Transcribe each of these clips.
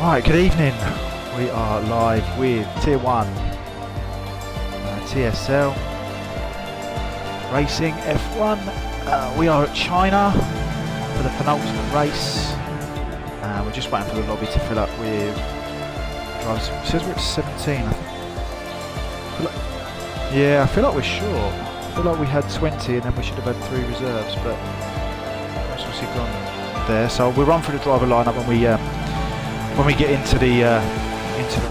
Right, good evening. We are live with Tier 1 TSL Racing F1. We are at China for the penultimate race. We're just waiting for the lobby to fill up with drivers. It says we're at 17. Yeah, I feel like we're short. I feel like we had 20 and then we should have had 3 reserves, but that's obviously gone there. So we'll run through the driver lineup when we get into the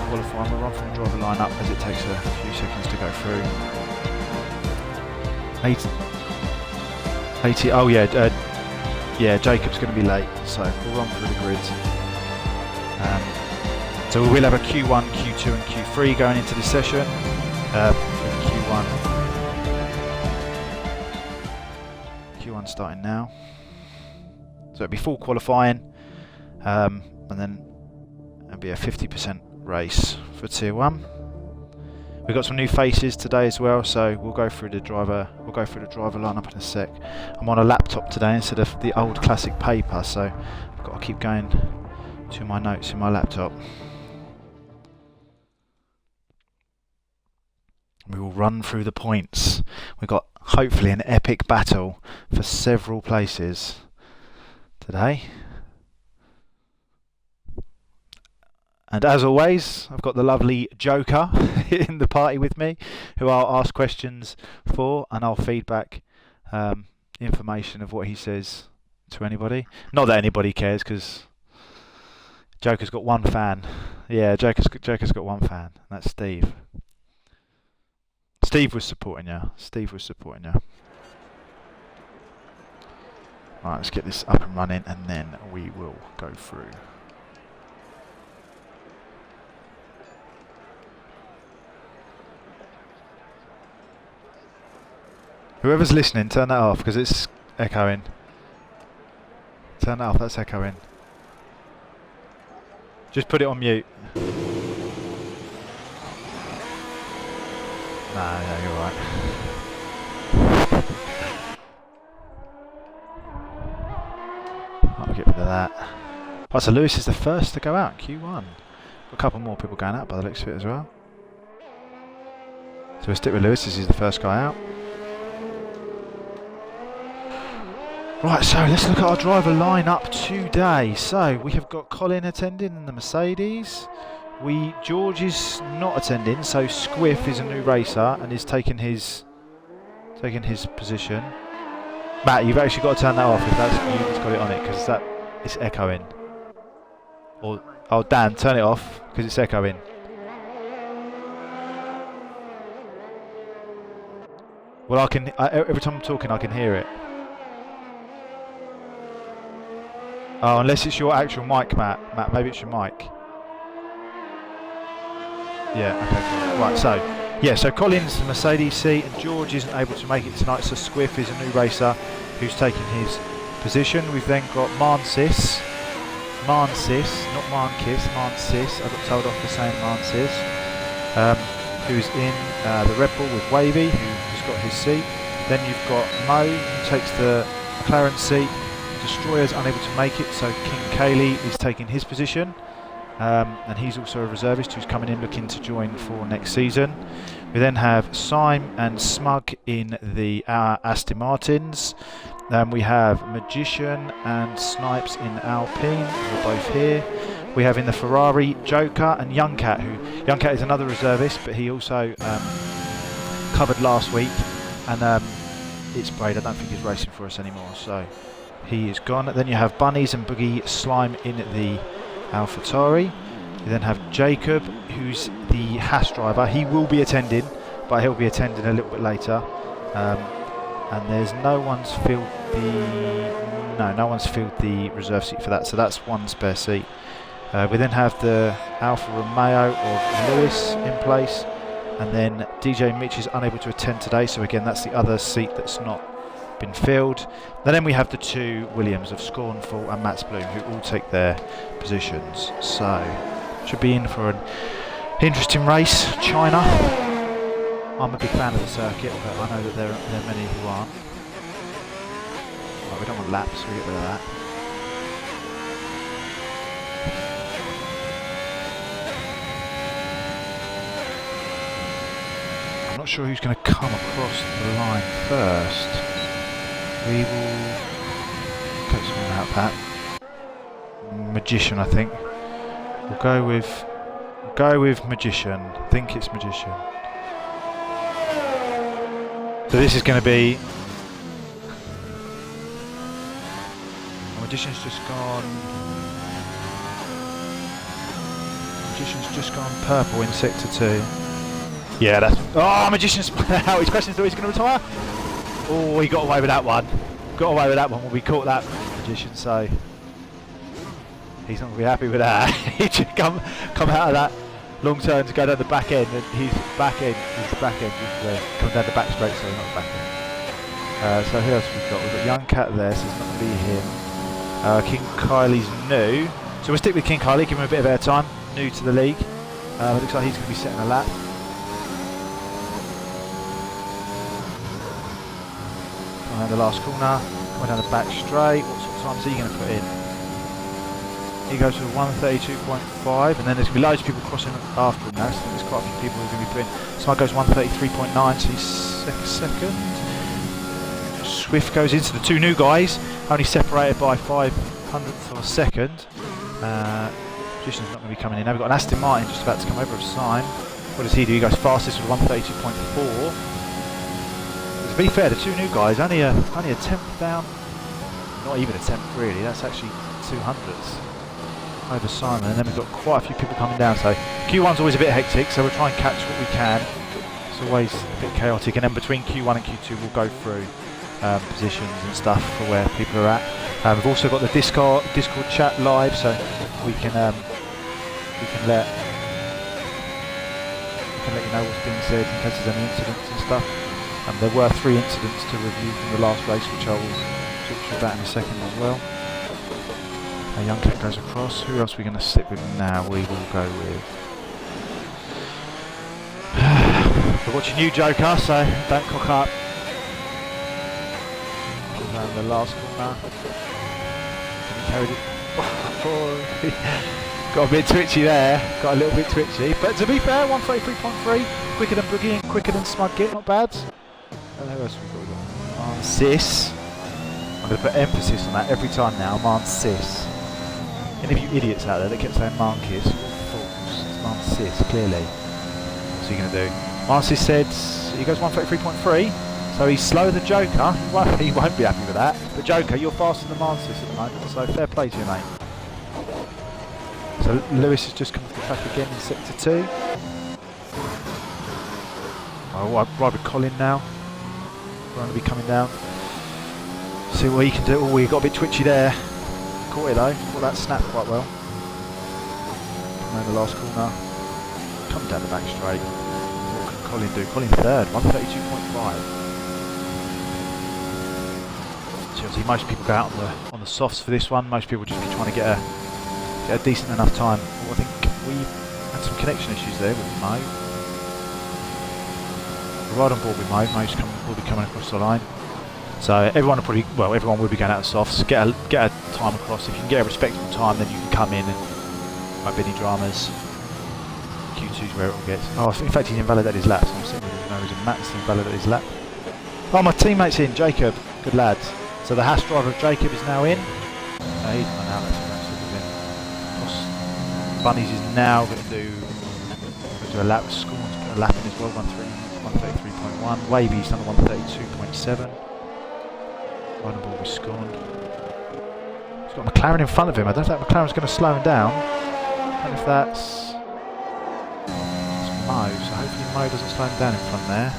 qualifying. We'll run through the driver lineup as it takes a few seconds to go through. 80. Oh yeah, yeah. Jacob's going to be late, so we'll run through the grids. So we will have a Q1, Q2, and Q3 going into this session. Q1 starting now. So it'll be full qualifying, and then it'll be a 50% race for Tier 1. We've got some new faces today as well, so we'll go through the driver lineup in a sec. I'm on a laptop today instead of the old classic paper, so I've got to keep going to my notes in my laptop. We will run through the points. We've got hopefully an epic battle for several places today. And as always, I've got the lovely Joker in the party with me, who I'll ask questions for, and I'll feed back information of what he says to anybody. Not that anybody cares, because Joker's got one fan. Yeah, Joker's got one fan, and that's Steve. Steve was supporting you. Right, let's get this up and running, and then we will go through. Whoever's listening, turn that off because it's echoing. Turn that off, that's echoing. Just put it on mute. Nah, yeah, you're right. I'll get rid of that. Right, so Lewis is the first to go out, Q1. Got a couple more people going out by the looks of it as well. So we'll stick with Lewis as he's the first guy out. Right, so let's look at our driver lineup today. So we have got Colin attending in the Mercedes. George is not attending, so Squiff is a new racer and is taking his position. Matt, you've actually got to turn that off if that's you that's got it on it, because it's echoing. Or oh, Dan, turn it off because it's echoing. Well, every time I'm talking, I can hear it. Oh, unless it's your actual mic, Matt. Matt, maybe it's your mic. Yeah, okay, cool. Right, so Colin's the Mercedes seat, and George isn't able to make it tonight, so Squiff is a new racer who's taking his position. We've then got Mansis, not Marnkiss, Mansis. I got told off for saying Mansis, who's in the Red Bull with Wavy, who has got his seat. Then you've got Mo, who takes the McLaren seat. Destroyer's unable to make it, so King Kaylee is taking his position. And he's also a reservist who's coming in looking to join for next season. We then have Syme and Smug in the Aston Martins. We have Magician and Snipes in Alpine, who are both here. We have in the Ferrari Joker and Young Cat, Young Cat is another reservist, but he also covered last week, and it's Braid. I don't think he's racing for us anymore, so he is gone. Then you have Bunnies and Boogie Slime in the AlphaTauri. You then have Jacob, who's the Haas driver. He will be attending, but he'll be attending a little bit later. And there's no one's filled the reserve seat for that, so that's one spare seat. We then have the Alfa Romeo of Lewis in place, and then DJ Mitch is unable to attend today, so again that's the other seat that's not been filled. And then we have the 2 Williams of Scornful and Matt's Bloom, who all take their positions. So should be in for an interesting race. China. I'm a big fan of the circuit, but I know that there are many who aren't. Right, we don't want laps, so we get rid of that. I'm not sure who's going to come across the line first. We will go someone out that. Magician, I think. We'll go with Magician. I think it's Magician. So this is going to be. Magician's just gone. Magician's just gone purple in sector 2. Yeah, that's. Oh, Magician's out. His question is, he's going to retire. Oh, he got away with that one. Got away with that one when we caught that Magician. So he's not going to be happy with that. He should come out of that long turn to go down the back end, and his back end is coming down the back straight. So not the back end. So who else have we got? We've got Young Cat there, so it's not going to be him. King Kylie's new, so we'll stick with King Kylie, give him a bit of airtime. New to the league. It looks like he's going to be setting a lap. Coming down the last corner, coming down the back straight. What sort of time is he going to put in? He goes for 132.5, and then there's going to be loads of people crossing after him now, so there's quite a few people who are going to be putting. Smug goes 133.9, so he's second. Swift goes into the two new guys, only separated by 500th of a second. Magician's not going to be coming in now. We've got an Aston Martin just about to come over a sign. What does he do? He goes fastest with 132.4. To be fair, the two new guys, only a tenth down, not even a tenth really, that's actually 200ths over Simon, and then we've got quite a few people coming down, so Q1's always a bit hectic, so we'll try and catch what we can. It's always a bit chaotic, and then between Q1 and Q2 we'll go through positions and stuff for where people are at. We've also got the Discord chat live, so we can let you know what's being said in case there's any incidents and stuff. There were 3 incidents to review from the last race, which I will talk to you about in a second as well. Young Cat goes across. Who else are we going to stick with now? We will go with. We're watching you, Joker, so don't cock up. Around the last corner. He carried it. Got a bit twitchy there. Got a little bit twitchy. But to be fair, 133.3. Quicker than Boogie and quicker than Smug Git. Not bad. Who else have we got? Sis. I'm going to put emphasis on that every time now. Sis. Any of you idiots out there that kept saying Marcus, fools. It's Sis, clearly. What's he going to do? Sis said he goes 133.3. So he's slower than Joker. He won't be happy with that. But Joker, you're faster than Sis at the moment, so fair play to you, mate. So Lewis has just come off the track again in sector 2. I'll ride with Colin now. We're going to be coming down. See what he can do. Oh, he got a bit twitchy there. Caught it though. Caught that snap quite well. Coming around the last corner. Coming down the back straight. What can Colin do? Colin third, 132.5. So obviously most people go out on the softs for this one. Most people just be trying to get a decent enough time. Well, I think we had some connection issues there with Mo. We're right on board with Mo. Will be coming across the line. So everyone will be going out of softs. Get a time across. If you can get a respectable time, then you can come in and won't be any dramas. Q2's where it will get. Oh, in fact, he's invalidated his lap. So I'm sitting with no reason. Matt's invalidated his lap. Oh, my teammate's in. Jacob, good lad. So the Haas driver of Jacob is now in. He's run out. Bunnies is now going to do a lap. Scorn's put a lap in as well. 133.1. Wavy's done a 132.7. Right on board with Scorn. He's got McLaren in front of him. I don't think McLaren's going to slow him down. I don't know if that's Mo, so hopefully Mo doesn't slow him down in front there.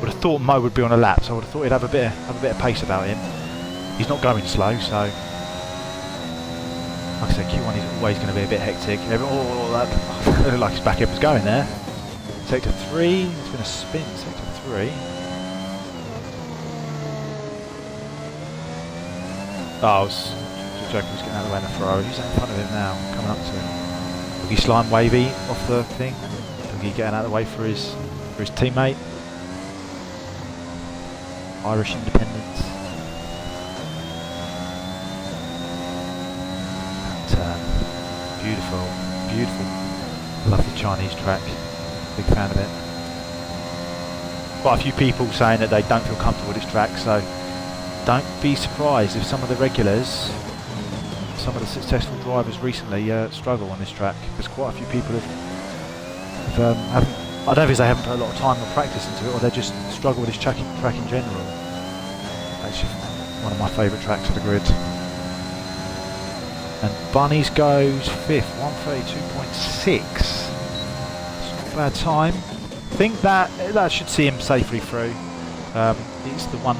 Would have thought Mo would be on a lap, so I would have thought he'd have a bit of pace about him. He's not going slow, so like I said, Q1 is always going to be a bit hectic. That looked like his back end was going there. Sector 3, it's been a spin. Sector 3. Oh, Joker was getting out of the way in the throw. Who's in front of him now? Coming up to him. Boogie Slime Wavy off the thing. Boogie getting out of the way for his teammate. Irish Independence. That beautiful. Love the Chinese track. Big fan of it. quite a few people saying that they don't feel comfortable with this track, so don't be surprised if some of the regulars, some of the successful drivers recently struggle on this track, because quite a few people haven't, I don't know if they haven't put a lot of time or practice into it, or they just struggle with this track in general. Actually, one of my favourite tracks of the grid. And Bunnies goes 5th, 132.6. It's not a bad time. I think that should see him safely through. It's the one.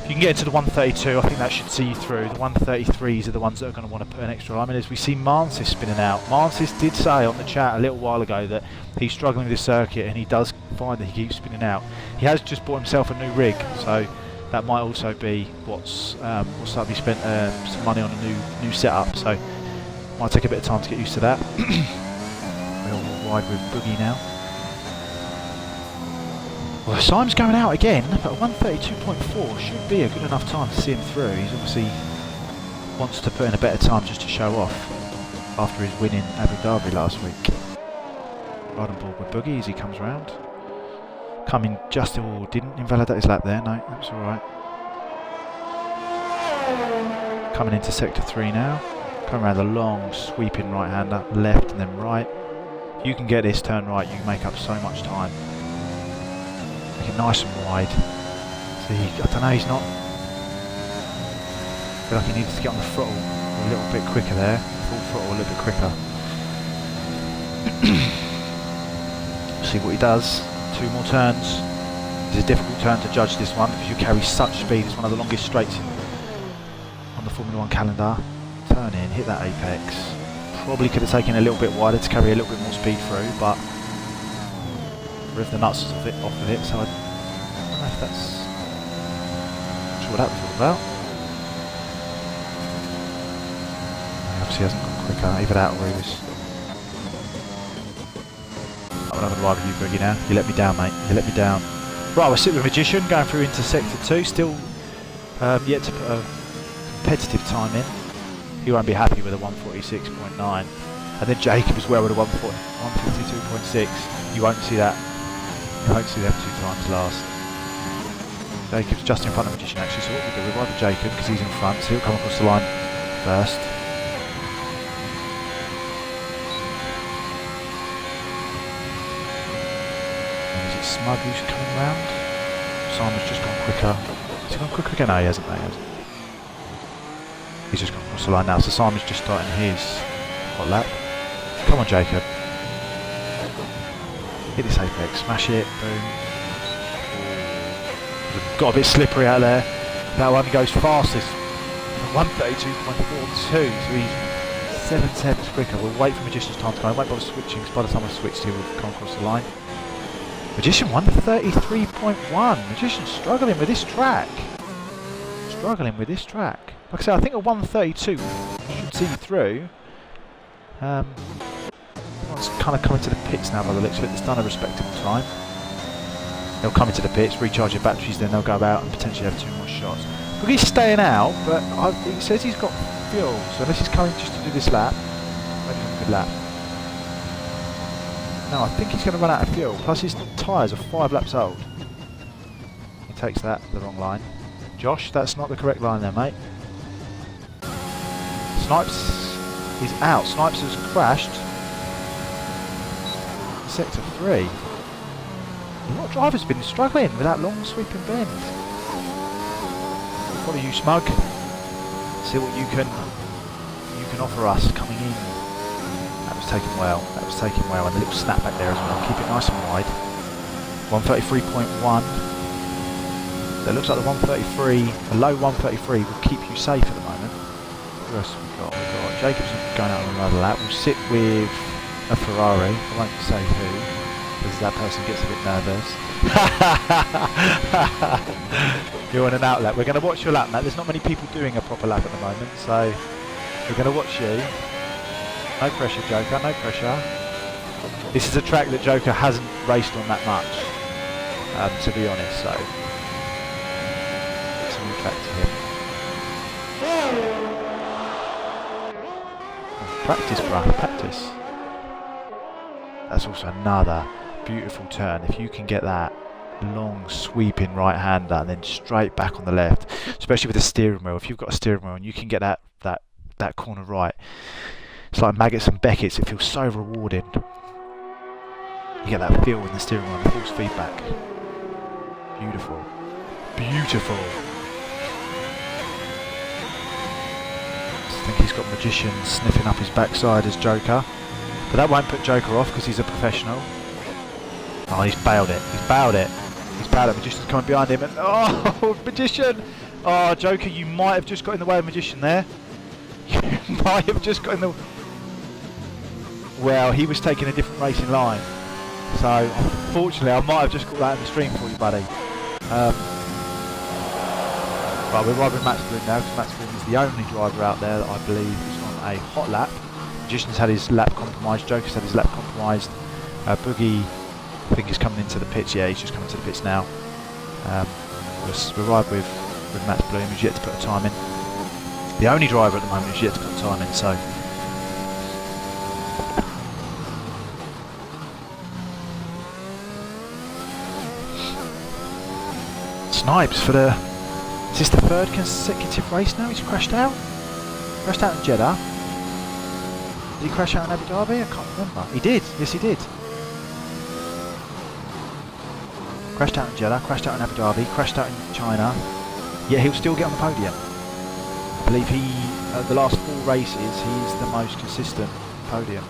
If you can get into the 132, I think that should see you through. The 133s are the ones that are going to want to put an extra line in. As we see Mansis spinning out. Mansis did say on the chat a little while ago that he's struggling with this circuit, and he does find that he keeps spinning out. He has just bought himself a new rig, so that might also be what's likely spent some money on a new setup. So might take a bit of time to get used to that. We'll ride with Boogie now. Well, Simon's going out again, but 132.4 should be a good enough time to see him through. He's obviously wants to put in a better time just to show off after his win in Abu Dhabi last week. Right on board with Boogie as he comes round. Coming just, didn't invalidate his lap there, no, that's alright. Coming into sector 3 now. Coming around the long sweeping right hander, left and then right. If you can get this turn right, you can make up so much time. Make it nice and wide. See, I don't know, he's not. I feel like he needs to get on the throttle a little bit quicker there. Full throttle a little bit quicker. See what he does. 2 more turns. It's a difficult turn to judge this one because you carry such speed. It's one of the longest straights on the Formula 1 calendar. Turn in, hit that apex. Probably could have taken a little bit wider to carry a little bit more speed through, but ripped the nuts off of it, so I don't know if that's. Not sure what that was all about. He obviously hasn't gone quicker, either that or he was. I'm going to ride with you, Boogie, now. You let me down, mate. You let me down. Right, we're sitting with Magician, going through into Sector 2. Still yet to put a competitive time in. He won't be happy with a 146.9. And then Jacob as well with a 152.6. You won't see that. You won't see them 2 times last. Jacob's just in front of Magician, actually. So what we do, we ride with Jacob because he's in front. So he'll come across the line first. Smug who's coming round. Simon's just gone quicker. Has he gone quicker again? No, he hasn't. No, he hasn't. He's just gone across the line now. So Simon's just starting his hot lap. Come on, Jacob. Hit this apex. Smash it. Boom. Got a bit slippery out there. That one goes fastest. 132.42. So he's 7 tenths quicker. We'll wait for Magician's time to come. I won't bother switching because by the time I switched, he will come across the line. Magician 133.1. Magician's struggling with this track. Struggling with this track. Like I said, I think a 132 should see you through. Everyone's kind of coming to the pits now by the looks of it. It's done a respectable time. They'll come into the pits, recharge their batteries, then they'll go out and potentially have 2 more shots. Look, he's staying out, but he says he's got fuel. So unless he's coming just to do this lap, maybe a good lap. No, I think he's going to run out of fuel. Plus his tyres are 5 laps old. He takes that the wrong line. Josh, that's not the correct line there, mate. Snipes is out. Snipes has crashed. Sector 3. A lot of drivers have been struggling with that long sweeping bend. We'll follow you, Smug. See what you can offer us coming in. That was taken well. That was taken well, and a little snap back there as well. Keep it nice and wide. 133.1. That looks like the 133, a low 133 will keep you safe at the moment. Who else have we got? We've got Jacobs going out on another lap. We'll sit with a Ferrari. I won't say who, because that person gets a bit nervous. You're on an out lap. We're going to watch your lap, Matt. There's not many people doing a proper lap at the moment, so we're going to watch you. No pressure, Joker, no pressure. This is a track that Joker hasn't raced on that much, to be honest, so it's a new track to him. Oh, practice, bruh, practice. That's also another beautiful turn. If you can get that long sweeping right hander and then straight back on the left, especially with the steering wheel. If you've got a steering wheel and you can get that corner right, it's like Maggots and Beckett's. It feels so rewarding. You get that feel in the steering wheel, the force feedback. Beautiful. Beautiful. I think he's got Magician sniffing up his backside as Joker, but that won't put Joker off because he's a professional. Oh, he's bailed it. He's bailed it. He's bailed it. Magician's coming behind him, and oh, Magician! Oh, Joker, you might have just got in the way of Magician there. You might have just got in the. Well, he was taking a different racing line, so unfortunately, I might have just got that in the stream for you, buddy. Right, we're riding with Max Bloom now, because Max Bloom is the only driver out there that I believe is on a hot lap. Magician's had his lap compromised, Joker's had his lap compromised. Boogie, I think he's coming into the pits. Yeah, he's just coming to the pits now. We'll ride with Max Bloom, who's yet to put a time in. The only driver at the moment who's yet to put a time in, so. Snipes for the. Is this the third consecutive race now? He's crashed out? Crashed out in Jeddah. Did he crash out in Abu Dhabi? I can't remember. He did. Yes, he did. Crashed out in Jeddah, crashed out in Abu Dhabi, crashed out in China. Yet he'll still get on the podium. I believe he, the last 4 races, he's the most consistent podium.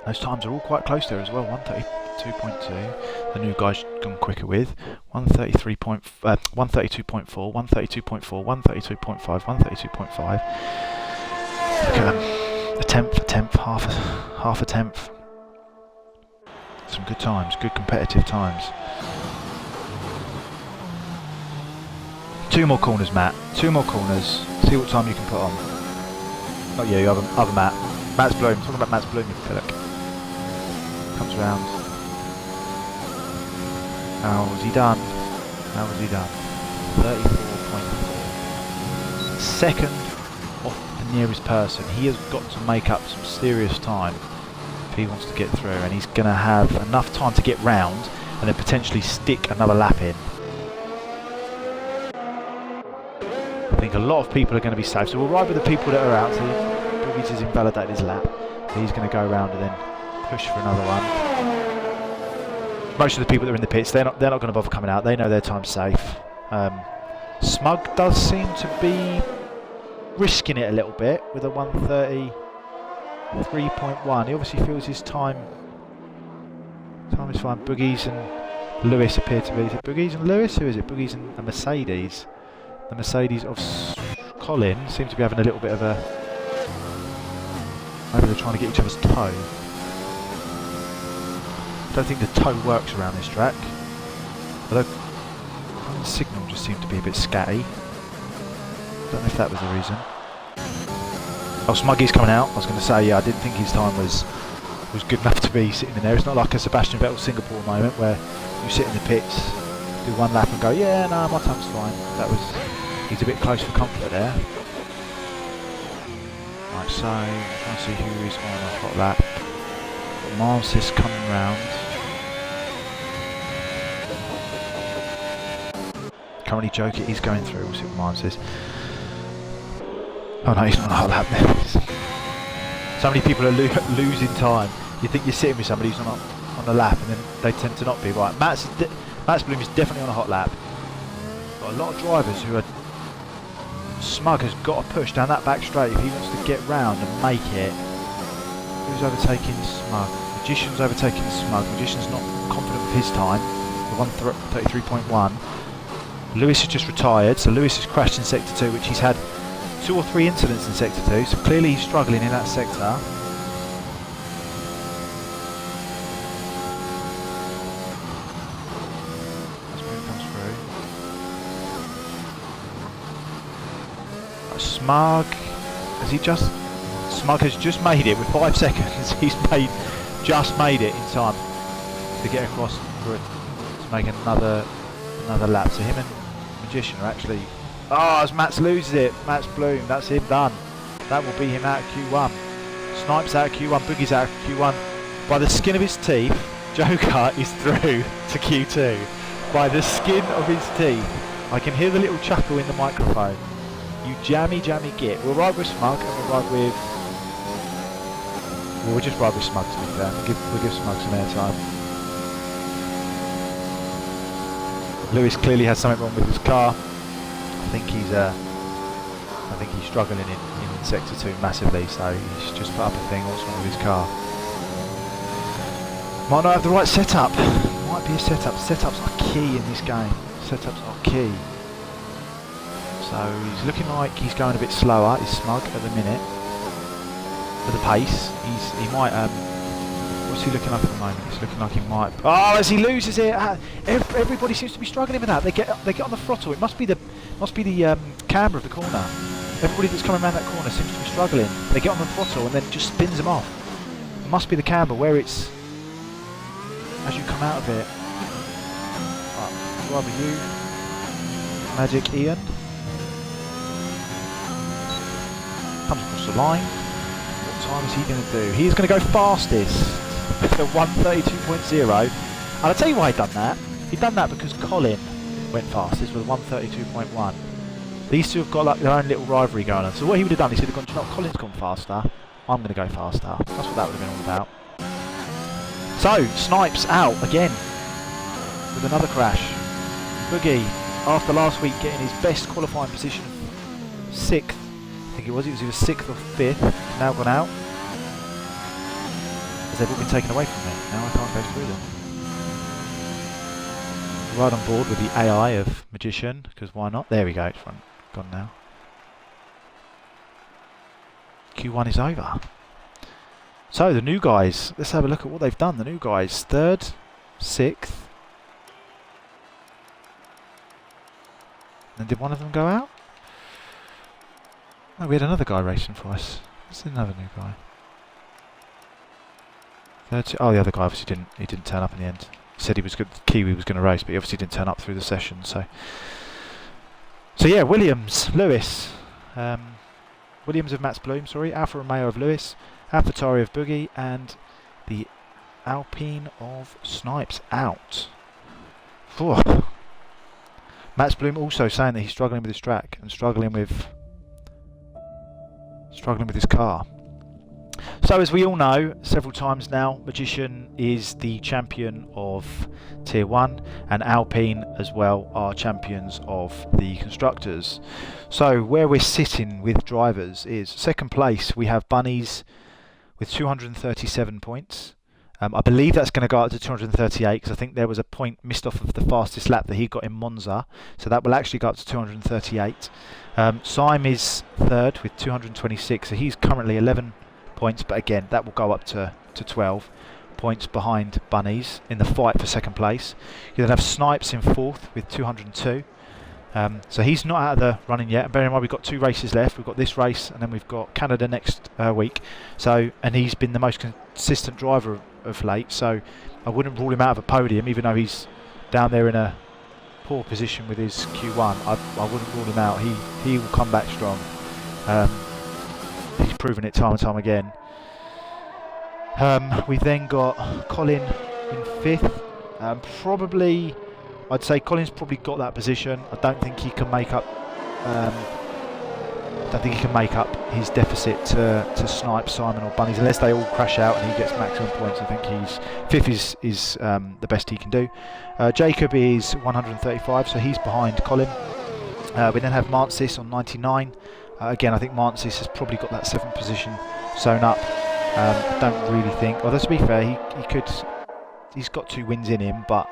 Those times are all quite close there as well. 132.2. The new guy's gone quicker with 133.1, 132.4, 132.4, 132.5, 132.5. Look at them. A tenth, half a tenth. Some good times, good competitive times. 2 more corners, Matt. 2 more corners. See what time you can put on. Not you, other Matt. Matt's Bloom. Talking about Matt's Bloom, Philip. Comes round. How was he done? How was he done? 34.4. Second off the nearest person. He has got to make up some serious time if he wants to get through, and he's going to have enough time to get round and then potentially stick another lap in. I think a lot of people are going to be safe, so we'll ride with the people that are out. So Boogie's has invalidated his lap, so he's going to go around and then push for another one. Most of the people that are in the pits, they're not going to bother coming out. They know their time's safe. Smug does seem to be risking it a little bit with a 1:33.1. He obviously feels his time is fine. Boogies and Lewis appear to be. Is it Boogies and Lewis? Who is it? Boogies and a Mercedes. The Mercedes of Colin seem to be having a little bit of a. Maybe they're trying to get each other's toe. I don't think the toe works around this track. Although the signal just seemed to be a bit scatty. Don't know if that was the reason. Oh, Smuggy's coming out. I was going to say, yeah, I didn't think his time was good enough to be sitting in there. It's not like a Sebastian Vettel Singapore moment where you sit in the pits, do 1 lap and go, yeah, no, my time's fine. He's a bit close for comfort there. Right, so can't see who is on a hot lap. Got Marcis coming round. Currently Joker is going through. We'll see what Marcis. Oh no, he's not on a hot lap there. So many people are losing time. You think you're sitting with somebody who's on a lap, and then they tend to not be. Right, Matt's Bloom is definitely on a hot lap. Got a lot of drivers who are. Smug has got to push down that back straight if he wants to get round and make it. Who's overtaking Smug? Magician's overtaking Smug. Magician's not confident with his time. The 1:33.1. Lewis has just retired, so Lewis has crashed in Sector 2, which he's had 2 or 3 incidents in Sector 2, so clearly he's struggling in that sector. Smug has just made it with 5 seconds. He's just made it in time to get across to make another lap. So him and Magician are actually. Oh, as Matt loses it, Matt's Bloom. That's him done. That will be him out of Q1. Snipes out of Q1. Boogie's out of Q1. By the skin of his teeth, Joker is through to Q2. By the skin of his teeth. I can hear the little chuckle in the microphone. You jammy git. We'll ride with Smug and we'll ride with... Well, we'll just ride with Smug to be fair. We'll give Smug some airtime. Lewis clearly has something wrong with his car. I think he's struggling in Sector 2 massively, so he's just put up a thing. What's wrong with his car? Might not have the right setup. Might be a setup. Setups are key in this game. Setups are key. So he's looking like he's going a bit slower. He's Smug at the minute. For the pace. He might what's he looking like at the moment? He's looking like he might... Oh, as he loses it! Everybody seems to be struggling with that. They get on the throttle. It must be the camber of the corner. Everybody that's coming around that corner seems to be struggling. They get on the throttle and then it just spins them off. It must be the camber where it's as you come out of it. Right, rather you, Magic Ian. Comes across the line. What time is he going to do? He's going to go fastest. The 132.0, and I'll tell you why he'd done that. He'd done that because Colin went fastest with 132.1. These two have got like their own little rivalry going on. So what he would have done is he'd have gone, you know, Colin's gone faster, I'm going to go faster. That's what that would have been all about. So, Snipes out again with another crash. Boogie, after last week getting his best qualifying position of 6th, I think it was either 6th or 5th, now gone out. They've all been taken away from me. Now I can't go through them. Right on board with the AI of Magician, because why not? There we go, it's gone now. Q1 is over. So the new guys, let's have a look at what they've done. The new guys, 3rd, 6th. And did one of them go out? No, we had another guy racing for us. There's another new guy. Oh, the other guy obviously didn't turn up in the end. He said he was good. Kiwi was going to race, but he obviously didn't turn up through the session. So yeah, Williams, Lewis, Williams of Mats Bloom, sorry, Alfa Romeo of Lewis, AlphaTauri of Boogie, and the Alpine of Snipes out. Whew. Mats Bloom also saying that he's struggling with his track and struggling with his car. So as we all know, several times now, Magician is the champion of Tier 1 and Alpine as well are champions of the Constructors. So where we're sitting with drivers is 2nd place we have Bunnies with 237 points. I believe that's going to go up to 238 because I think there was a point missed off of the fastest lap that he got in Monza. So that will actually go up to 238. Syme is 3rd with 226, so he's currently 11 points, but again that will go up to 12 points behind Bunnies in the fight for 2nd place. You then have Snipes in 4th with 202, so he's not out of the running yet, and bear in mind we've got 2 races left. We've got this race and then we've got Canada next week, so, and he's been the most consistent driver of late, so I wouldn't rule him out of a podium even though he's down there in a poor position with his Q1. I wouldn't rule him out. He will come back strong. He's proven it time and time again. We've then got Colin in 5th. Probably, I'd say Colin's probably got that position. I don't think he can make up. His deficit to Snipe, Simon, or Bunnies unless they all crash out and he gets maximum points. I think he's 5th is the best he can do. Jacob is 135, so he's behind Colin. We then have Mansis on 99. Again, I think Mansis has probably got that 7th position sewn up. Don't really think. Although to be fair, he could. He's got 2 wins in him, but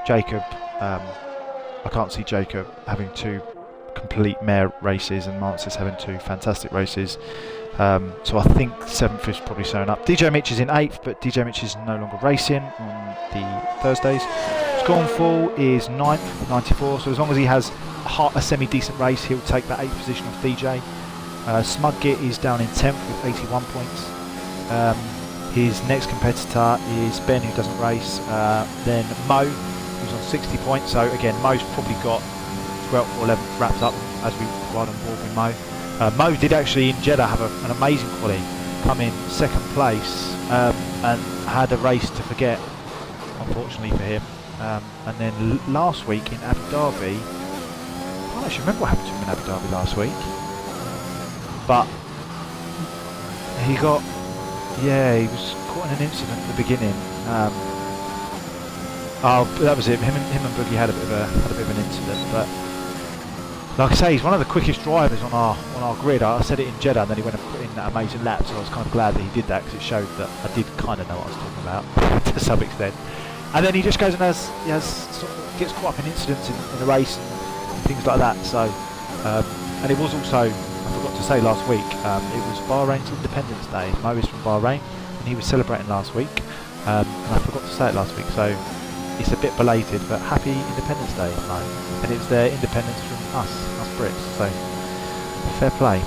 Jacob, I can't see Jacob having 2 complete mare races and Mansis having 2 fantastic races. So I think 7th is probably sewn up. DJ Mitch is in 8th, but DJ Mitch is no longer racing on the Thursdays. Scornful is 9th with 94, so as long as he has a semi-decent race, he'll take that 8th position off DJ. Smudgit is down in 10th with 81 points. His next competitor is Ben, who doesn't race. Then Mo, who's on 60 points. So again, Mo's probably got 12th or 11th wrapped up as we ride on board with Mo. Mo did actually in Jeddah have an amazing quali, come in second place and had a race to forget, unfortunately for him. And then last week in Abu Dhabi, I don't actually remember what happened to him in Abu Dhabi last week, but he got, he was caught in an incident at the beginning. Oh, that was it. Him and Boogie had a bit of an incident, but like I say, he's one of the quickest drivers on our grid. I said it in Jeddah, and then he went and put in that amazing lap. So I was kind of glad that he did that, because it showed that I did kind of know what I was talking about to some extent. And then he just goes and gets caught up in incidents in the race and things like that. So, and it was also, I forgot to say last week, it was Bahrain's Independence Day. Mo is from Bahrain, and he was celebrating last week. And I forgot to say it last week, so it's a bit belated, but happy Independence Day, Mo. And it's their independence from us Brits, so fair play.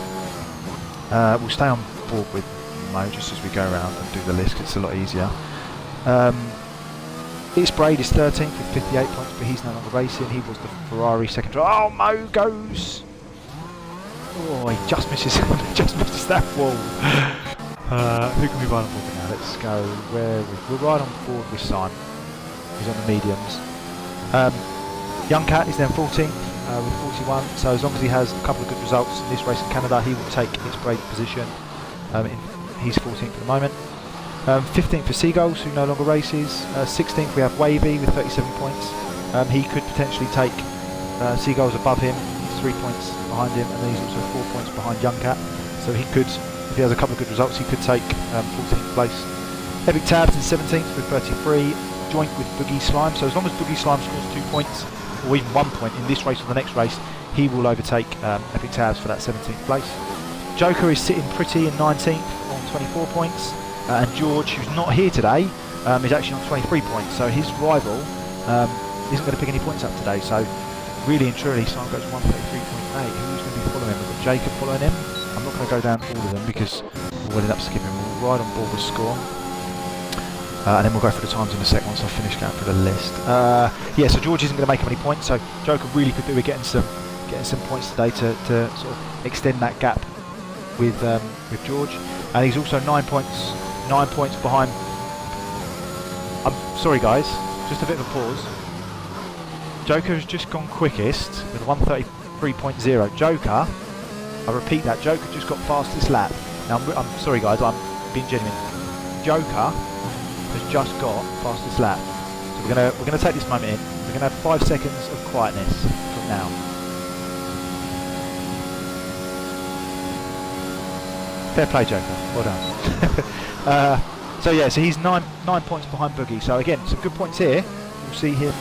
We'll stay on board with Mo just as we go around and do the list, 'cause it's a lot easier. It's Braid is 13th with 58 points, but he's no longer racing. He was the Ferrari second driver. Oh, Mo goes! Oh, he just misses, just misses that wall. Who can we ride on board with now? Let's go. We'll ride on board with Simon. He's on the mediums. Young Cat is then 14th with 41. So as long as he has a couple of good results in this race in Canada, he will take his Braid position. He's 14th at the moment. 15th for Seagulls, who no longer races. 16th we have Wavy with 37 points. He could potentially take Seagulls above him. He's 3 points behind him, and then he's also 4 points behind Young Cat. So he could, if he has a couple of good results, he could take 14th place. Epic Tabs in 17th with 33, joint with Boogie Slime. So as long as Boogie Slime scores 2 points, or even 1 point in this race or the next race, he will overtake Epic Tabs for that 17th place. Joker is sitting pretty in 19th on 24 points. And George, who's not here today, is actually on 23 points. So his rival isn't going to pick any points up today. So really and truly, Simon goes 133.8. Who's going to be following him? We've got Jacob following him. I'm not going to go down all of them because we'll end up skipping. We'll ride on board with Score. And then we'll go through the times in a sec once I've finished going through the list. So George isn't going to make many points. So Joker really could do with getting some points today to sort of extend that gap with George. And he's also 9 points behind. I'm sorry guys, just a bit of a pause. Joker has just gone quickest with 133.0. Joker, I repeat that, Joker just got fastest lap. Now I'm sorry guys, I'm being genuine. Joker has just got fastest lap. So we're gonna take this moment in. We're gonna have 5 seconds of quietness from now. Fair play, Joker. Well done. So he's 9 points behind Boogie. So again, some good points here. We'll see him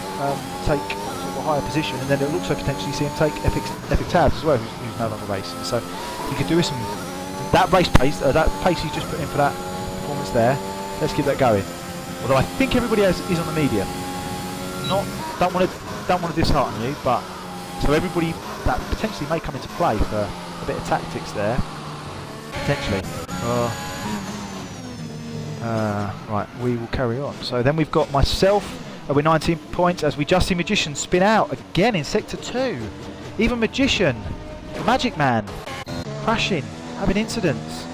take sort of a higher position, and then it'll also potentially see him take Epic Tabs as well, who's no longer racing. So he could do with some that race pace, that pace he's just put in for that performance there. Let's keep that going. Although I think everybody is on the medium. Don't want to dishearten you, but so everybody that potentially may come into play for a bit of tactics there. Potentially. Right, we will carry on. So then we've got myself with 19 points as we just see Magician spin out again in Sector 2. Even Magician, the Magic Man, crashing, having incidents.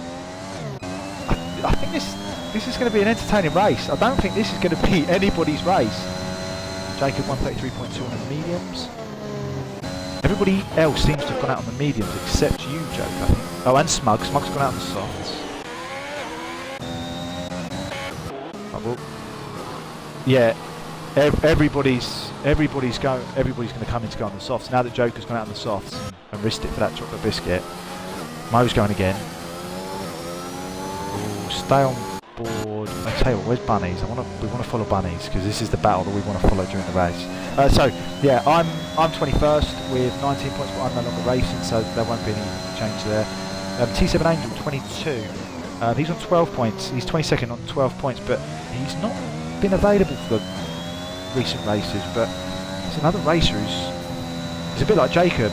I think this is going to be an entertaining race. I don't think this is going to be anybody's race. Jacob 133.2 on the mediums. Everybody else seems to have gone out on the mediums except you, Joker, I think. Oh, and Smug. Smug's gone out on the softs. Oh, well, yeah, everybody's going to come in to go on the softs. Now that Joker's gone out on the softs and risked it for that chocolate biscuit, Mo's going again. We'll stay on board. I tell you what, where's Bunnies? We want to follow Bunnies because this is the battle that we want to follow during the race. I'm 21st with 19 points, but I'm no longer racing, so there won't be any change there. T7 Angel 22. He's on 12 points. He's 22nd on 12 points, but he's not been available for the recent races. But he's another racer he's a bit like Jacob,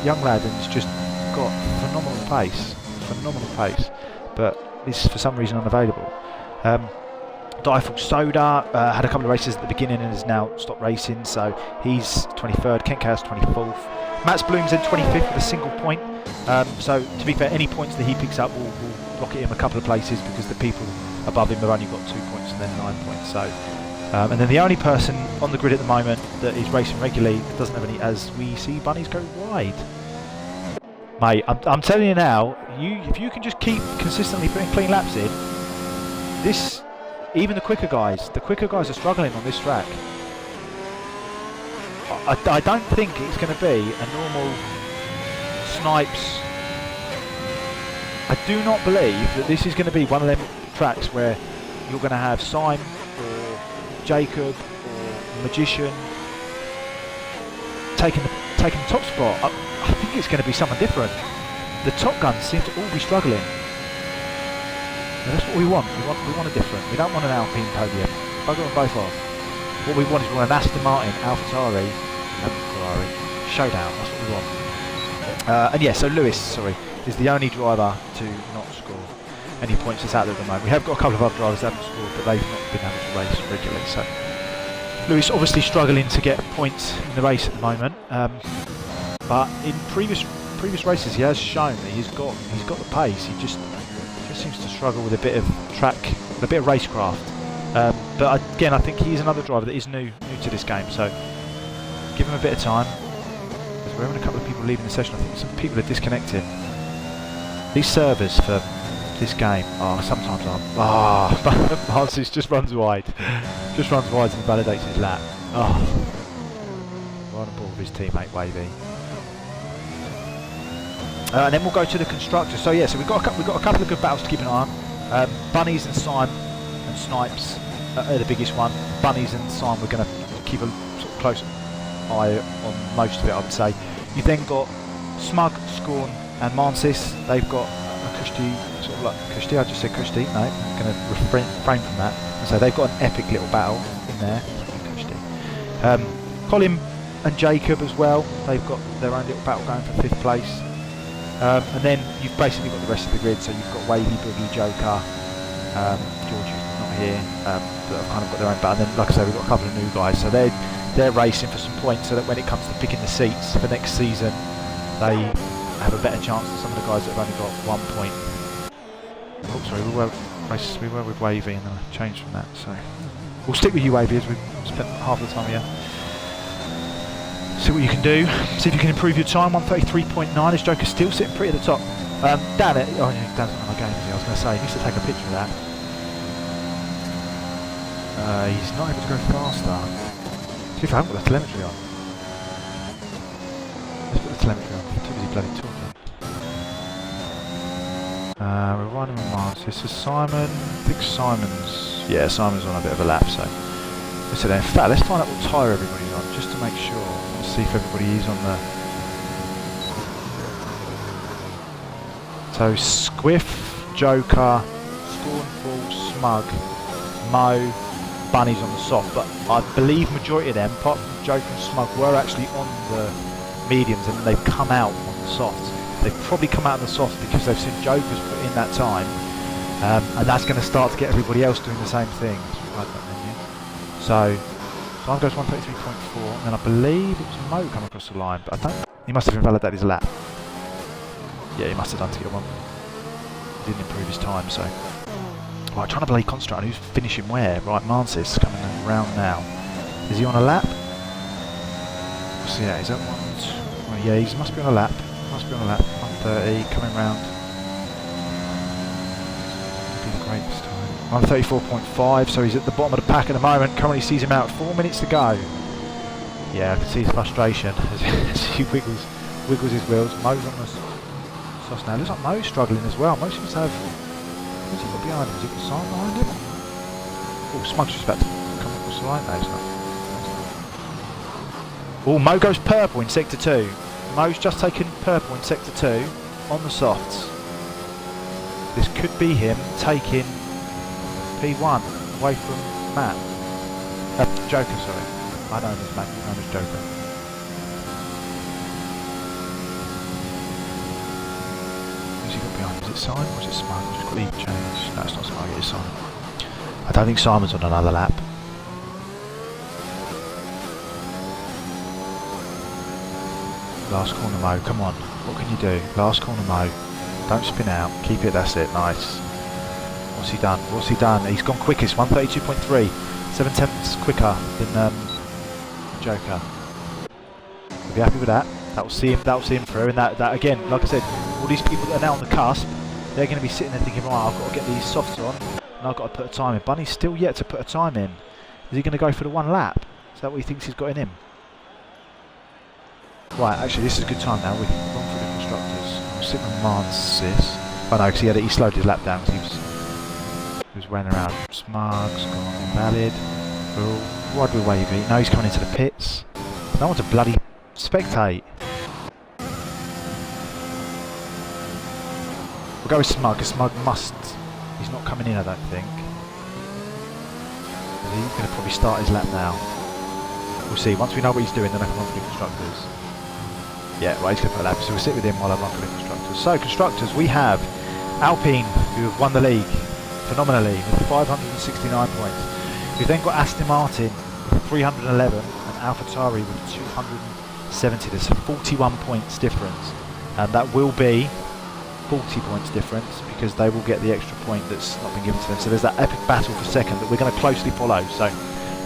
young lad, and he's just got phenomenal pace, but he's for some reason unavailable. Dieful Soda had a couple of races at the beginning and has now stopped racing, so he's 23rd. Kent Chaos 24th. Mats Bloom's in 25th with a single point. So to be fair, any points that he picks up will rocket him a couple of places because the people above him have only got 2 points and then 9 points. So, and then the only person on the grid at the moment that is racing regularly that doesn't have any, as we see bunnies go wide. Mate, I'm telling you now, if you can just keep consistently putting clean laps in, this. Even the quicker guys are struggling on this track. I don't think it's going to be a normal Snipes. I do not believe that this is going to be one of them tracks where you're going to have Syme or Jacob or Magician taking the top spot. I think it's going to be something different. The top guns seem to all be struggling. And that's what we want. We want a different. We don't want an Alpine podium. Bugger them both off. What we want is an Aston Martin, AlphaTauri, and Ferrari showdown. That's what we want. And yeah, so Lewis, is the only driver to not score any points that's out there at the moment. We have got a couple of other drivers that haven't scored, but they've not been able to race regularly. So Lewis obviously struggling to get points in the race at the moment. But in previous races, he has shown that he's got the pace. He just seems to struggle with a bit of track, with a bit of racecraft. But again, I think he's another driver that is new to this game. So give him a bit of time. Because we're having a couple of people leaving the session. I think some people are disconnecting. These servers for this game are sometimes Marcis just runs wide. Just runs wide and validates his lap. Right on board with his teammate Wavy. And then we'll go to the constructors. So yeah, so we've got a couple of good battles to keep an eye on. Bunnies and Syme and Snipes are the biggest one. Bunnies and Syme, we're going to keep a sort of close eye on most of it, I would say. You've then got Smug, Scorn and Mansis. They've got a Kushti, sort of like Kushti. I just said Kushti. No, I'm going to refrain from that. And so they've got an epic little battle in there. Kushti. Colin and Jacob as well. They've got their own little battle going for 5th place. And then you've basically got the rest of the grid, so you've got Wavy, Boogie, Joker, George who's not here, that have kind of got their own battle. And then, like I say, we've got a couple of new guys, so they're racing for some points, so that when it comes to picking the seats for next season, they have a better chance than some of the guys that have only got 1 point. Oh, sorry, we were with Wavy, and then I changed from that. So we'll stick with you, Wavy, as we've spent half the time here. See what you can do. See if you can improve your time. 1:33.9. Is Joker still sitting pretty at the top? Dan, Dan's not on my game, is he? I was going to say, he needs to take a picture of that. He's not able to go faster. See if I haven't got the telemetry on. Let's put the telemetry on. I'm too busy bloody talking. We're riding with Mars. This is Simon. I think Simon's... Yeah, Simon's on a bit of a lap, so... So then, in fact, let's find out what tyre everybody's on, just to make sure. Let's see if everybody is on the... So, Squiff, Joker, Scornful, Smug, Mo, Bunny's on the soft, but I believe majority of them, apart from Joker and Smug, were actually on the mediums, and they've come out on the softs. They've probably come out on the softs because they've seen Joker's put in that time, and that's going to start to get everybody else doing the same thing. So, Syme goes 1:33.4, and then I believe it was Mo come across the line, but I don't... He must have invalidated his lap. Yeah, he must have done to get one. He didn't improve his time, so... Right, trying to play concentrate on who's finishing where. Right, Mansis coming around now. Is he on a lap? So yeah, is that one... Well, yeah, he must be on a lap. Must be on a lap. 1:30, coming round. Be the greatest time. 1:34.5, so he's at the bottom of the pack at the moment. Currently sees him out 4 minutes to go. Yeah, I can see his frustration as he wiggles his wheels. Mo's on the sauce now. Looks like Mo's struggling as well. Mo seems to have... What's he got behind him? Has he got Syme behind him? Oh, Smug's just about to come across the line. No, he's not. Oh, Mo goes purple in sector 2. Mo's just taken purple in sector 2 on the softs. This could be him taking P1 away from Matt. Joker, sorry. I know him as Matt, you know him as Joker. Who's he got behind? Is it Syme or is it Smug? Just quickly change. No, it's not Smug, it is Syme. I don't think Simon's on another lap. Last corner, Mo, come on. What can you do? Last corner, Mo. Don't spin out. Keep it, that's it. Nice. What's he done? What's he done? He's gone quickest, 132.3. 7/10 quicker than Joker. We'll be happy with that. That'll see him through. And that again, like I said, all these people that are now on the cusp, they're going to be sitting there thinking, right, I've got to get these softs on, and I've got to put a time in. Bunny's still yet to put a time in. Is he going to go for the one lap? Is that what he thinks he's got in him? Right, actually, this is a good time now. We can run through the constructors. I'm sitting on Mansis. Oh no, because he slowed his lap down because he was running around. Smug's gone invalid. Wide with Wavy. Now he's coming into the pits. No one to bloody spectate. We'll go with Smug, because Smug must. He's not coming in, I don't think. He's going to probably start his lap now. We'll see. Once we know what he's doing, then I can run for the constructors. Yeah, right, he's going to put a lap, so we'll sit with him while I run for the constructors. So, constructors, we have Alpine, who have won the league phenomenally with 569 points. We've then got Aston Martin with 311 and AlphaTauri with 270. There's a 41 points difference, and that will be 40 points difference because they will get the extra point that's not been given to them. So there's that epic battle for second that we're going to closely follow. So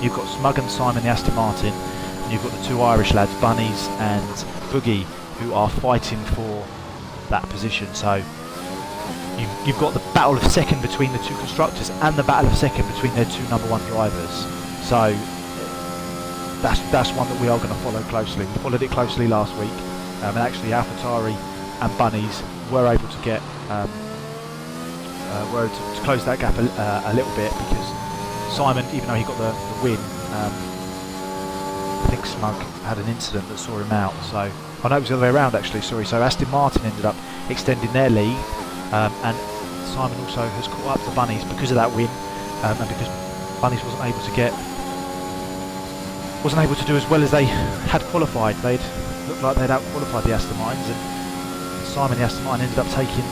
you've got Smug and Simon, the Aston Martin, and you've got the two Irish lads, Bunnies and Boogie, who are fighting for that position. So you've got the battle of second between the two constructors and the battle of second between their two #1 drivers. So that's one that we are going to follow closely. We followed it closely last week, and actually AlphaTauri and Bunnies were able to get were able to close that gap a little bit because Simon, even though he got the win, I think Smug had an incident that saw him out. So oh no, it was the other way around actually. Sorry. So Aston Martin ended up extending their lead. And Simon also has caught up to Bunnies because of that win, and because Bunnies wasn't able to do as well as they had qualified. They'd looked like they'd out-qualified the Aston Martins, and Simon, the Aston Martin, ended up taking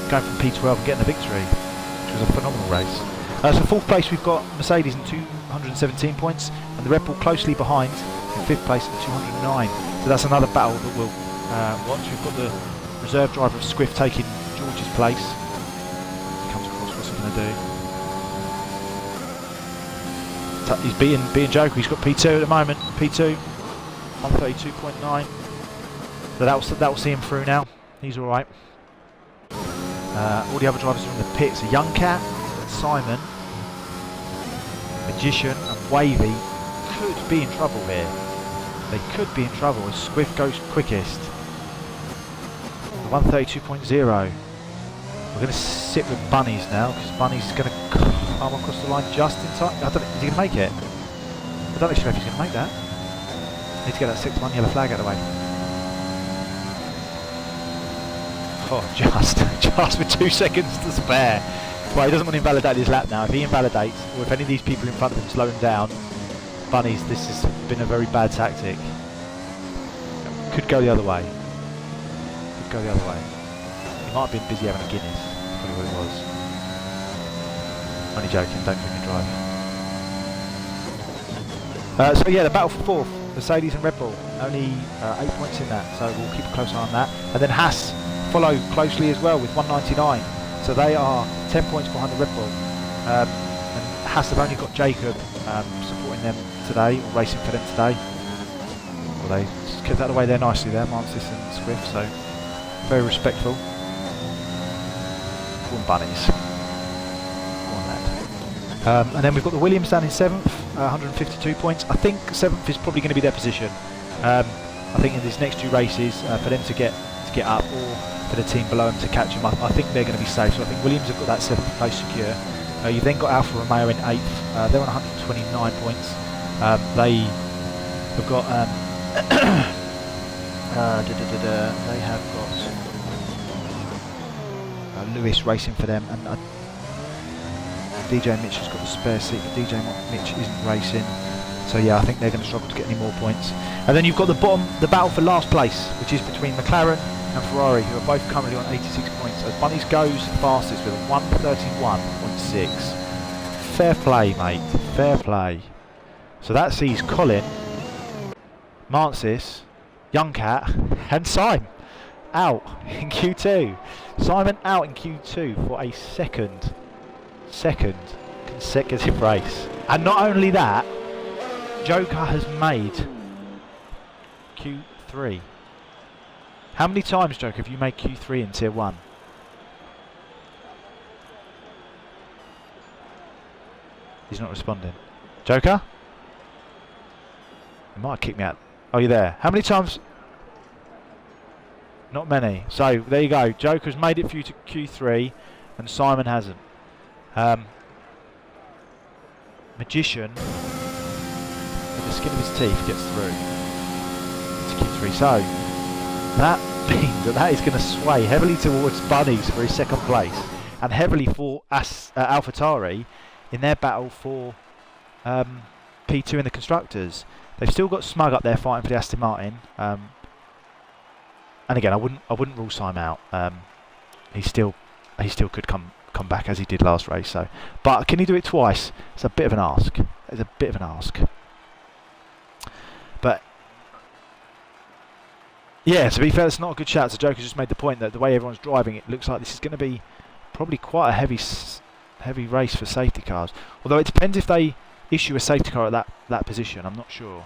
going from P12 and getting the victory, which was a phenomenal race. So fourth place we've got Mercedes in 217 points, and the Red Bull closely behind in fifth place at 209. So that's another battle that we'll watch. We've got the reserve driver of Swift taking George's place. He comes across, what's he going to do? He's beating Joker. He's got P2 at the moment. P2, 132.9. So that will see him through now. He's all right. All the other drivers are in the pits. A Young Cat, Simon, Magician, and Wavy could be in trouble here. They could be in trouble as Swift goes quickest. 132.0. We're going to sit with Bunnies now because Bunnies is going to come across the line just in time. I don't know, is he going to make it? I don't actually know if he's going to make that. Need to get that 6-1 yellow flag out of the way. Oh, just with 2 seconds to spare. Well, he doesn't want to invalidate his lap now. If he invalidates, or if any of these people in front of him slow him down, Bunnies, this has been a very bad tactic. Could go the other way. Go the other way. He might have been busy having a Guinness. That's probably what it was. Only joking, don't drink and drive. So yeah, the battle for fourth, Mercedes and Red Bull. Only 8 points in that, so we'll keep a close eye on that. And then Haas follow closely as well with 199. So they are 10 points behind the Red Bull. And Haas have only got Jacob supporting them today, or racing for them today. Well, they kept that away there nicely there, Mansis and Swift, so very respectful. Go on, Bunnies. Go on, lad. And then we've got the Williams down in 7th, 152 points. I think 7th is probably going to be their position. I think in these next two races, for them to get up, or for the team below them to catch them, I think they're going to be safe. So I think Williams have got that 7th place secure. You've then got Alfa Romeo in 8th. They're on 129 points. They have got they have got Lewis racing for them, and DJ Mitch has got the spare seat, but DJ Mitch isn't racing. So yeah, I think they're going to struggle to get any more points. And then you've got the battle for last place, which is between McLaren and Ferrari, who are both currently on 86 points. So Bunnies goes fastest with 131.6. fair play, mate. Fair play. So that sees Colin, Mansis, Young Cat, and Simon out in Q2. Simon out in Q2 for a second consecutive race. And not only that, Joker has made Q3. How many times, Joker, have you made Q3 in Tier 1? He's not responding. Joker? You might have kicked me out. Oh, you're there. How many times? Not many. So, there you go. Joker's made it through to Q3, and Simon hasn't. Magician, with the skin of his teeth, gets through to Q3. So, that means that is going to sway heavily towards Bunnies for his second place, and heavily for AlphaTauri in their battle for P2 in the Constructors. They've still got Smug up there fighting for the Aston Martin. And again, I wouldn't rule Simon out. He still could come back as he did last race. So, but can he do it twice? It's a bit of an ask. It's a bit of an ask. But yeah, to be fair, it's not a good shout. So Joker's just made the point that the way everyone's driving, it looks like this is going to be probably quite a heavy race for safety cars. Although it depends if they issue a safety car at that position. I'm not sure.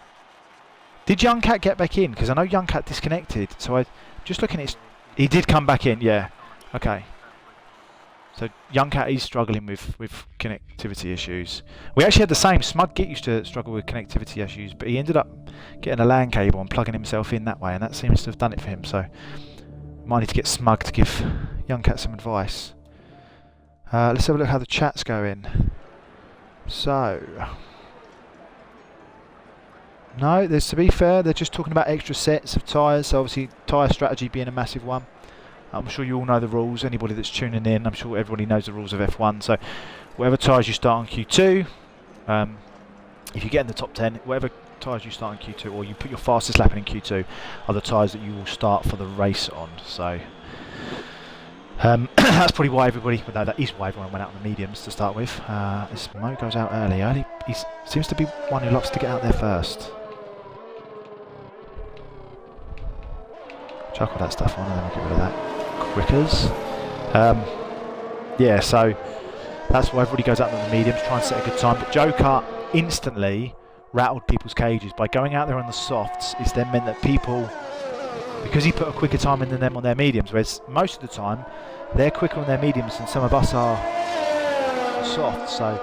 Did Young Cat get back in? Because I know Young Cat disconnected. So I just looking at he did come back in. Yeah. Okay. So Young Cat is struggling with connectivity issues. We actually had the same. Smug Git used to struggle with connectivity issues, but he ended up getting a LAN cable and plugging himself in that way, and that seems to have done it for him. So might need to get Smug to give Young Cat some advice. Let's have a look how the chat's going. So, no, to be fair, they're just talking about extra sets of tyres, so obviously tyre strategy being a massive one. I'm sure you all know the rules, anybody that's tuning in, I'm sure everybody knows the rules of F1, so whatever tyres you start on Q2, if you get in the top 10, whatever tyres you start on Q2, or you put your fastest lap in Q2, are the tyres that you will start for the race on, so that's probably why everybody, well, no, that is why everyone went out on the mediums to start with. This Mo goes out early. He seems to be one who loves to get out there first. Chuck all that stuff on and then we'll get rid of that. Quickers. Yeah, so that's why everybody goes out on the mediums, try and set a good time. But Joker instantly rattled people's cages by going out there on the softs. It's then meant that people, because he put a quicker time in than them on their mediums, whereas most of the time they're quicker on their mediums than some of us are on softs. So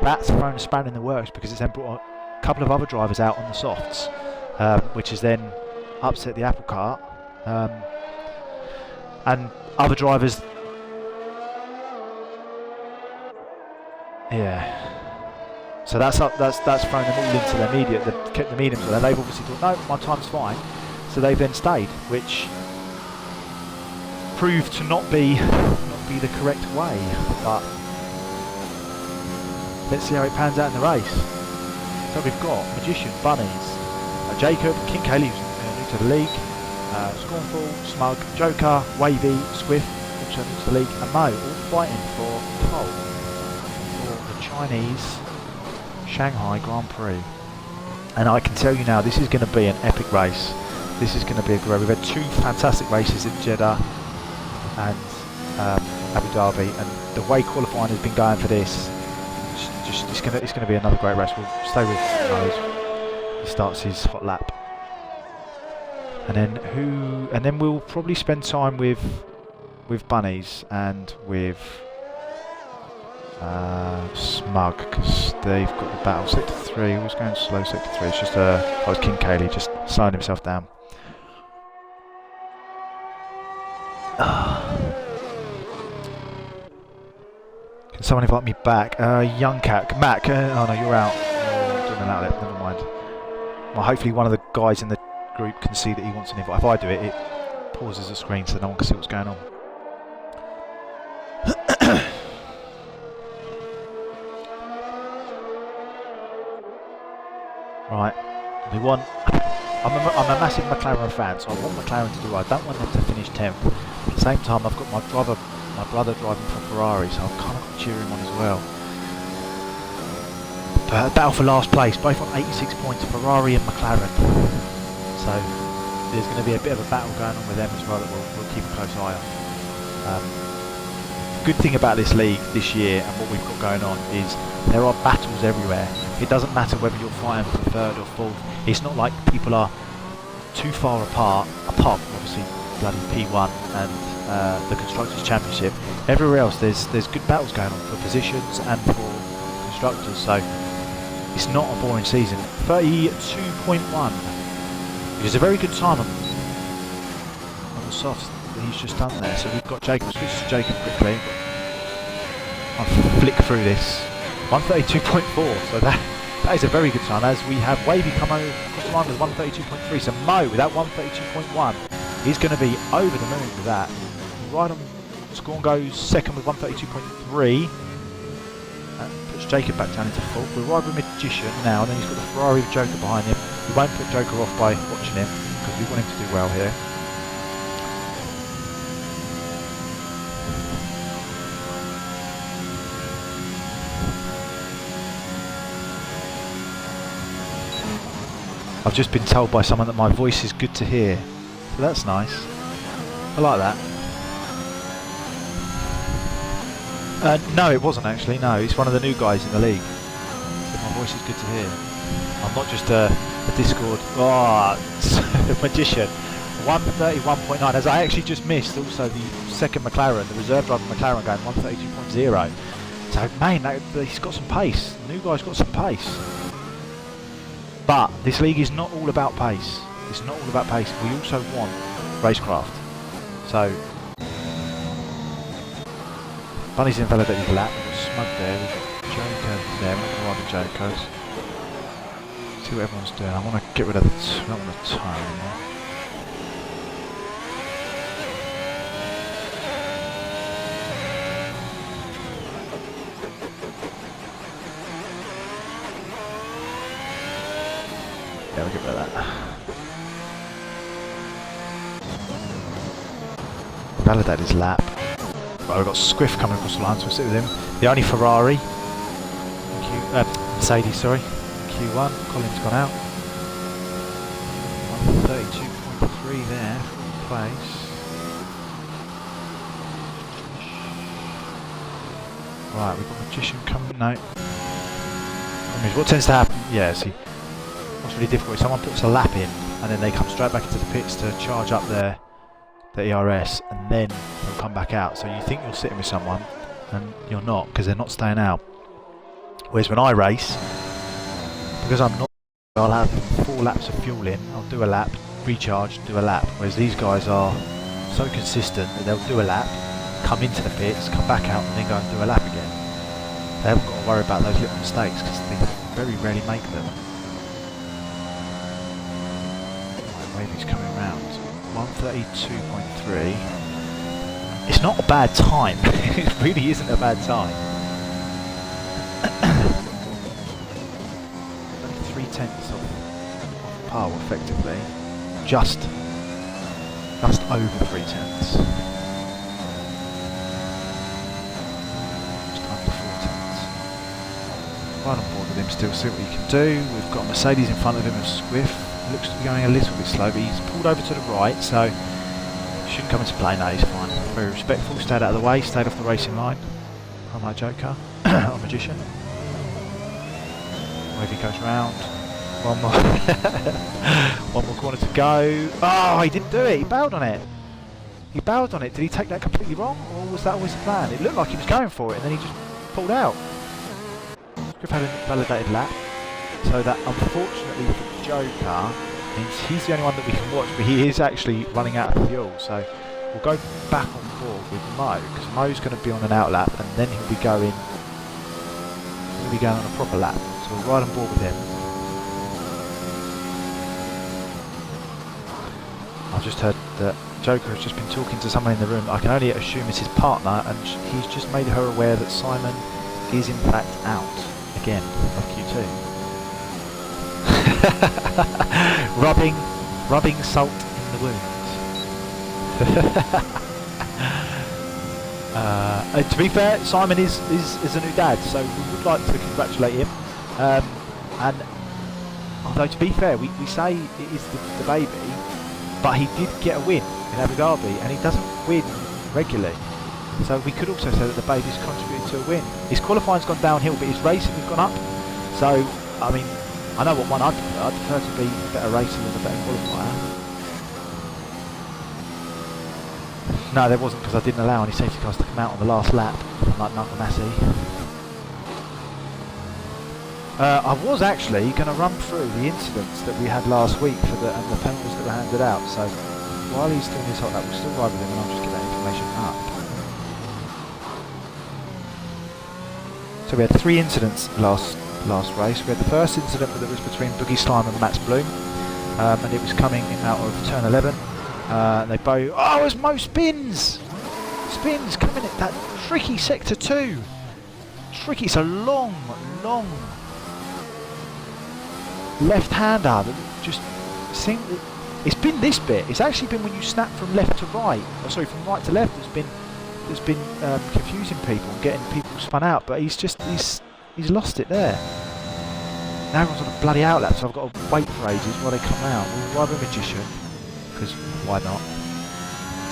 that's thrown a spanner in the works, because it's then brought a couple of other drivers out on the softs, which has then upset the apple cart. And other drivers, yeah. So that's thrown them all into their medium. They've kept the mediums, but they've obviously thought, no, my time's fine. So they've then stayed, which proved to not be the correct way. But let's see how it pans out in the race. So we've got Magician, Bunnies, Jacob, King Cayley, who's new to the league, Scornful, Smug, Joker, Wavy, Swift, also new to the league, and Mo, all fighting for pole for the Chinese Shanghai Grand Prix. And I can tell you now, this is going to be an epic race. This is going to be a great. We've had two fantastic races in Jeddah and Abu Dhabi, and the way qualifying has been going for this, it's going to be another great race. We'll stay with Mo. He starts his hot lap, and then we'll probably spend time with Bunnies and with Smug, because they've got the battle. Sector 3, who's going slow? Sector 3, it's just that was King Cayley just slowing himself down. Can someone invite me back? Young Cat, Mac. Oh no, you're out. Doing an outlet. Never mind. Well, hopefully one of the guys in the group can see that he wants an invite. If I do it, it pauses the screen so no one can see what's going on. Right, we want. I'm a massive McLaren fan, so I want McLaren to do well. I don't want them to finish 10th. At the same time, I've got my brother driving for Ferrari, so I've kind of got to cheer him on as well. battle for last place, both on 86 points, Ferrari and McLaren. So there's going to be a bit of a battle going on with them as well that we'll keep a close eye on. Good thing about this league this year and what we've got going on is there are battles everywhere. It doesn't matter whether you're fighting for third or fourth. It's not like people are too far apart from obviously bloody P1 and the Constructors' Championship. Everywhere else there's good battles going on for positions and for constructors, so it's not a boring season. 32.1, which is a very good time on the softs that he's just done there. So we've got Jacob, switch to Jacob quickly. I'll flick through this. 132.4, so that is a very good time, as we have Wavy come over across the line with 132.3. So Mo with that 132.1 is going to be over the moon with that. Right on, Scorn goes second with 132.3. Puts Jacob back down into fourth. We're right with Magician now, and then he's got the Ferrari with Joker behind him. We won't put Joker off by watching him because we want him to do well here. I've just been told by someone that my voice is good to hear, so that's nice. I like that. No, it wasn't actually. No, he's one of the new guys in the league. So my voice is good to hear. I'm not just a Discord. Magician. 131.9. As I actually just missed also the second McLaren, the reserve driver McLaren going 132.0. So man, he's got some pace. The new guy's got some pace. But this league is not all about pace. It's not all about pace. We also want racecraft. So Bunny's invalidated the lap. We've got Smug there. We've got Joker there. I'm not going to ride the Jokers. See what everyone's doing. I want to get rid of the I don't want to tire anymore. Yeah, we'll get rid of that. Validate his lap. Right, we've got Squiff coming across the line, so we'll sit with him. The only Ferrari, Mercedes, sorry, Q1. Colin's gone out. 132.3 there, full place. Right, we've got Magician coming. No. What tends to happen? Yeah, see, what's really difficult is someone puts a lap in, and then they come straight back into the pits to charge up the ERS, and then they'll come back out. So you think you're sitting with someone, and you're not, because they're not staying out. Whereas when I race, because I'm not, I'll have 4 laps of fuel in, I'll do a lap, recharge, do a lap. Whereas these guys are so consistent that they'll do a lap, come into the pits, come back out, and then go and do a lap again. They haven't got to worry about those little mistakes, because they very rarely make them. Wavy's coming round. 132.3. It's not a bad time. It really isn't a bad time. 3/10 of power effectively. Just over 3/10. Just under 4/10. Right on board with him still, see what he can do. We've got Mercedes in front of him and Swift. Looks to be going a little bit slow, but he's pulled over to the right, so shouldn't come into play. No, he's fine. Very respectful, stayed out of the way, stayed off the racing line. Unlike Joker, or Magician. Wavy goes round. One more. One more corner to go. Oh, he didn't do it. He bailed on it. He bailed on it. Did he take that completely wrong, or was that always the plan? It looked like he was going for it, and then he just pulled out. Griff had a validated lap, so that unfortunately for Joker means he's the only one that we can watch, but he is actually running out of fuel. So we'll go back on board with Mo, because Mo's going to be on an out lap, and then he'll be going on a proper lap. So we'll ride on board with him. I've just heard that Joker has just been talking to someone in the room. I can only assume it's his partner, and he's just made her aware that Simon is in fact out again of Q2. rubbing salt in the wound. To be fair, Simon is a new dad, so we would like to congratulate him And although to be fair, we say it is the baby, but he did get a win in Abu Dhabi, and he doesn't win regularly. So we could also say that the baby's contributed to a win. His qualifying's gone downhill, but his racing has gone up. So, I mean, I know what one I'd prefer. I'd prefer to be a better racer than a better qualifier. No, there wasn't, because I didn't allow any safety cars to come out on the last lap, like Nakamasi. I was actually going to run through the incidents that we had last week and the penalties that were handed out. So while he's doing his hot lap, we'll still ride with him, and I'll just get that information up. So we had 3 incidents last race. We had the first incident that was between Boogie Slime and Max Bloom, and it was coming out of turn 11. They both... Oh, it's Mo Spins! Spins coming at that tricky sector 2. Tricky, it's a long left-hander that just seemed... It's been this bit. It's actually been when you snap from left to right. Oh, sorry, from right to left. That's been confusing people and getting people spun out. But he's lost it there. Now everyone's on a bloody outlap, so I've got to wait for ages while they come out. We'll ride a Magician, because why not?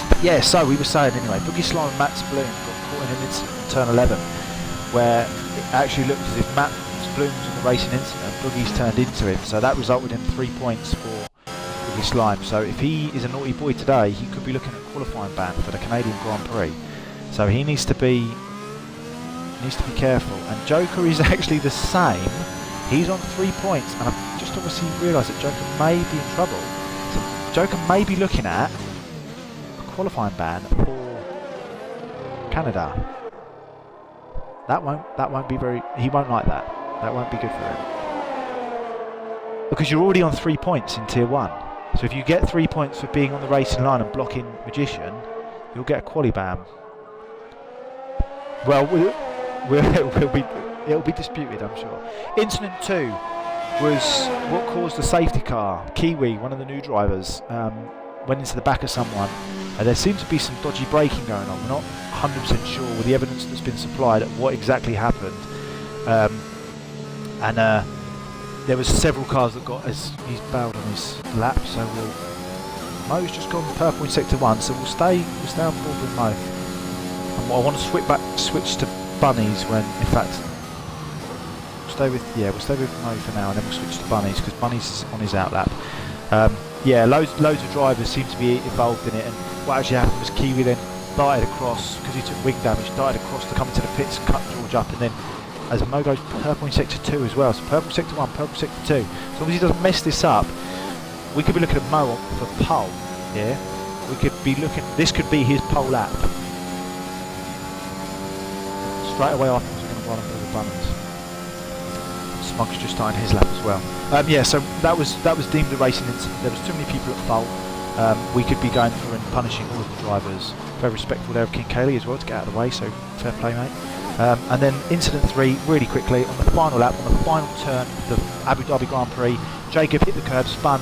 But yeah, so we were saying anyway, Boogie Slime and Max Bloom got caught in an incident in turn 11, where it actually looked as if Max Bloom was in the racing incident and Boogie's turned into him. So that resulted in 3 points for Boogie Slime. So if he is a naughty boy today, he could be looking at qualifying ban for the Canadian Grand Prix. So he needs to be careful. And Joker is actually the same. He's on 3 points, and I've just obviously realised that Joker may be in trouble. So Joker may be looking at a qualifying ban for Canada. That won't be very... He won't like that. That won't be good for him. Because you're already on 3 points in Tier 1. So if you get 3 points for being on the racing line and blocking Magician, you'll get a quali ban. Well, it'll be disputed, I'm sure. Incident 2 was what caused the safety car. Kiwi, one of the new drivers, went into the back of someone. There seemed to be some dodgy braking going on. We're not 100% sure with the evidence that's been supplied at what exactly happened. There was several cars that got as he's bailed on his lap. So Mo's just gone purple in sector 1. So we'll stay on board with Mo. And I want to switch to Bunnies when, in fact, we'll stay with Mo for now, and then we'll switch to Bunnies because Bunnies is on his outlap. Yeah, loads of drivers seem to be involved in it, and what actually happened was Kiwi then darted across because he took wing damage, darted across to come into the pits, cut George up, and then as Mo goes purple in sector 2 as well, so purple sector 1, purple sector 2. As long as he doesn't mess this up, we could be looking at Mo for pole. Yeah, we could be looking. This could be his pole lap. Straight away afterwards, we're going to run up all the Bunnies. Smug's just starting his lap as well. Yeah, so that was deemed a racing incident. There was too many people at fault. We could be going through and punishing all of the drivers. Very respectful there of King Kaylee as well to get out of the way. So fair play, mate. And then incident 3, really quickly on the final lap, on the final turn of the Abu Dhabi Grand Prix. Jacob hit the curb, spun.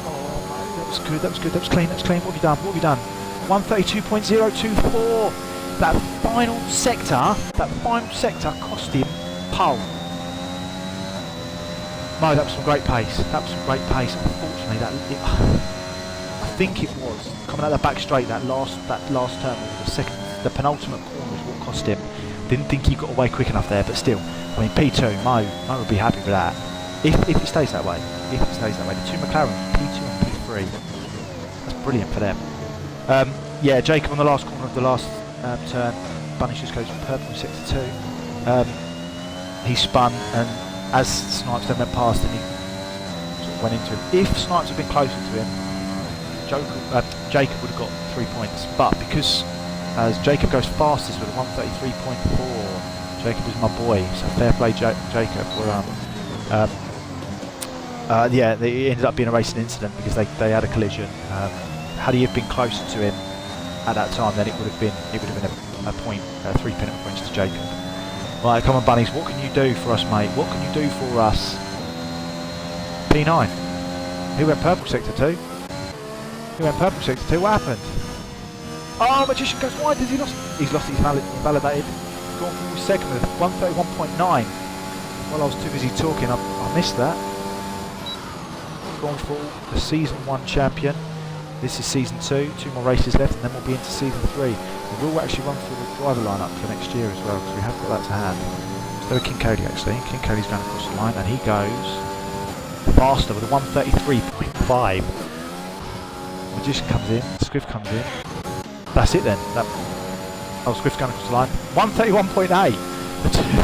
Oh, that was good. That was good. That was clean. That was clean. What have you done? 132.024. That final sector cost him pole. No, that was some great pace. Unfortunately, I think it was coming out the back straight. That last turn, the penultimate corner was what cost him. Didn't think he got away quick enough there, but still, I mean, P2, Mo would be happy with that if it stays that way. The two McLarens, P2 and P3, that's brilliant for them. Yeah, Jacob on the last corner of the last turn, Bunny just goes purple in sector 2. He spun, and as Snipes then went past him, he sort of went into him. If Snipes had been closer to him, Jacob would have got 3 points. But because as Jacob goes fastest with 133.4, Jacob is my boy, so fair play Jacob. Yeah, it ended up being a racing incident because they had a collision. Had he have been closer to him at that time, then it would have been a point, 3 penalty points to Jacob. Right, come on, Bunnies, what can you do for us, mate? What can you do for us? P9. Who went purple sector 2? What happened? Oh, Magician goes wide. He's lost his validated. Gone through second with 131.9. while I was too busy talking, I missed that. Scornful, the Season 1 champion. This is Season 2, 2 more races left, and then we'll be into Season 3. We will actually run through the driver lineup for next year as well, because we have got that to hand. So King Cody actually. King Cody's going across the line, and he goes faster with a 133.5. Magician comes in, Swift comes in. That's it then. Swift's going across the line. 131.8.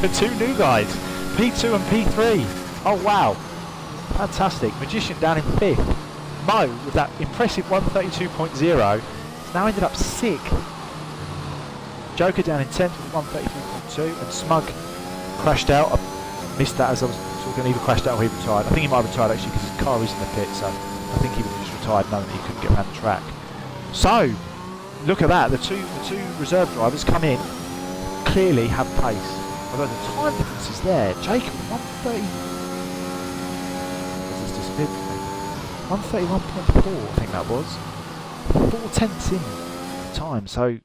The two new guys, P2 and P3. Oh wow, fantastic. Magician down in 5th. Mo with that impressive 132.0 has now ended up 6th. Joker down in 10th with 133.2, and Smug crashed out. I missed that as I was talking. Either crashed out or he retired. I think he might have retired actually because his car is in the pit, so I think he would have just retired knowing that he couldn't get around the track. So look at that. The two reserve drivers come in, clearly have pace. Although the time difference is there. Jacob 130. What's this disappeared from me? 131.4, I think that was. 4/10 in time, so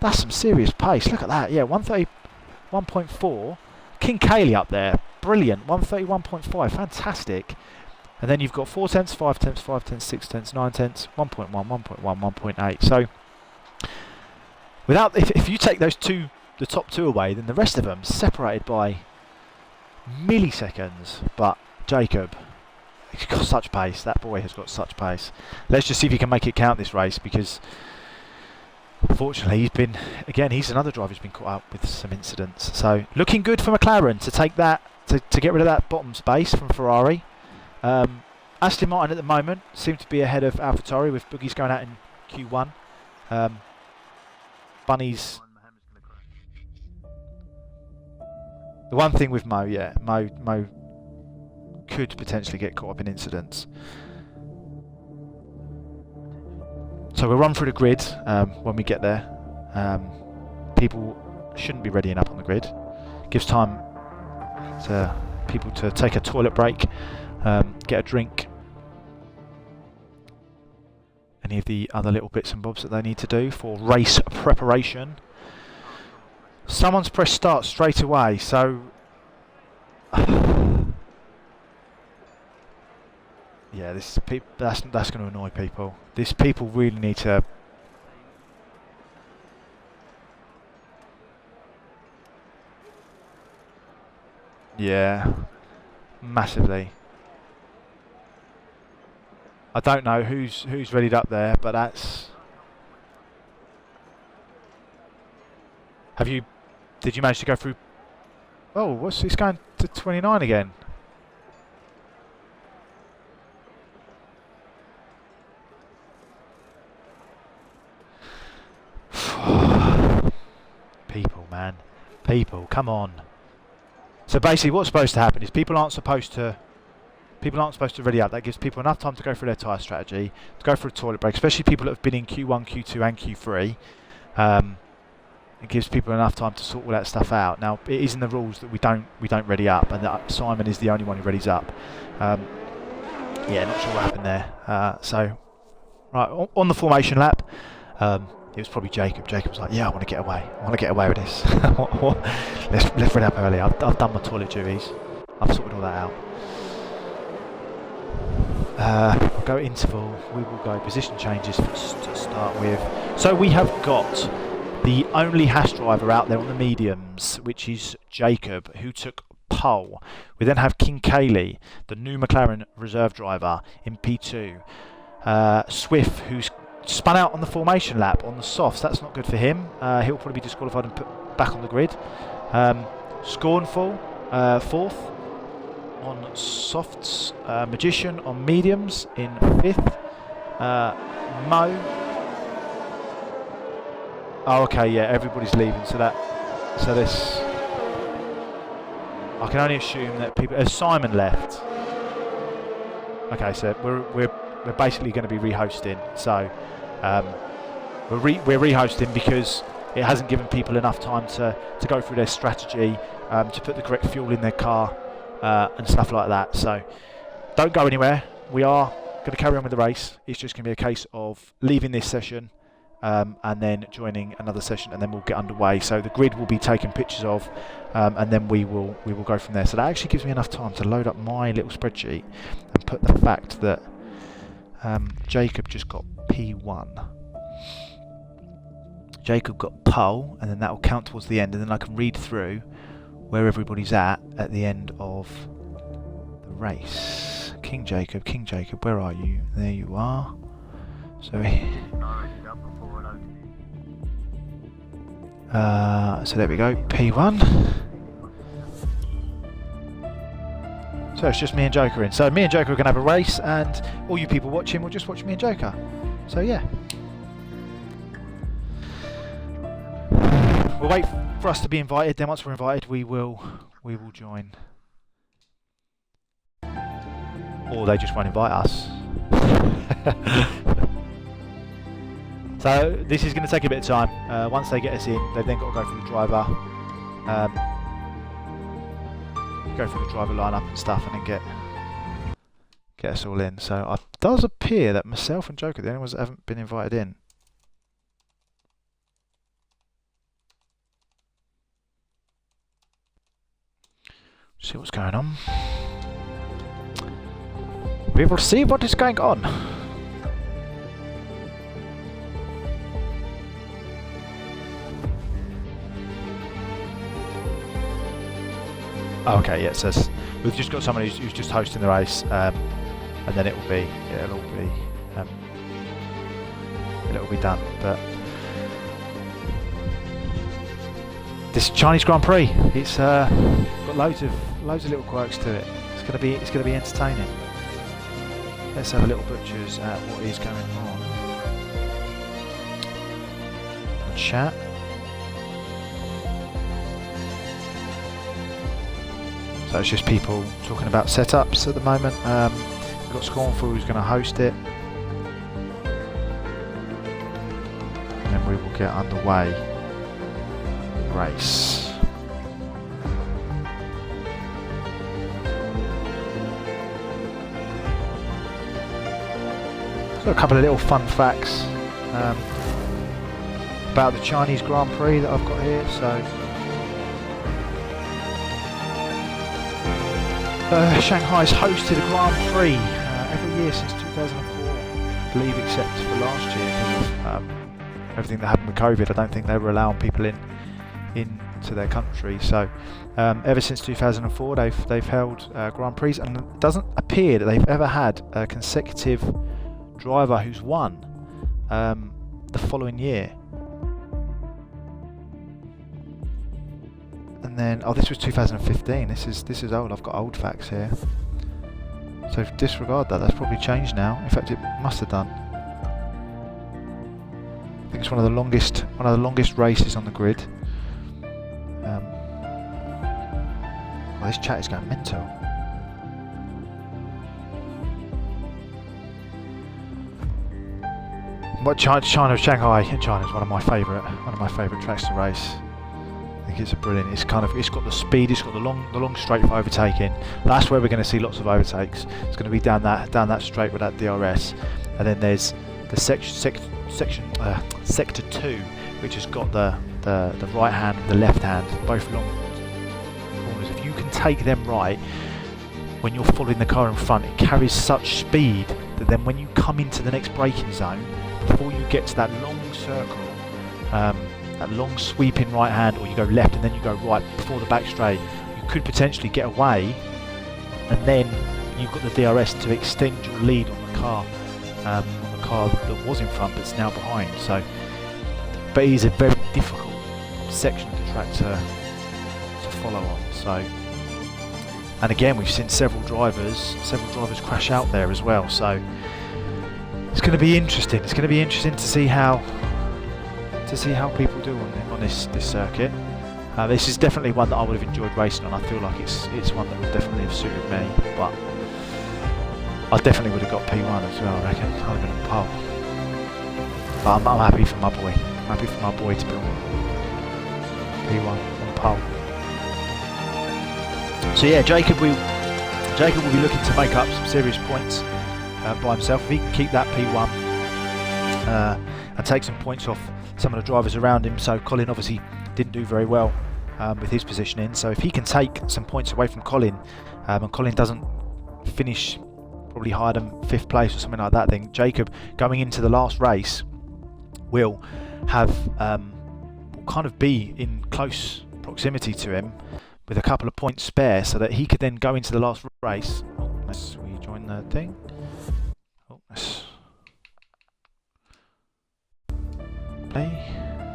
that's some serious pace. Look at that, yeah, 131.4. King Kaylee up there, brilliant. 131.5, fantastic. And then you've got 4/10, 5/10, 5/10, 6/10, 9/10, 1.1, 1.1, 1.8. So without, if you take those the top two away, then the rest of them separated by milliseconds. But Jacob, he's got such pace. That boy has got such pace. Let's just see if he can make it count this race, because unfortunately he's another driver who's been caught up with some incidents. So looking good for McLaren to take that, to get rid of that bottom space from Ferrari. Aston Martin at the moment seem to be ahead of AlphaTauri, with Boogie's going out in Q1. Bunny's the one thing with Mo, yeah, Mo could potentially get caught up in incidents. So we'll run through the grid when we get there. People shouldn't be readying up on the grid. Gives time to people to take a toilet break, get a drink, any of the other little bits and bobs that they need to do for race preparation. Someone's pressed start straight away, so yeah, that's going to annoy people. People really need to. Yeah, massively. I don't know who's readied up there, but that's. Did you manage to go through? Oh, it's going to 29 again. People, man. People, come on. So basically what's supposed to happen is people aren't supposed to ready up. That gives people enough time to go through their tyre strategy, to go for a toilet break, especially people that have been in Q1, Q2 and Q3. It gives people enough time to sort all that stuff out. Now it is in the rules that we don't ready up, and that Simon is the only one who readies up. Yeah, not sure what happened there. So right, on the formation lap, it was probably Jacob. Jacob was like, yeah, I want to get away. I want to get away with this. Let's read up early. I've done my toilet duties. I've sorted all that out. We'll go interval. We will go position changes to start with. So we have got the only Haas driver out there on the mediums, which is Jacob, who took pole. We then have King Kaylee, the new McLaren reserve driver, in P2. Swift, who's spun out on the formation lap on the softs. That's not good for him. He'll probably be disqualified and put back on the grid. Scornful, 4th on softs. Magician on mediums in 5th. Mo. Oh, okay, yeah, everybody's leaving. So this. I can only assume that people. Simon left. Okay, so we're basically going to be rehosting. So we're rehosting because it hasn't given people enough time to go through their strategy, to put the correct fuel in their car, and stuff like that. So don't go anywhere. We are going to carry on with the race. It's just going to be a case of leaving this session, and then joining another session, and then we'll get underway. So the grid will be taken pictures of, and then we will go from there. So that actually gives me enough time to load up my little spreadsheet and put the fact that Jacob just got P1. Jacob got pole, and then that will count towards the end, and then I can read through where everybody's at the end of the race. King Jacob, where are you? There you are. So so there we go, P1. So it's just me and Joker in. So me and Joker are going to have a race, and all you people watching will just watch me and Joker. So yeah. We'll wait for us to be invited, then once we're invited we will join. Or they just won't invite us. So this is going to take a bit of time. Once they get us in, they've then got to go through the driver, lineup and stuff, and then get us all in. So it does appear that myself and Joker are the only ones that haven't been invited in. See what's going on. We will see what is going on. Okay, yeah, it says we've just got someone who's just hosting the race, and then it'll be done. But this Chinese Grand Prix, it's got loads of little quirks to it. It's gonna be entertaining. Let's have a little butchers at what is going on. Chat. So it's just people talking about setups at the moment. We've got Scornful who's going to host it, and then we will get underway. Race. So a couple of little fun facts about the Chinese Grand Prix that I've got here. So Shanghai's hosted a Grand Prix every year since 2004, I believe, except for last year because of everything that happened with COVID. I don't think they were allowing people into their country. So ever since 2004, they've held Grand Prix, and it doesn't appear that they've ever had a consecutive driver who's won the following year. And then, oh, this was 2015. This is old. I've got old facts here. So disregard that. That's probably changed now. In fact, it must have done. I think it's one of the longest races on the grid. Well, this chat is going mental. What China of Shanghai? China is one of my favourite tracks to race. I think it's brilliant. It's got the speed. It's got the long straight for overtaking. That's where we're going to see lots of overtakes. It's going to be down that straight with that DRS, and then there's the sector 2, which has got the right hand and the left hand, both long corners. If you can take them right when you're following the car in front, it carries such speed that then when you come into the next braking zone, before you get to that long circle, that long sweeping right hand, or you go left and then you go right before the back straight, you could potentially get away, and then you've got the DRS to extend your lead on the car that was in front but's now behind. So, but it is a very difficult section of the track to follow on. So, and again, we've seen several drivers crash out there as well. So it's going to be interesting. It's going to be interesting to see how people do on this circuit. This is definitely one that I would have enjoyed racing on. I feel like it's one that would definitely have suited me, but I definitely would have got P1 as well, I reckon. I'd have been on pole. But I'm happy for my boy. I'm happy for my boy to be on P1 on pole. So yeah, Jacob will be looking to make up some serious points by himself. If he can keep that P1 and take some points off some of the drivers around him. So Colin obviously didn't do very well with his positioning. So if he can take some points away from Colin, and Colin doesn't finish probably higher than 5th place or something like that, then Jacob going into the last race will have will kind of be in close proximity to him with a couple of points spare, so that he could then go into the last race. Oh, let's rejoin the thing. Oh, let's play.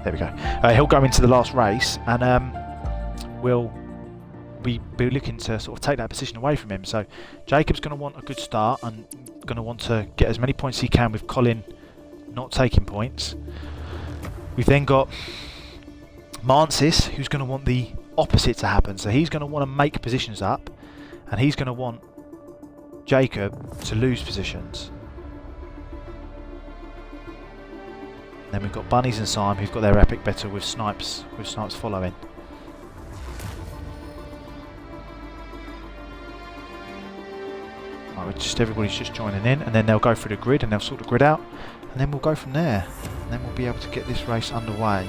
There we go. He'll go into the last race, and we'll be looking to sort of take that position away from him. So Jacob's going to want a good start and going to want to get as many points as he can with Colin not taking points. We've then got Mansis, who's going to want the opposite to happen. So he's going to want to make positions up, and he's going to want Jacob to lose positions. Then we've got Bunnies and Syme, who've got their epic battle with Snipes following. Right, everybody's just joining in, and then they'll go through the grid and they'll sort the grid out, and then we'll go from there. And then we'll be able to get this race underway.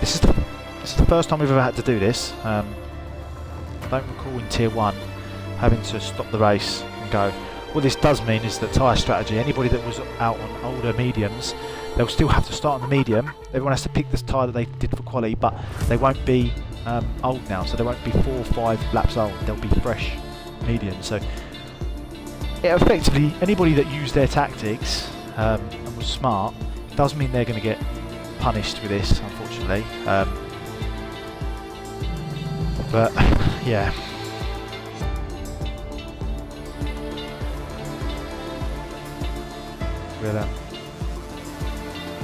This is the first time we've ever had to do this. I don't recall in Tier 1 having to stop the race and go. What this does mean is that tyre strategy, anybody that was out on older mediums, they'll still have to start on the medium. Everyone has to pick this tyre that they did for quali, but they won't be old now, so they won't be 4 or 5 laps old. They'll be fresh mediums. So effectively, anybody that used their tactics and was smart, does mean they're going to get punished with this, unfortunately. But yeah. We'll, I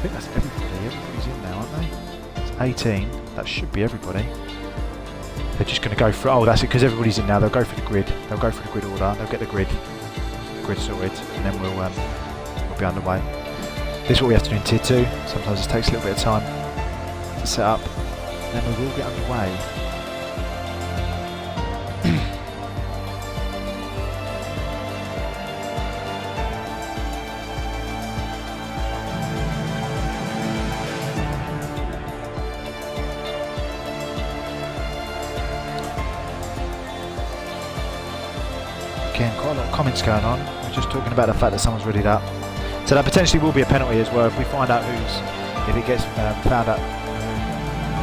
think that's everybody. Everybody's in now, aren't they? It's 18. That should be everybody. They're just going to go for. Oh, that's it. Because everybody's in now. They'll go for the grid. They'll go for the grid order. They'll get the grid sorted, and then we'll be underway. This is what we have to do in Tier 2. Sometimes it takes a little bit of time to set up, and then we will get underway. Again, quite a lot of comments going on. We're just talking about the fact that someone's readied up. So that potentially will be a penalty as well if we find out if it gets found out.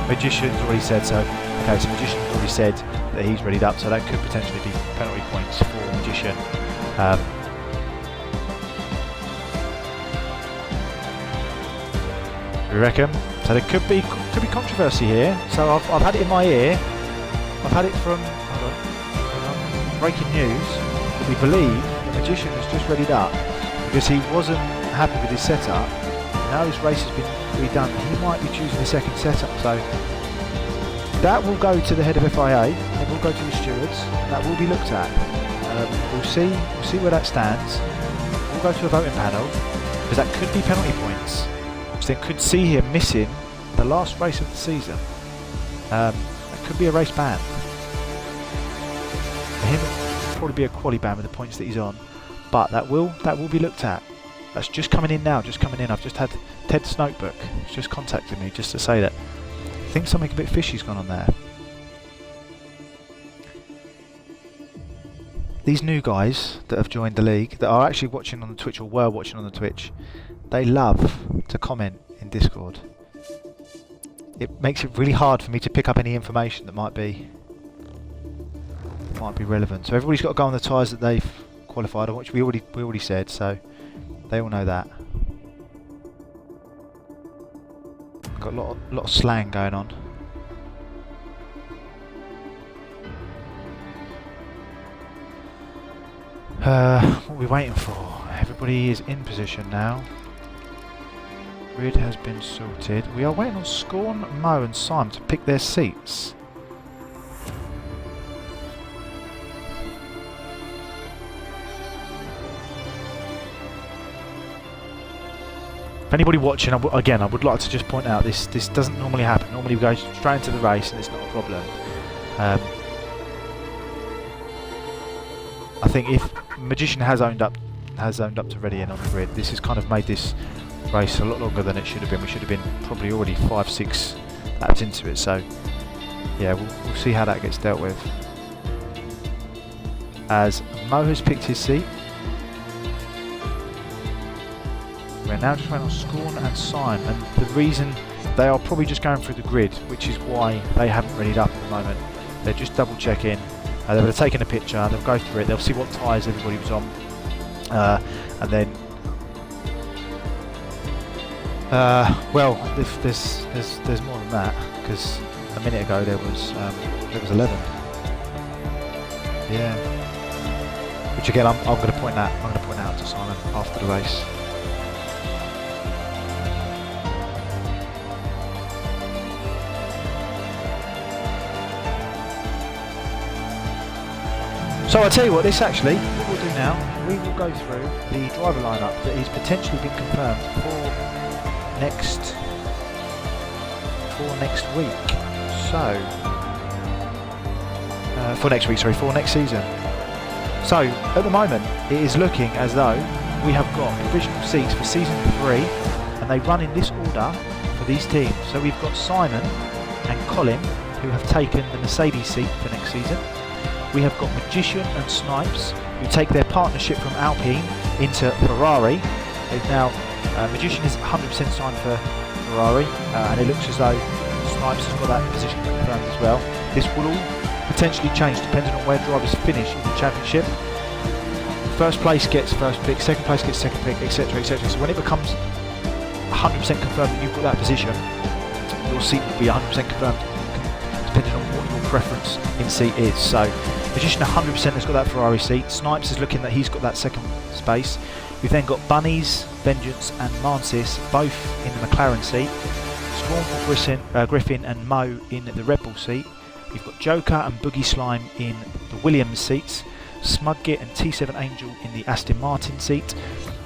Magician's already said so. Okay, so Magician's already said that he's readied up, so that could potentially be penalty points for Magician. We reckon. So there could be controversy here. So I've had it in my ear. I've had it from breaking news. We believe the Magician has just readied up because he wasn't happy with his setup. Now this race has been redone, he might be choosing the second setup. So that will go to the head of FIA, it will go to the stewards, that will be looked at. We'll see where that stands. We'll go to a voting panel, because that could be penalty points, which then could see him missing the last race of the season. That could be a race ban. For him, it will probably be a quali ban with the points that he's on, but that will be looked at. That's just coming in now, just coming in. I've just had Ted's notebook. He's just contacted me just to say that I think something a bit fishy's gone on there. These new guys that have joined the league, that are actually watching on the Twitch or were watching on the Twitch, they love to comment in Discord. It makes it really hard for me to pick up any information that might be relevant. So everybody's got to go on the tyres that they've qualified on, which we already said, so they all know that. Got a lot of slang going on. What are we waiting for? Everybody is in position now. Grid has been sorted. We are waiting on Scorn, Mo and Syme to pick their seats. Anybody watching, again, I would like to just point out this doesn't normally happen. Normally we go straight into the race and it's not a problem. I think if Magician has owned up has owned up to ready in on the grid. This has kind of made this race a lot longer than it should have been. We should have been probably already 5-6 laps into it, so yeah, we'll see how that gets dealt with. As Mo has picked his seat, we're now just waiting on Scorn and Sign, and the reason they are probably just going through the grid, which is why they haven't readied up at the moment. They're just double checking. They would have taken a picture, they'll go through it, they'll see what tyres everybody was on, and then well, there's more than that, because a minute ago there was 11. Yeah. Which again, I'm going to point out to Simon after the race. So I'll tell you what, what we'll do now, we will go through the driver lineup that is potentially been confirmed for next week. So, for next season. So, at the moment, it is looking as though we have got provisional seats for season 3, and they run in this order for these teams. So we've got Simon and Colin, who have taken the Mercedes seat for next season. We have got Magician and Snipes, who take their partnership from Alpine into Ferrari. They've now, Magician is 100% signed for Ferrari, and it looks as though Snipes has got that position confirmed as well. This will all potentially change depending on where drivers finish in the championship. First place gets first pick, second place gets second pick, etc, etc. So when it becomes 100% confirmed that you've got that position, your seat will be 100% confirmed depending on what your preference in seat is. So Magician 100% has got that Ferrari seat. Snipes is looking that he's got that second space. We've then got Bunnies, Vengeance and Mansis both in the McLaren seat. Scornful Griffin and Mo in the Red Bull seat. We've got Joker and Boogie Slime in the Williams seats. Smudgit and T7 Angel in the Aston Martin seat.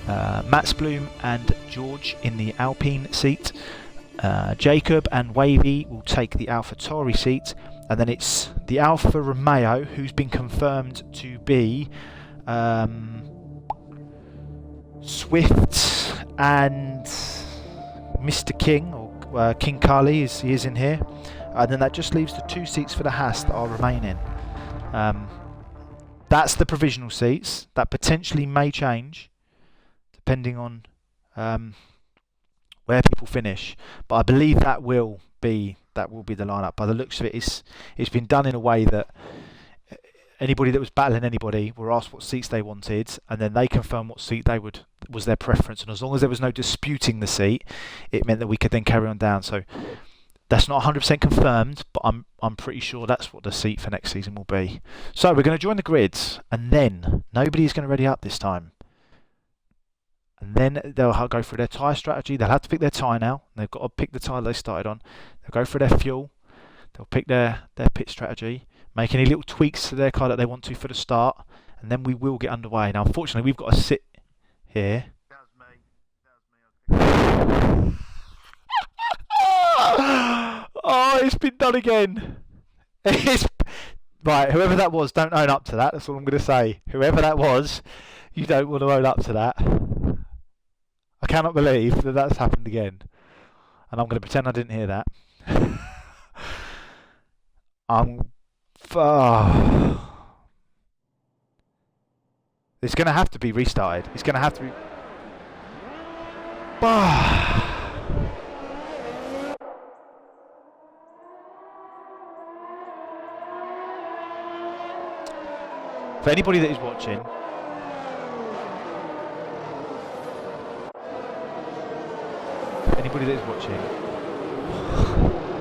Mats Bloom and George in the Alpine seat. Jacob and Wavy will take the AlphaTauri seat, and then it's the Alfa Romeo who's been confirmed to be Swift and Mr. King, or King Carly he is in here, and then that just leaves the 2 seats for the Haas that are remaining. That's the provisional seats that potentially may change depending on where people finish, but I believe that will be the lineup. By the looks of it, it's been done in a way that anybody that was battling anybody were asked what seats they wanted, and then they confirmed what seat was their preference, and as long as there was no disputing the seat, it meant that we could then carry on down. So that's not 100% confirmed, but I'm pretty sure that's what the seat for next season will be. So we're going to join the grids, and then nobody's going to ready up this time. And then they'll go through their tyre strategy. They'll have to pick their tyre now. They've got to pick the tyre they started on. They'll go through their fuel. They'll pick their pit strategy, make any little tweaks to their car that they want to for the start, and then we will get underway. Now, unfortunately, we've got to sit here. Oh, it's been done again. Right, whoever that was, don't own up to that. That's all I'm going to say. Whoever that was, you don't want to own up to that. I cannot believe that that's happened again. And I'm going to pretend I didn't hear that. It's going to have to be restarted. It's going to have to be... For anybody that is watching,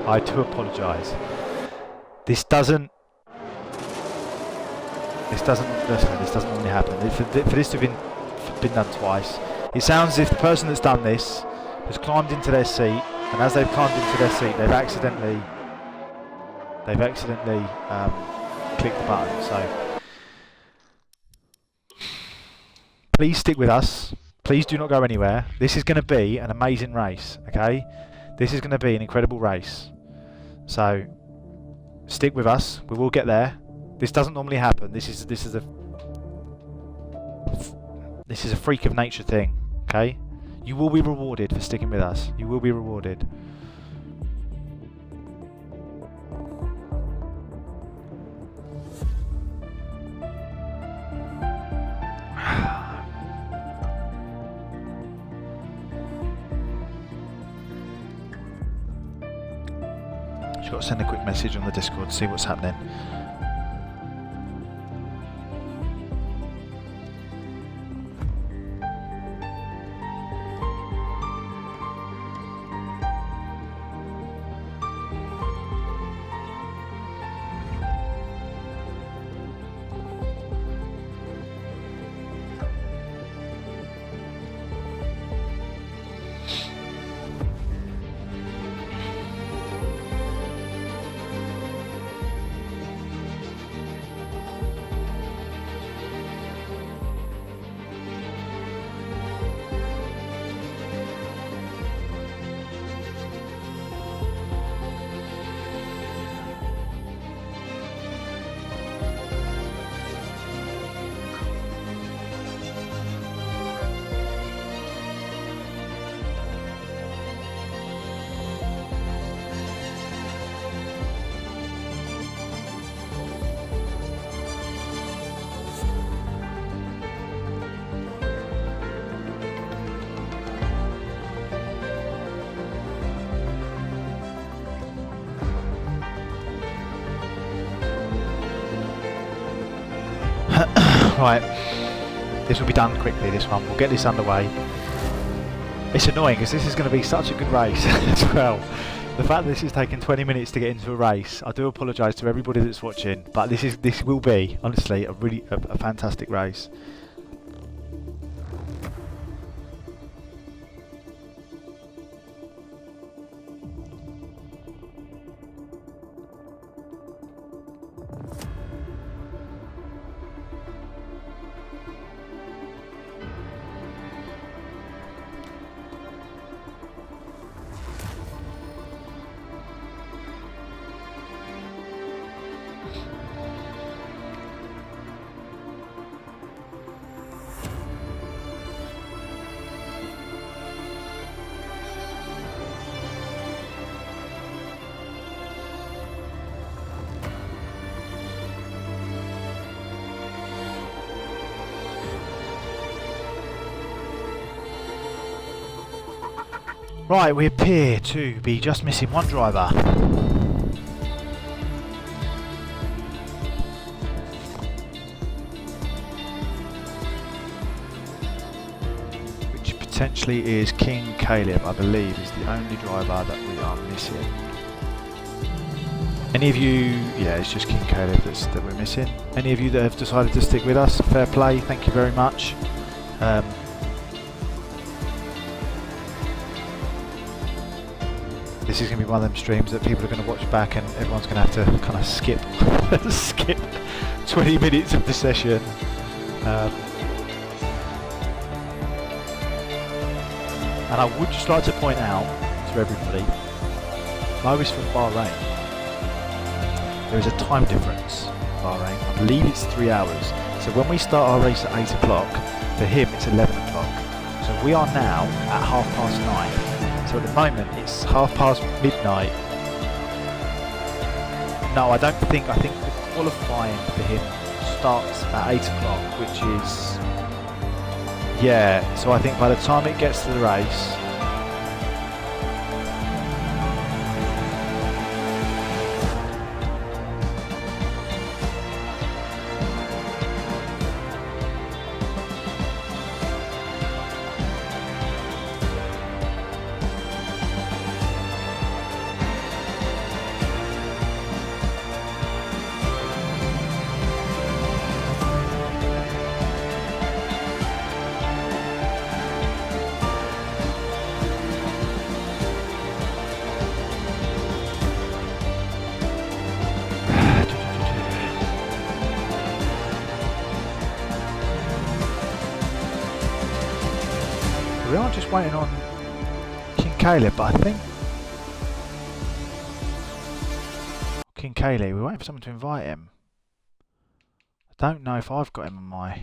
I do apologise. This doesn't normally happen. For this to have been done twice, it sounds as if the person that's done this has climbed into their seat, and as they've climbed into their seat, they've accidentally clicked the button. So please stick with us. Please do not go anywhere. This is going to be an amazing race, okay? This is going to be an incredible race. So stick with us. We will get there. This doesn't normally happen. This is This is a freak of nature thing, okay? You will be rewarded for sticking with us. You will be rewarded. Just got to send a quick message on the Discord to see what's happening. Right, this will be done quickly, this one. We'll get this underway. It's annoying because this is going to be such a good race as well. The fact that this is taking 20 minutes to get into a race, I do apologise to everybody that's watching, but this will be, honestly, a fantastic race. Right, we appear to be just missing one driver. Which potentially is King Caleb, I believe, is the only driver that we are missing. Any of you, yeah, it's just King Caleb that we're missing. Any of you that have decided to stick with us, fair play, thank you very much. This is going to be one of them streams that people are going to watch back and everyone's going to have to kind of skip 20 minutes of the session. And I would just like to point out to everybody, I was from Bahrain. There is a time difference in Bahrain. I believe it's 3 hours. So when we start our race at 8 o'clock, for him it's 11 o'clock. So we are now at 9:30. So at the moment it's midnight. No, I think the qualifying for him starts at 8 o'clock, which is, yeah, so I think by the time it gets to the race, we are just waiting on King Caleb, but I think King Caleb, we're waiting for someone to invite him. I don't know if I've got him on my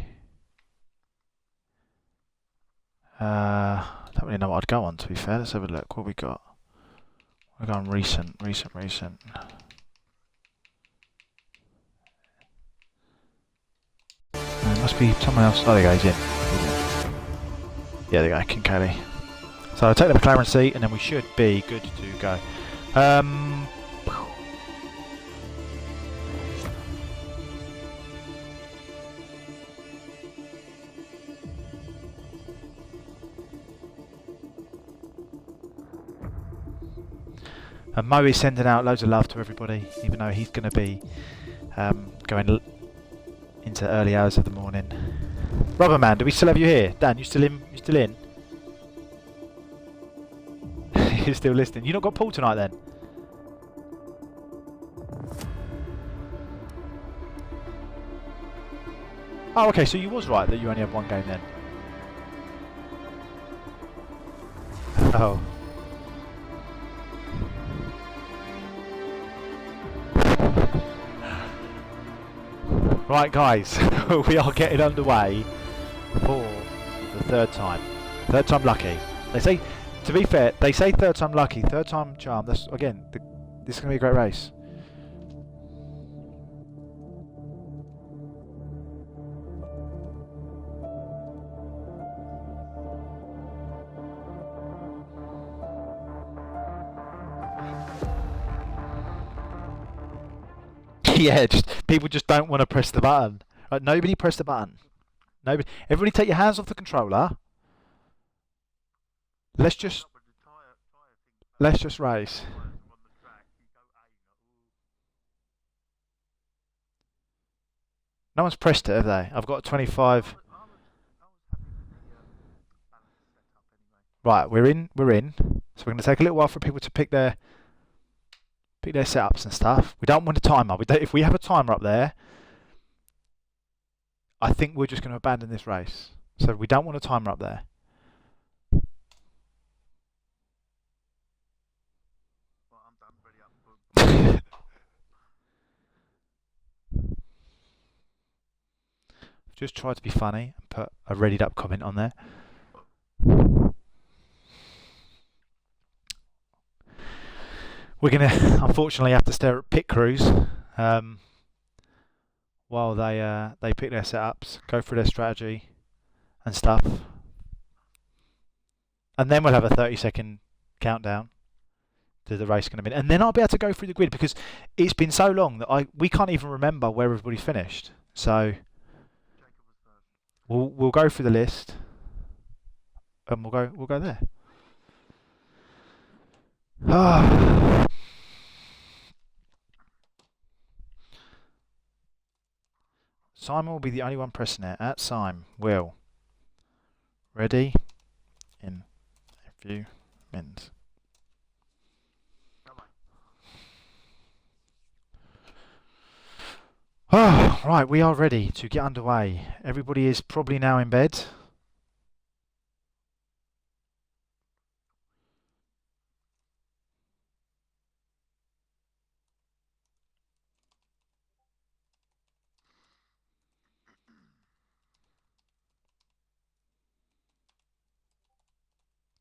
I don't really know what I'd go on, to be fair. Let's have a look. What we got? We're going recent. There must be someone else. Oh, there he goes in. Yeah, there you go, Kincaid. So I'll take the McLaren seat and then we should be good to go. And Mo is sending out loads of love to everybody, even though he's going to be going into early hours of the morning. Rubberman, do we still have you here? Dan, you still in? You still in? You're still listening. You not got Paul tonight then? Oh, okay. So you was right that you only have one game then. Oh. Right, guys, we are getting underway for the third time. Third time lucky. They say, to be fair, they say third time lucky, third time charm. That's again, this is going to be a great race. Yeah, people just don't want to press the button. Right, nobody press the button. Nobody. Everybody, take your hands off the controller. Let's just race. No one's pressed it, have they? I've got 25. Right, we're in. So we're going to take a little while for people to pick their setups and stuff. We don't want a timer. If we have a timer up there, I think we're just going to abandon this race. So we don't want a timer up there. Well, I'm done, ready up. Just try to be funny and put a readied up comment on there. We're going to, unfortunately, have to stare at pit crews while they pick their setups, go through their strategy and stuff. And then we'll have a 30-second countdown to the race going to be. And then I'll be able to go through the grid because it's been so long that we can't even remember where everybody's finished. So we'll go through the list and we'll go there. Simon will be the only one pressing it. At Simon, Will. Ready? In a few minutes. Oh, right, we are ready to get underway. Everybody is probably now in bed.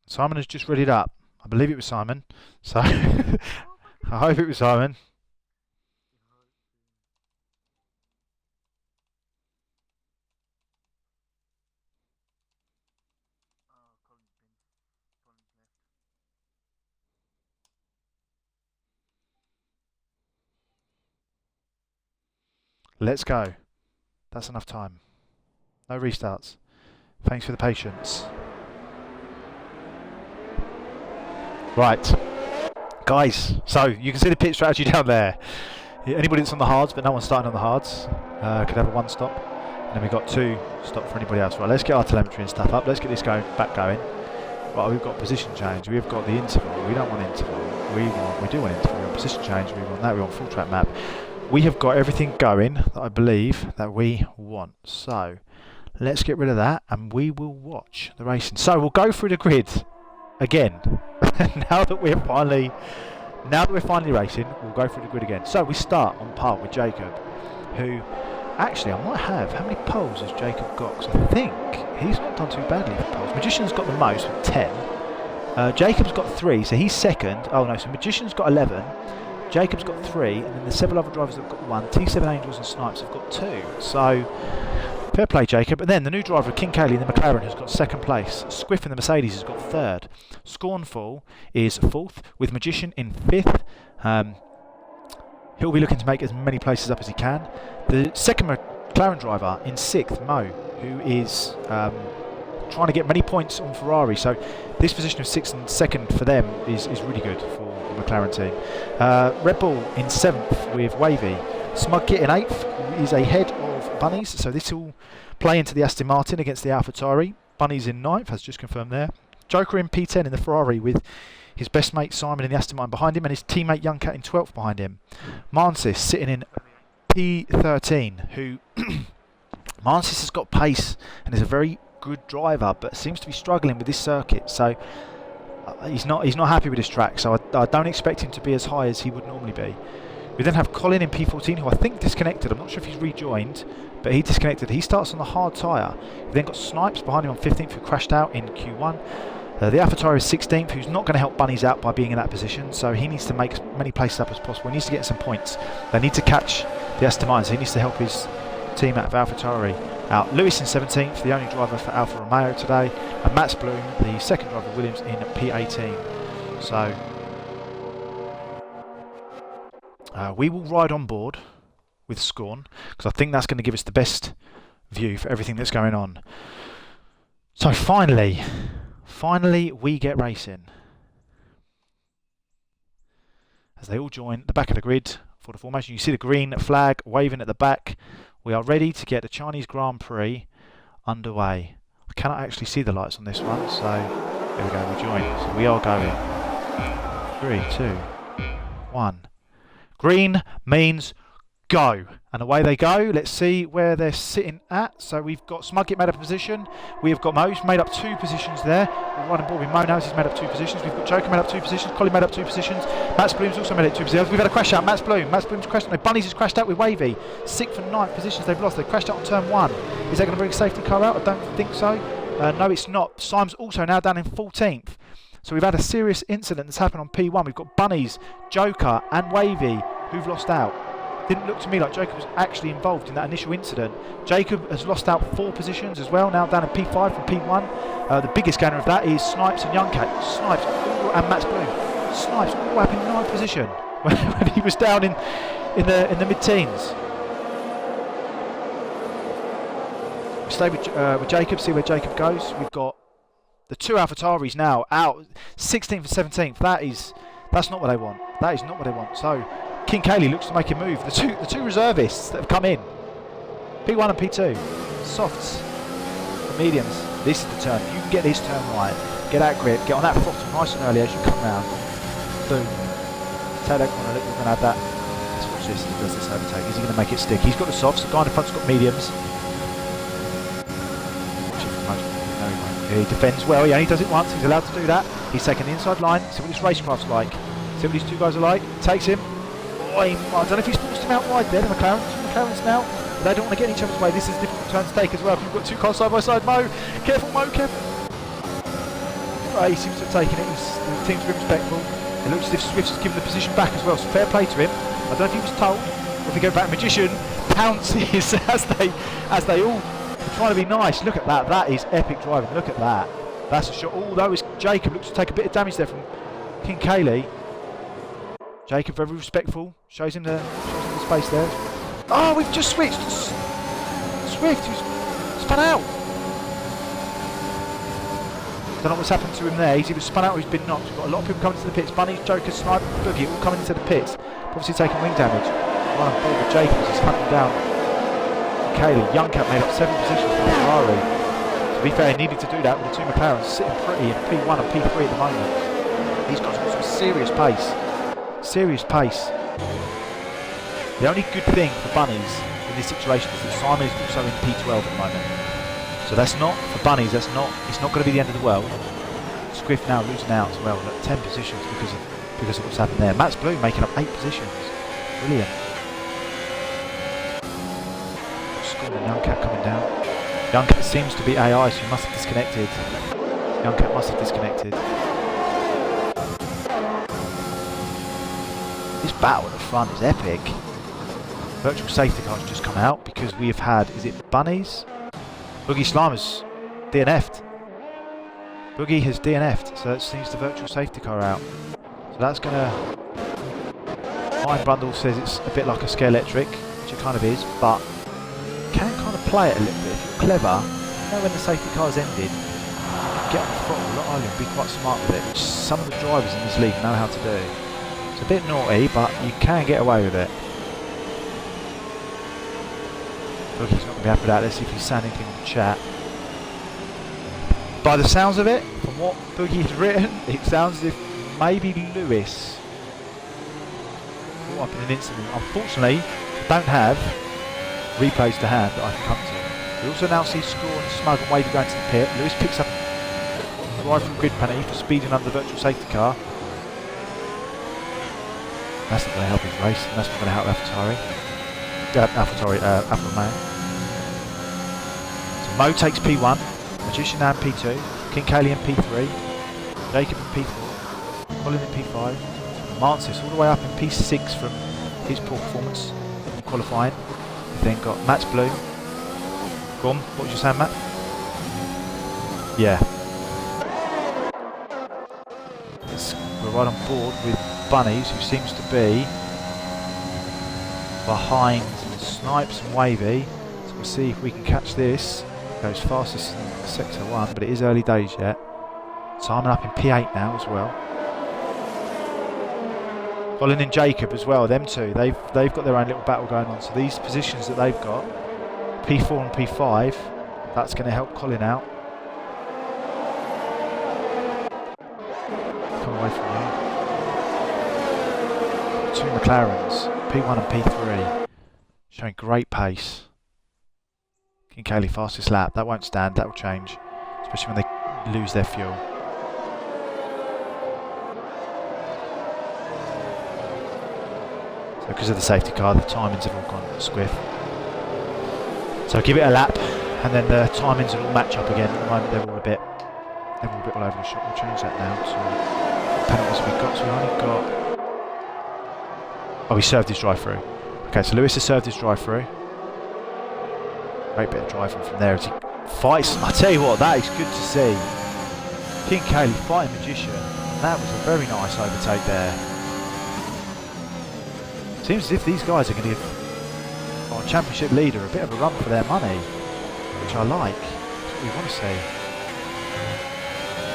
Simon has just readied up. I believe it was Simon. So I hope it was Simon. Let's go. That's enough time. No restarts. Thanks for the patience. Right, guys, so you can see the pit strategy down there. Anybody that's on the hards, but no one's starting on the hards, could have a one stop. And then we've got 2 stop for anybody else. Right, let's get our telemetry and stuff up. Let's get this back going. Right, we've got position change. We've got the interval. We don't want interval. We do want interval. We want position change. We want that. We want full track map. We have got everything going that I believe that we want. So let's get rid of that and we will watch the racing. So we'll go through the grid again. now that we're finally racing, we'll go through the grid again. So we start on par with Jacob, who actually I might have. How many poles has Jacob got? 'Cause I think he's not done too badly for poles. Magician's got the most with 10. Jacob's got 3, so he's second. Oh no, so Magician's got 11. Jacob's got 3, and then the several other drivers have got 1. T7 Angels and Snipes have got 2. So, fair play, Jacob. And then the new driver, King Cayley in the McLaren, has got 2nd place. Squiff in the Mercedes has got 3rd. Scornful is 4th, with Magician in 5th. He'll be looking to make as many places up as he can. The second McLaren driver in 6th, Mo, who is trying to get many points on Ferrari. So this position of 6th and 2nd for them is really good for the McLaren team. Red Bull in 7th with Wavy. Smug Kit in 8th is ahead of Bunnies. So this will play into the Aston Martin against the AlphaTauri. Bunnies in 9th, has just confirmed there. Joker in P10 in the Ferrari with his best mate Simon in the Aston Martin behind him and his teammate Young Cat in 12th behind him. Mansis sitting in P13, who Mansis has got pace and is a very good driver, but seems to be struggling with this circuit. So he's not happy with this track. So I don't expect him to be as high as he would normally be. We then have Colin in P14, who I think disconnected. I'm not sure if he's rejoined, but he disconnected. He starts on the hard tyre. We've then got Snipes behind him on 15th, who crashed out in Q1. The AlphaTauri is 16th, who's not going to help Bunnies out by being in that position, so he needs to make as many places up as possible. He needs to get some points. They need to catch the Aston Martin, so he needs to help his team out of AlphaTauri out. Lewis in 17th, the only driver for Alfa Romeo today, and Mats Bloom, the second driver of Williams, in P18. So we will ride on board with Scorn, because I think that's going to give us the best view for everything that's going on. So finally we get racing. As they all join the back of the grid for the formation. You see the green flag waving at the back. We are ready to get the Chinese Grand Prix underway. I cannot actually see the lights on this one, so there we go, we join. So we are going. 3, 2, 1. Green means go. And away they go. Let's see where they're sitting at. So we've got Smugget made up a position. We have got Mo's made up 2 positions there. We're riding board with Mo now. He's made up 2 positions. We've got Joker made up 2 positions. Colin made up 2 positions. Mats Bloom's also made up 2 positions. We've had a crash out. Mats Bloom's crashed out. No, Bunnies has crashed out with Wavy. 6th and 9th positions they've lost. They crashed out on turn 1. Is that going to bring a safety car out? I don't think so. No, it's not. Simon's also now down in 14th. So we've had a serious incident that's happened on P1. We've got Bunnies, Joker and Wavy who've lost out. Didn't look to me like Jacob was actually involved in that initial incident. Jacob has lost out 4 positions as well, now down in P5 from P1. The biggest gainer of that is Snipes and Young Cat. Snipes and Mats Bloom. Snipes all up in 9th position when he was down in the mid-teens. We stay with Jacob, see where Jacob goes. We've got the 2 AlphaTauris now out, 16th and 17th. That's not what they want. That is not what they want. So King Cayley looks to make a move. The two reservists that have come in, P1 and P2, softs and mediums. This is the turn. If you can get this turn right, get that grip, get on that throttle nice and early as you come round. Boom. Take that corner. Look, we're going to have that. Let's watch this. He does this overtake. Is he going to make it stick? He's got the softs. The guy in the front's got mediums. Watch it from most. No, he won't. He defends well. He only does it once. He's allowed to do that. He's taking the inside line. See what this racecraft's like. See what these 2 guys are like. Takes him. I don't know if he's forced him out wide there, the McLaren's now. But they don't want to get in each other's way. This is a difficult turn to take as well. You've got 2 cars side by side. Mo, careful, Mo, careful. He seems to have taken it. The team's been respectful. It looks as if Swift's has given the position back as well. So fair play to him. I don't know if he was told. Or if he go back, Magician pounces as they all are trying to be nice. Look at that. That is epic driving. Look at that. That's a shot. Although Jacob looks to take a bit of damage there from King Cayley. Jacob very respectful, shows him the space there. Oh, we've just switched. Swift, who's spun out. Don't know what's happened to him there. He was spun out or he's been knocked. We've got a lot of people coming to the pits. Bunnies, Joker, Snipe, Boogie all coming into the pits. Obviously taking wing damage. Right on board with Jacob as he's hunting down Cayley. Young Cat made up 7 positions for Ferrari. To be fair, he needed to do that with the 2 McLarens sitting pretty in P1 and P3 at the moment. He's got some serious pace. Serious pace. The only good thing for Bunnies in this situation is that Simon is also in P12 at the moment. So that's not, for Bunnies, it's not going to be the end of the world. Swift now losing out as well, at 10 positions because of what's happened there. Mats Bloom making up 8 positions. Brilliant. Scorn and Young Cat coming down. Young Cat seems to be AI, so he must have disconnected. Young Cat must have disconnected. This battle at the front is epic. Virtual safety car's just come out because we have had, is it Bunnies? Boogie Slimer's DNF'd. Boogie has DNF'd, so that seems the virtual safety car out. So that's gonna... Mine Bundle says it's a bit like a Scare Electric, which it kind of is, but you can kind of play it a little bit. If you're clever, you know when the safety car's ended, you can get on the throttle a lot earlier and be quite smart with it, which some of the drivers in this league know how to do. It's a bit naughty, but you can get away with it. Boogie's not going to be happy with that. Let's see if he's saying anything in the chat. By the sounds of it, from what Boogie has written, it sounds as if maybe Lewis caught up in an incident. Unfortunately, I don't have replays to hand that I can come to. We also now see Score and Smug and Wavy going to the pit. Lewis picks up a ride from grid penalty for speeding under the virtual safety car. That's not going to help his race, and that's not going to help Alpha Romeo. So Mo takes P1, Magician and P2, King Kaylee in P3, Jacob in P4, Colin in P5, Mansis all the way up in P6 from his poor performance in qualifying. We've then got Matt's Blue. Go on, what was you saying, Matt? Yeah. We're right on board with Bunnies, who seems to be behind Snipes and Wavy. So we'll see if we can catch this. Goes fastest in Sector 1, but it is early days yet. Simon up in P8 now as well. Colin and Jacob as well, them two. They've got their own little battle going on. So these positions that they've got, P4 and P5, that's going to help Colin out. Come away from you. Two McLarens, P1 and P3, showing great pace. King Kaylee fastest lap. That won't stand. That will change, especially when they lose their fuel. So because of the safety car, the timings have all gone squiff. So give it a lap, and then the timings will all match up again. At the moment, they're all a bit all over the shop. We'll change that now to penalties we've got. So we only got. Oh, he served his drive-through. Okay, so Lewis has served his drive-through. Great bit of driving from there as he fights. I tell you what, that is good to see. King Kaylee fighting Magician. That was a very nice overtake there. Seems as if these guys are going to give our championship leader a bit of a run for their money, which I like. That's what we want to see.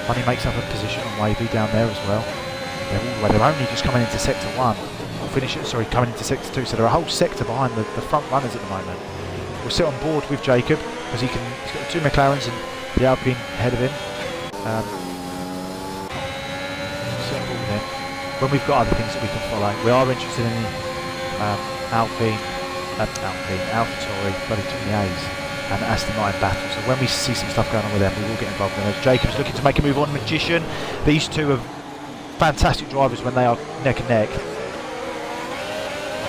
Bunny makes up a position on Wavy down there as well. They're all the way. They're only just coming into Sector 1. Coming into Sector 2, so they're a whole sector behind the front runners at the moment. We'll sit on board with Jacob because he's got the two McLarens and the Alpine ahead of him. Sit on board with him. When we've got other things that we can follow, we are interested in the AlphaTauri, bloody too many A's, and Aston Martin battle. So when we see some stuff going on with them, we will get involved in those. Jacob's looking to make a move on Magician. These two are fantastic drivers when they are neck and neck.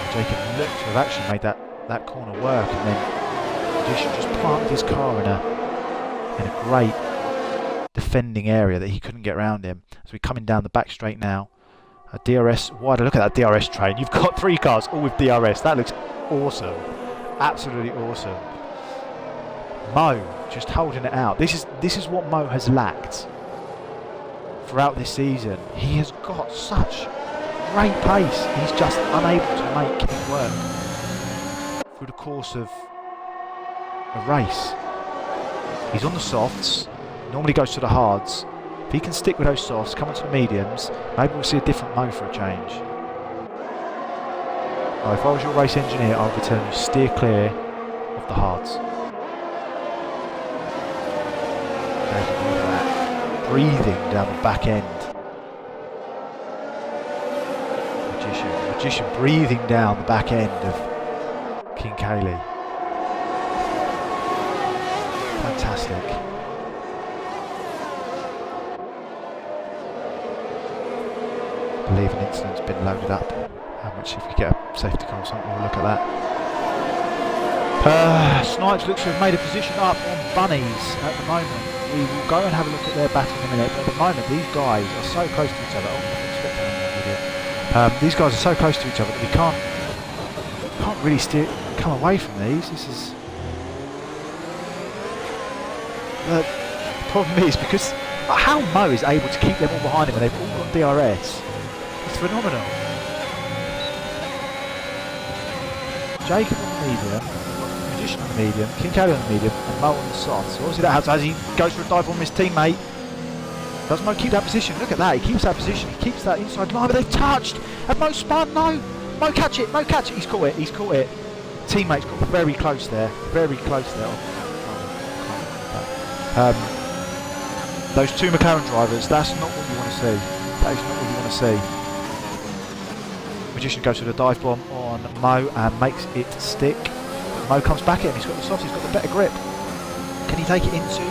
Jacob looked to have actually made that corner work, and then Magician just planted his car in a great defending area that he couldn't get around him. So we're coming down the back straight now. A DRS wider. Look at that DRS train. You've got 3 cars all with DRS. That looks awesome. Absolutely awesome. Mo just holding it out. This is what Mo has lacked throughout this season. He has got such great pace. He's just unable to make it work through the course of a race. He's on the softs, normally goes to the hards. If he can stick with those softs, come onto the mediums, maybe we'll see a different Mo for a change. Now, if I was your race engineer, I would be telling you steer clear of the hards. Look at that. Breathing down the back end. Magician breathing down the back end of King Kaylee. Fantastic. I believe an incident's been loaded up. How much if we get a safety car or something, we'll look at that. Snipes looks to have made a position up on Bunnies at the moment. We will go and have a look at their battle in a minute, but at the moment these guys are so close to each other. Oh, I didn't expect that. These guys are so close to each other that we can't really come away from these. This is the problem is because how Mo is able to keep them all behind him when they've all got DRS. It's phenomenal. Jacob on the medium, Magician on the medium, King Kelly on the medium, and Mo on the soft. So obviously that happens as he goes for a dive on his teammate. Does Mo keep that position? Look at that, he keeps that position, he keeps that inside line, but they've touched! And Mo spun, no! Mo catch it, Mo catch it, he's caught it. Teammates got very close there, those two McLaren drivers, that's not what you want to see. That is not what you want to see. Magician goes for the dive bomb on Mo and makes it stick. Mo comes back at him, he's got the soft, he's got the better grip. Can he take it into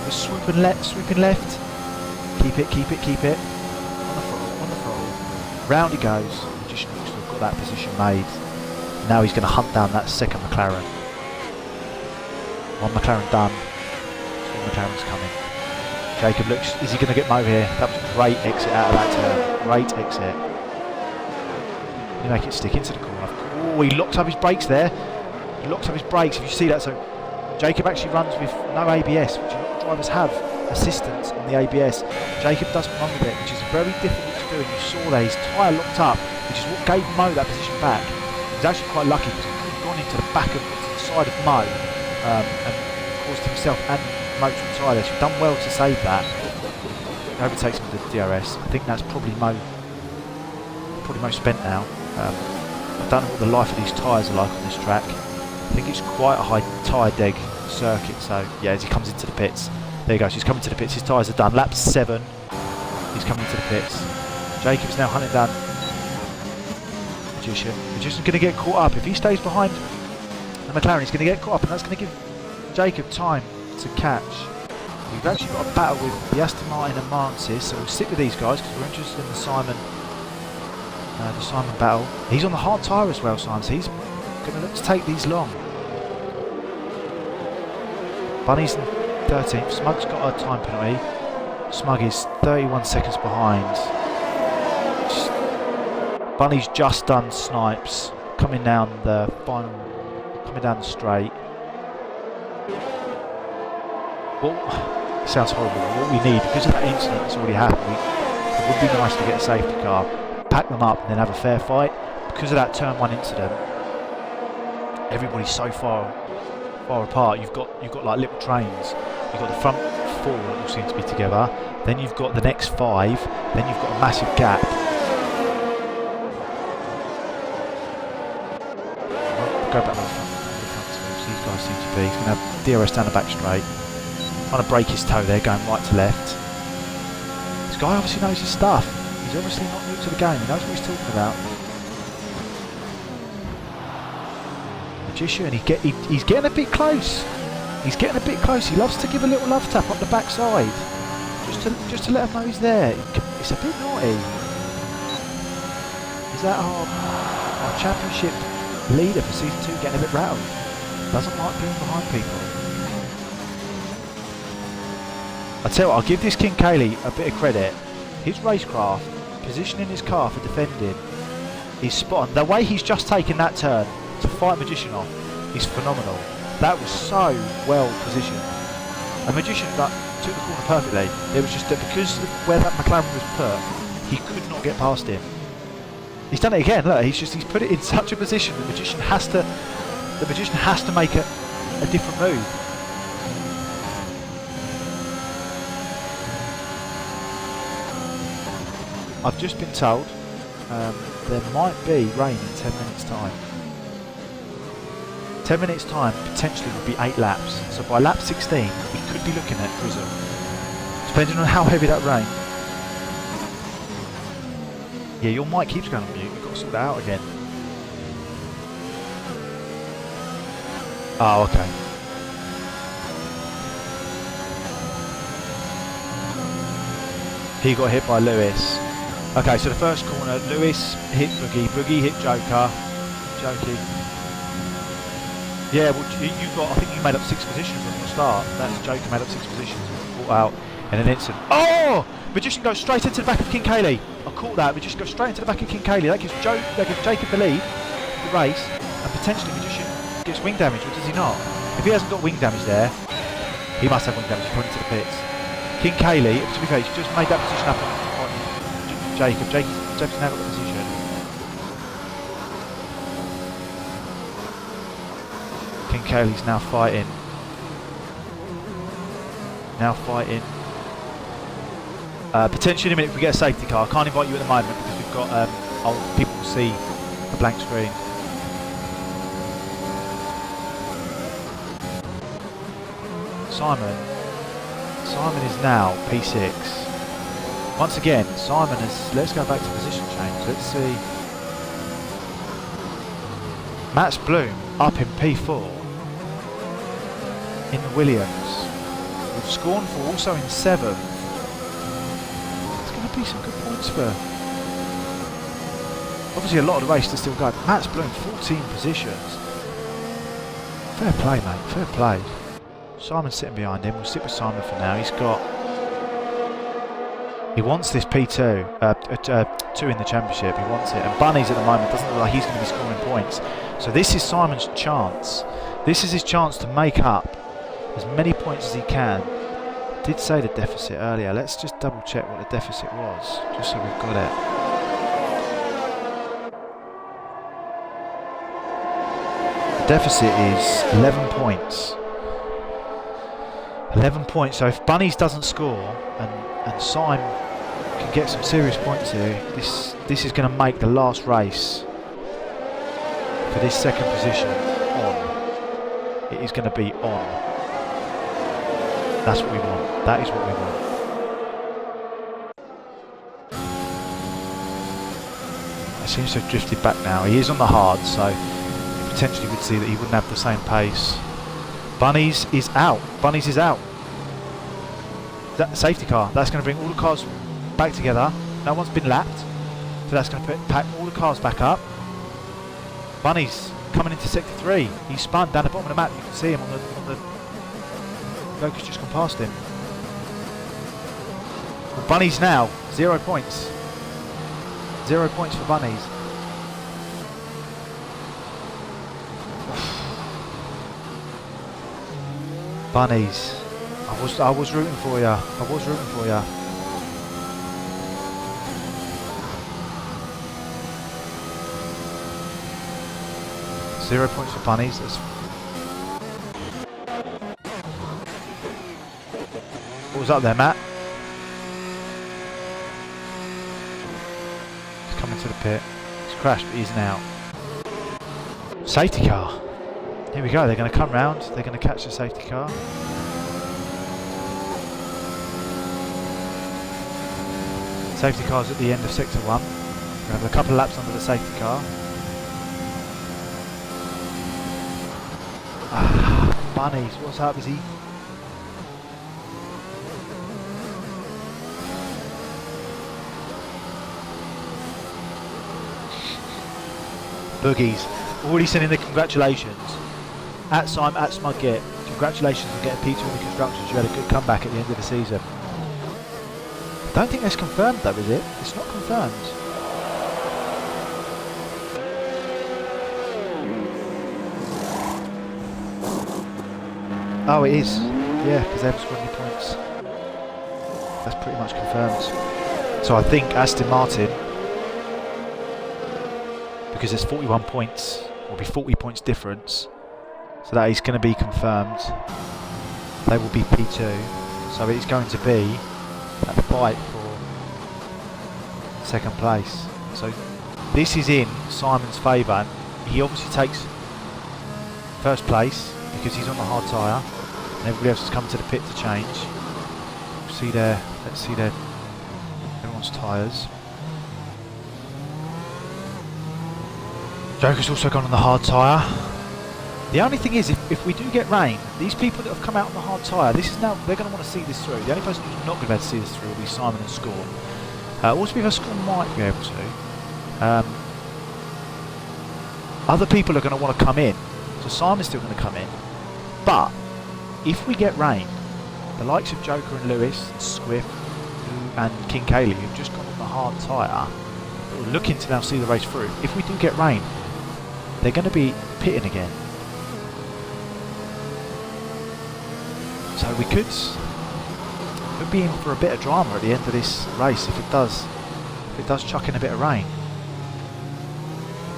the swooping left? Keep it. On the throttle. Round he goes. Magician looks to have got that position made. Now he's going to hunt down that second McLaren. One McLaren done. Two McLaren's coming. Jacob looks, is he going to get Mo here? That was a great exit out of that turn. Great exit. Can he make it stick into the corner? Oh, he locks up his brakes there. He locks up his brakes, if you see that. So Jacob actually runs with no ABS, which a lot of drivers have assistance on the ABS. Jacob doesn't run with it, which is very difficult to do. And you saw there, his tyre locked up, which is what gave Mo that position back. He was actually quite lucky because he could have gone into the back of the side of Mo and caused himself and Mo to retire there. So he's done well to save that. He overtakes him with the DRS. I think that's probably Mo spent now. I don't know what the life of these tyres are like on this track. I think it's quite a high tyre deg circuit, so yeah, as he comes into the pits, there he goes, he's coming to the pits, his tyres are done, lap 7, he's coming into the pits. Jacob's now hunting down Magician's going to get caught up. If he stays behind the McLaren, he's going to get caught up, and that's going to give Jacob time to catch. We've actually got a battle with the Aston Martin and Mansis, so we'll stick with these guys because we're interested in the Simon battle. He's on the hard tyre as well, Simon, so he's going to look to take these long. Bunny's in 13th, Smug's got a time penalty. Smug is 31 seconds behind. Bunny's just done Snipes, coming down the straight. Well, it sounds horrible, but what we need, because of that incident that's already happened, it would be nice to get a safety car, pack them up and then have a fair fight. Because of that turn 1 incident, everybody's so far apart. You've got like little trains. You've got the front 4 that all seem to be together, then you've got the next 5, then you've got a massive gap. Go back to the front swoops, these guys seem to be. He's going to have DRS down the back straight. Trying to break his toe there, going right to left. This guy obviously knows his stuff. He's obviously not new to the game, he knows what he's talking about. Magician, he's getting a bit close. He's getting a bit close. He loves to give a little love tap up the backside. Just to let him know he's there. It's a bit naughty. Is that our championship leader for season 2 getting a bit rattled? Doesn't like being behind people. I tell you what, I'll give this King Cayley a bit of credit. His racecraft, positioning his car for defending, is spot on. The way he's just taken that turn to fight Magician off is phenomenal. That was so well positioned. A Magician that took the corner perfectly. It was just that because of where that McLaren was put, he could not get past him. He's done it again. Look, he's put it in such a position that the Magician has to make a different move. I've just been told there might be rain in 10 minutes time. 10 minutes time potentially would be 8 laps. So by lap 16 we could be looking at drizzle. Depending on how heavy that rain. Yeah, your mic keeps going on mute. You've got to sort that out again. Oh, okay. He got hit by Lewis. Okay, so the first corner, Lewis hit Boogie, Boogie hit Joker. Jokey. Yeah, well, I think you made up 6 positions at the start. That's Joker made up 6 positions. out in an instant. Oh! Magician goes straight into the back of King Cayley. I caught that. Magician goes straight into the back of King Cayley. That gives Jacob the lead of the race, and potentially Magician gets wing damage, or does he not? If he hasn't got wing damage there, he must have wing damage according to the pits. King Cayley, to be fair, he's just made that position up on Jacob. Jacob's now got the position. King Cayley's now fighting. Potentially in a minute if we get a safety car. I can't invite you at the moment because we've got people will see a blank screen. Simon is now P6. Once again, Simon is. Let's go back to position change. Let's see. Max Bloom up in P4 in the Williams. With Scornful also in 7th. It's going to be some good points for. Obviously, a lot of the race to still go. Max Bloom 14 positions. Fair play, mate. Fair play. Simon's sitting behind him. We'll stick with Simon for now. He wants this P2, 2 in the championship. He wants it. And Bunny's at the moment doesn't look like he's going to be scoring points. So this is Simon's chance. This is his chance to make up as many points as he can. I did say the deficit earlier. Let's just double check what the deficit was, just so we've got it. The deficit is 11 points. 11 points, so if Bunnies doesn't score and Sime can get some serious points here, this is going to make the last race for this second position on. It is going to be on. That's what we want. That is what we want. It seems to have drifted back now. He is on the hard, so you potentially would see that he wouldn't have the same pace. Bunnies is out. Bunnies is out. That safety car. That's going to bring all the cars back together. No one's been lapped, so that's going to pack all the cars back up. Bunnies coming into sector 3. He's spun down the bottom of the map. You can see him on the Locust just gone past him. Well, Bunnies now 0 points. 0 points for Bunnies. Bunnies, I was rooting for you. I was rooting for you. Zero points for Bunnies. What was up there, Matt? He's coming to the pit. He's crashed, but he's now. Safety car. Here we go, they're going to come round, they're going to catch the safety car. Safety car's at the end of sector 1. We'll have a couple of laps under the safety car. Bunnies, what's up? Is he? Boogies, already sending the congratulations. At Sime, at Smugget, congratulations on getting P2 in the constructors. You had a good comeback at the end of the season. Don't think that's confirmed though, is it? It's not confirmed. Oh, it is. Yeah, because they haven't scored any points. That's pretty much confirmed. So I think Aston Martin, because there's 41 points, will be 40 points difference. So that is going to be confirmed. They will be P2. So it is going to be that fight for second place. So this is in Simon's favour. He obviously takes first place because he's on the hard tyre, and everybody else has come to the pit to change. See there, let's see there, everyone's tyres. Joker's also gone on the hard tyre. The only thing is, if we do get rain, these people that have come out on the hard tyre, this is now, they're going to want to see this through. The only person who's not going to be able to see this through will be Simon and Scorn. Also, because Scorn might be able to. Other people are going to want to come in, so Simon's still going to come in. But if we get rain, the likes of Joker and Lewis, and Squiff, and King Kaylee, who've just gone on the hard tyre, we're looking to now see the race through. If we do get rain, they're going to be pitting again. So we could be in for a bit of drama at the end of this race if it does chuck in a bit of rain.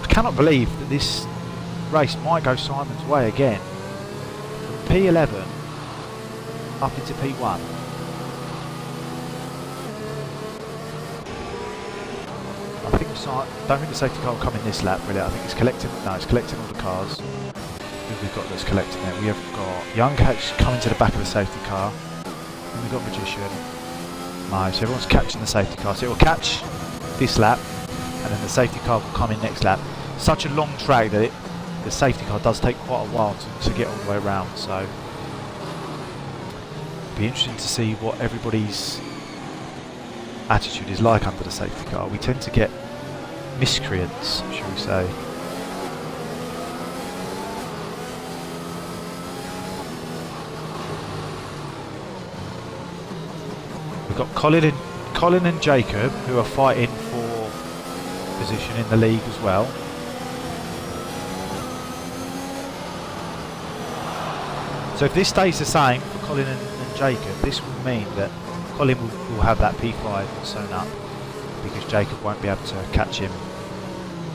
I cannot believe that this race might go Simon's way again. From P11 up into P1. I don't think the safety car will come in this lap really. I think it's collecting all the cars. Who we've got that's collecting it? We have got Young Catch coming to the back of the safety car. And we've got Magician. No, so everyone's catching the safety car. So it will catch this lap and then the safety car will come in next lap. Such a long track that the safety car does take quite a while to get all the way around, so it'll be interesting to see what everybody's attitude is like under the safety car. We tend to get miscreants, shall we say. We've got Colin and Jacob who are fighting for position in the league as well. So if this stays the same for Colin and Jacob, this will mean that Colin will have that P5 sewn up, because Jacob won't be able to catch him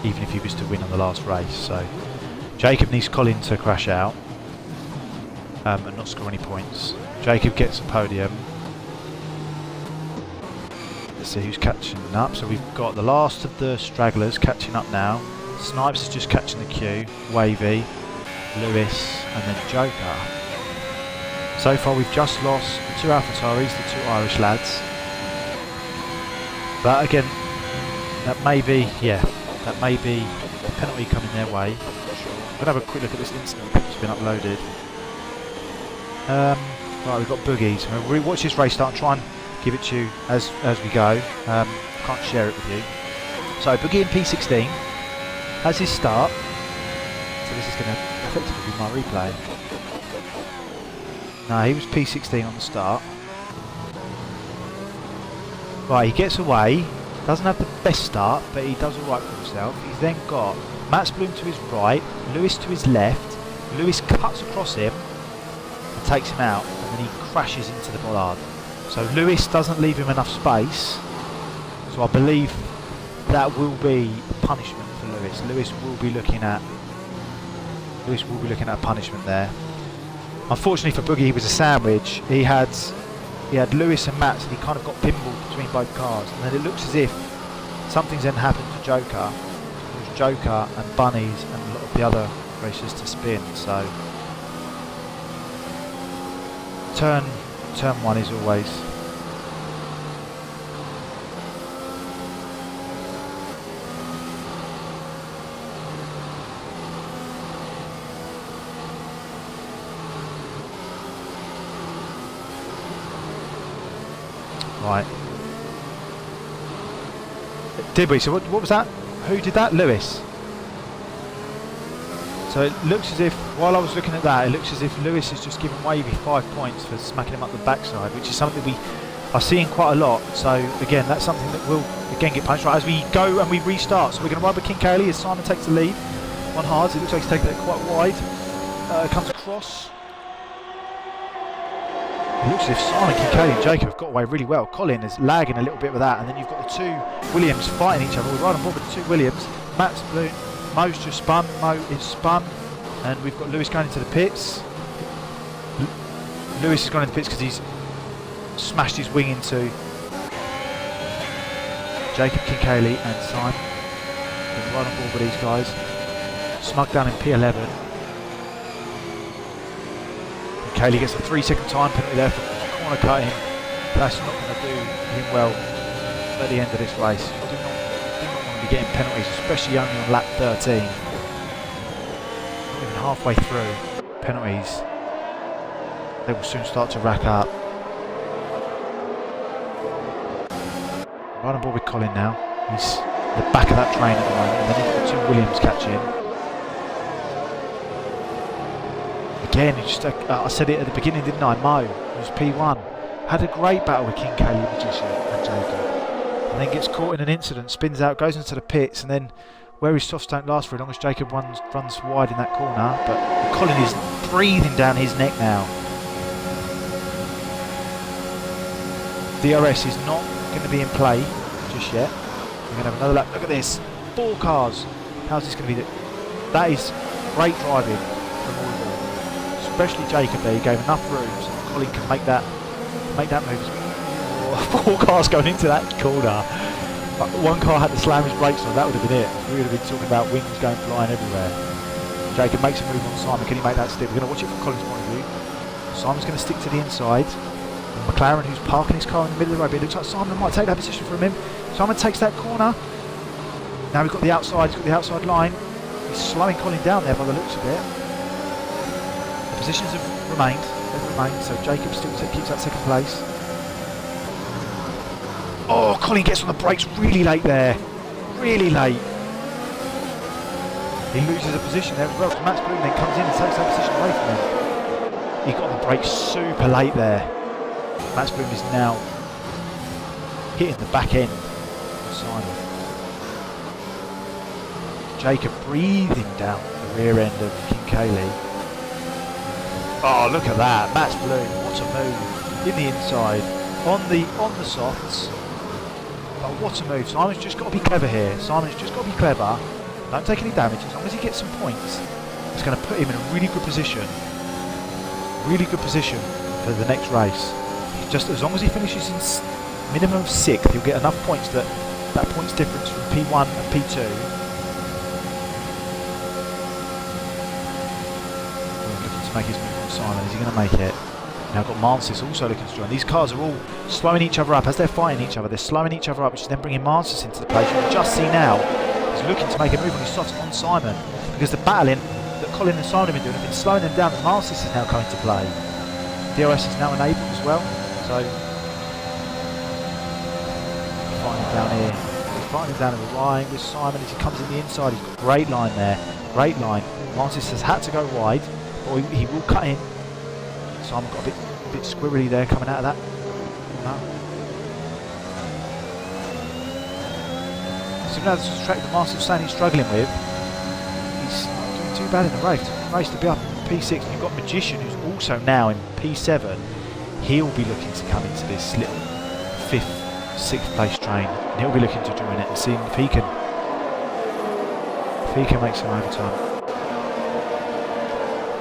even if he was to win on the last race. So Jacob needs Colin to crash out and not score any points. Jacob gets a podium. Let's see who's catching up. So we've got the last of the stragglers catching up now. Snipes is just catching the queue. Wavy, Lewis and then Joker. So far we've just lost the two AlphaTauris, the two Irish lads. But again, that may be a penalty coming their way. I'm going to have a quick look at this incident that's been uploaded. Right, we've got Boogie. So we'll watch this race start and try and give it to you as we go. Can't share it with you. So Boogie in P16 has his start. So this is going to effectively be my replay. No, he was P16 on the start. Right, he gets away. Doesn't have the best start, but he does alright for himself. He's then got Max Bloom to his right, Lewis to his left. Lewis cuts across him and takes him out, and then he crashes into the bollard. So Lewis doesn't leave him enough space. So I believe that will be punishment for Lewis. Lewis will be looking at a punishment there. Unfortunately for Boogie, he was a sandwich. He had Lewis and Max, and he kind of got pinballed between both cars. And then it looks as if something's then happened to Joker. There's Joker and Bunnies and a lot of the other racers to spin. So turn one is always right. Did we? So what was that? Who did that? Lewis. So it looks as if, while I was looking at that, it looks as if Lewis has just given Wavy 5 points for smacking him up the backside, which is something we are seeing quite a lot. So again, that's something that will again get punished. Right, as we go and we restart. So we're going to ride with King Kaylee as Simon takes the lead on hards. It looks like he's taking it quite wide. Comes across. It looks as if Simon, King Kaylee and Jacob have got away really well. Colin is lagging a little bit with that, and then you've got the two Williams fighting each other. We're right on board with the two Williams. Matt's blue. Mo's just spun, Mo is spun, and we've got Lewis going into the pits. Lewis has gone into the pits because he's smashed his wing into Jacob, King Kaylee and Simon. We're right on board with these guys. Smug down in P11. And Kaylee gets a 3-second time penalty there for corner cutting. That's not going to do him well at the end of this race. Be getting penalties, especially only on lap 13. Not even halfway through. Penalties, they will soon start to rack up. Right on board with Colin now. He's at the back of that train at the moment, and then he's got two Williams catching. again, I said it at the beginning, didn't I? Mo, who's P1, had a great battle with King Kaylee, Magician and Jacob, and then gets caught in an incident, spins out, goes into the pits, and then where his softs don't last for as long as Jacob runs wide in that corner, but Colin is breathing down his neck now. DRS is not going to be in play just yet. We're going to have another lap. Look at this, 4 cars. How's this going to be? That is great driving from all of them, especially Jacob there. He gave enough room so Colin can make that move. 4 cars going into that corner. But 1 car had to slam his brakes on. That would have been it. We would have been talking about wings going flying everywhere. Jacob makes a move on Simon. Can he make that stick? We're going to watch it from Colin's point of view. Simon's going to stick to the inside. McLaren, who's parking his car in the middle of the road, but it looks like Simon might take that position from him. Simon takes that corner. Now we've got the outside. He's got the outside line. He's slowing Colin down there by the looks of it. The positions have remained. They've remained. So Jacob still keeps that second place. Oh, Colin gets on the brakes really late there. Really late. He loses a position there as well. So Max Bloom then comes in and takes that position away from him. He got on the brakes super late there. Max Bloom is now hitting the back end of Simon. Jacob breathing down the rear end of King Kaylee. Oh, look at that. Max Bloom, what a move. In the inside, on the softs. But what a move. Simon's just got to be clever here. Simon's just got to be clever. Don't take any damage. As long as he gets some points, it's going to put him in a really good position. Really good position for the next race. Just as long as he finishes in minimum of 6th, he'll get enough points that points difference from P1 and P2. Looking to make his move on Simon. Is he going to make it? Now got Mansis also looking to join. These cars are all slowing each other up as they're fighting each other. They're slowing each other up, which is then bringing Mansis into the place. You can just see now he's looking to make a move on his softs on Simon because the battling that Colin and Simon have been doing have been slowing them down. And Mansis is now coming to play. DRS is now enabled as well. So fighting down here. He's fighting down in the line with Simon as he comes in the inside. He's got a great line there. Great line. Mansis has had to go wide, but he will cut in. Simon got a bit squirrely there coming out of that. No. So now this is the track that Mansis was saying he's struggling with. He's not doing too bad in the race. To be up in P6. You've got Magician who's also now in P7. He'll be looking to come into this little 5th, 6th place train, and he'll be looking to join it and see if he can make some overtime.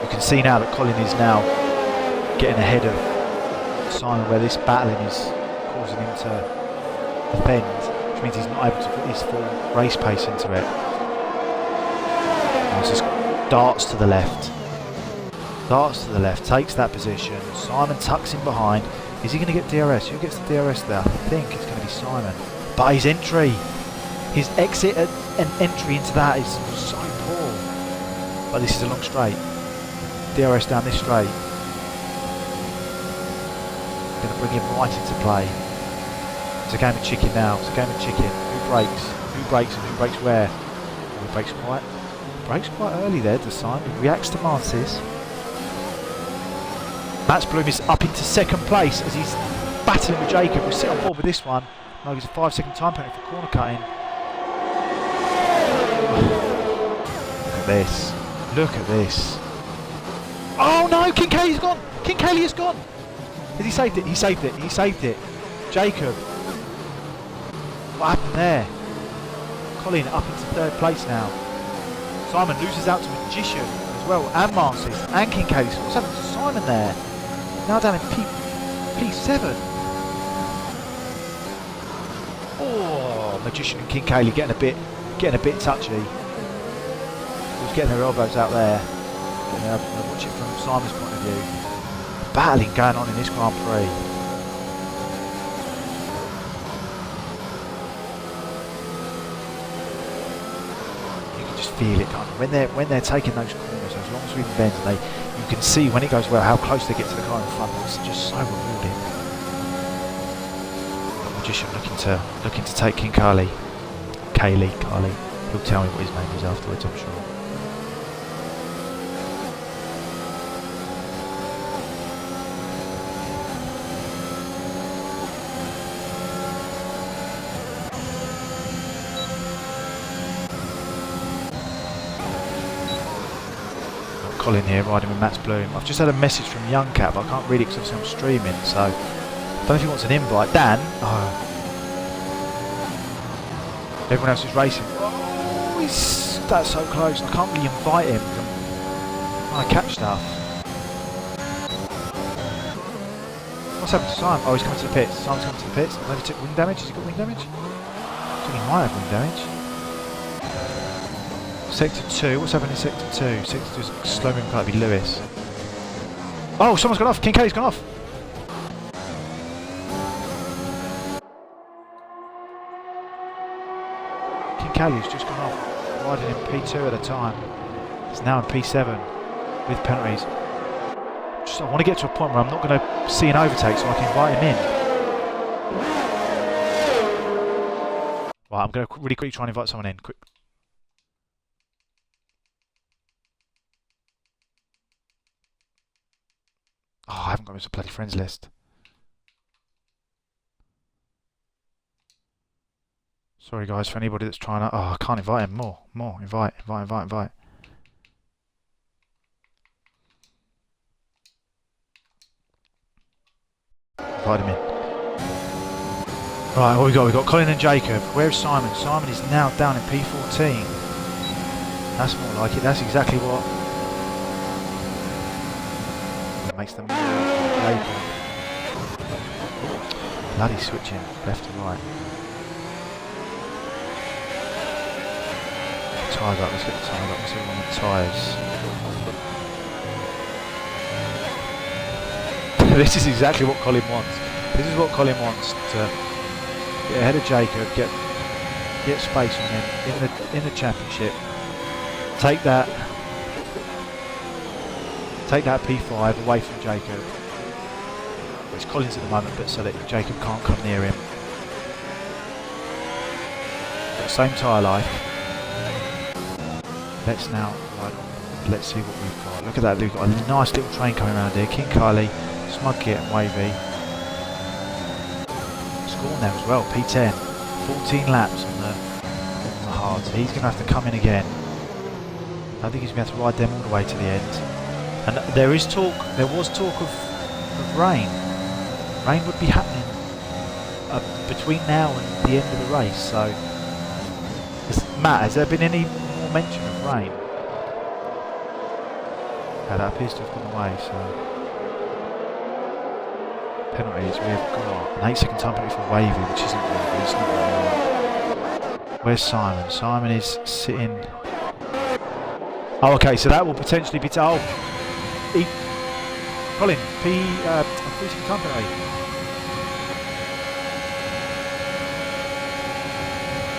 You can see now that Colin is now getting ahead of Simon, where this battling is causing him to defend, which means he's not able to put his full race pace into it. And just darts to the left. Darts to the left, takes that position. Simon tucks in behind. Is he going to get DRS? Who gets the DRS there? I think it's going to be Simon. But his entry, his exit and entry into that is so poor. But this is a long straight. DRS down this straight. Going to bring him right into play. It's a game of chicken now. It's a game of chicken. Who brakes? Who brakes and who brakes where? Who brakes quite early there, does Simon. He reacts to Mansis. Max Bloom is up into 2nd place as he's battling with Jacob. We'll sit on board with this one. No, it's a 5-second time penalty for corner cutting. Look at this. Look at this. Oh no, King Kaylee's gone. King Kaylee is gone. Has he saved it? He saved it. He saved it. Jacob. What happened there? Colin up into 3rd place now. Simon loses out to Magician as well, and Mansis, and King Kaylee. So what's happened to Simon there? Now down in P7. Oh, Magician and King Kaylee getting a bit touchy. Who's getting their elbows out there? Watch it from Simon's point of view. Battling going on in this Grand Prix. You can just feel it, can't you? When they're taking those corners, those long sweeping bends, and you can see when it goes well how close they get to the car in front. It's just so rewarding. The Magician looking to take King Carly. He'll tell me what his name is afterwards, I'm sure. Colin here riding with Matt's Bloom. I've just had a message from Young Cat, but I can't read it because obviously I'm streaming, so I don't know if he wants an invite. Dan? Oh. Everyone else is racing. Oh, that's so close. I can't really invite him. I catch stuff. What's happened to Simon? Oh, he's coming to the pits. Simon's coming to the pits. Maybe took wing damage. Has he got wing damage? I think he might have wing damage. Sector 2. What's happening in Sector 2? Sector 2 is slow moving car. That'd be Lewis. Oh, someone's gone off. King Kelly's gone off. King Kelly's just gone off. Riding in P2 at a time. It's now in P7 with penalties. I want to get to a point where I'm not going to see an overtake so I can invite him in. Right, I'm going to really quickly try and invite someone in. Quick. Oh, I haven't got him as a bloody friends list. Sorry guys for anybody that's trying to... Oh, I can't invite him. More. Invite. Invite him in. Right, what we got? We've got Colin and Jacob. Where's Simon? Simon is now down in P14. That's more like it. That's exactly what makes them more Jacob. Bloody switching left to right. Tyres up. Let's get the tyres up. Let's see on the tyres. This is exactly what Colin wants. This is what Colin wants, to get ahead of Jacob, get space on him in the championship. Take that P5 away from Jacob. It's Colin's at the moment, but so that Jacob can't come near him. Got same tyre life. Let's now ride on. Let's see what we've got. Look at that, we've got a nice little train coming around here. King Kylie, Smudkit and Wavy. Scorn there as well, P10. 14 laps on the hard. So he's going to have to come in again. I think he's going to have to ride them all the way to the end. And there was talk of rain. Rain would be happening between now and the end of the race. So, Matt, has there been any more mention of rain? Yeah, that appears to have gone away. So, penalties we have got an 8-second time penalty for Wavy, which isn't really good. It's not really right. Where's Simon? Simon is sitting. Oh, okay. So that will potentially be. Colin, 3-second time penalty.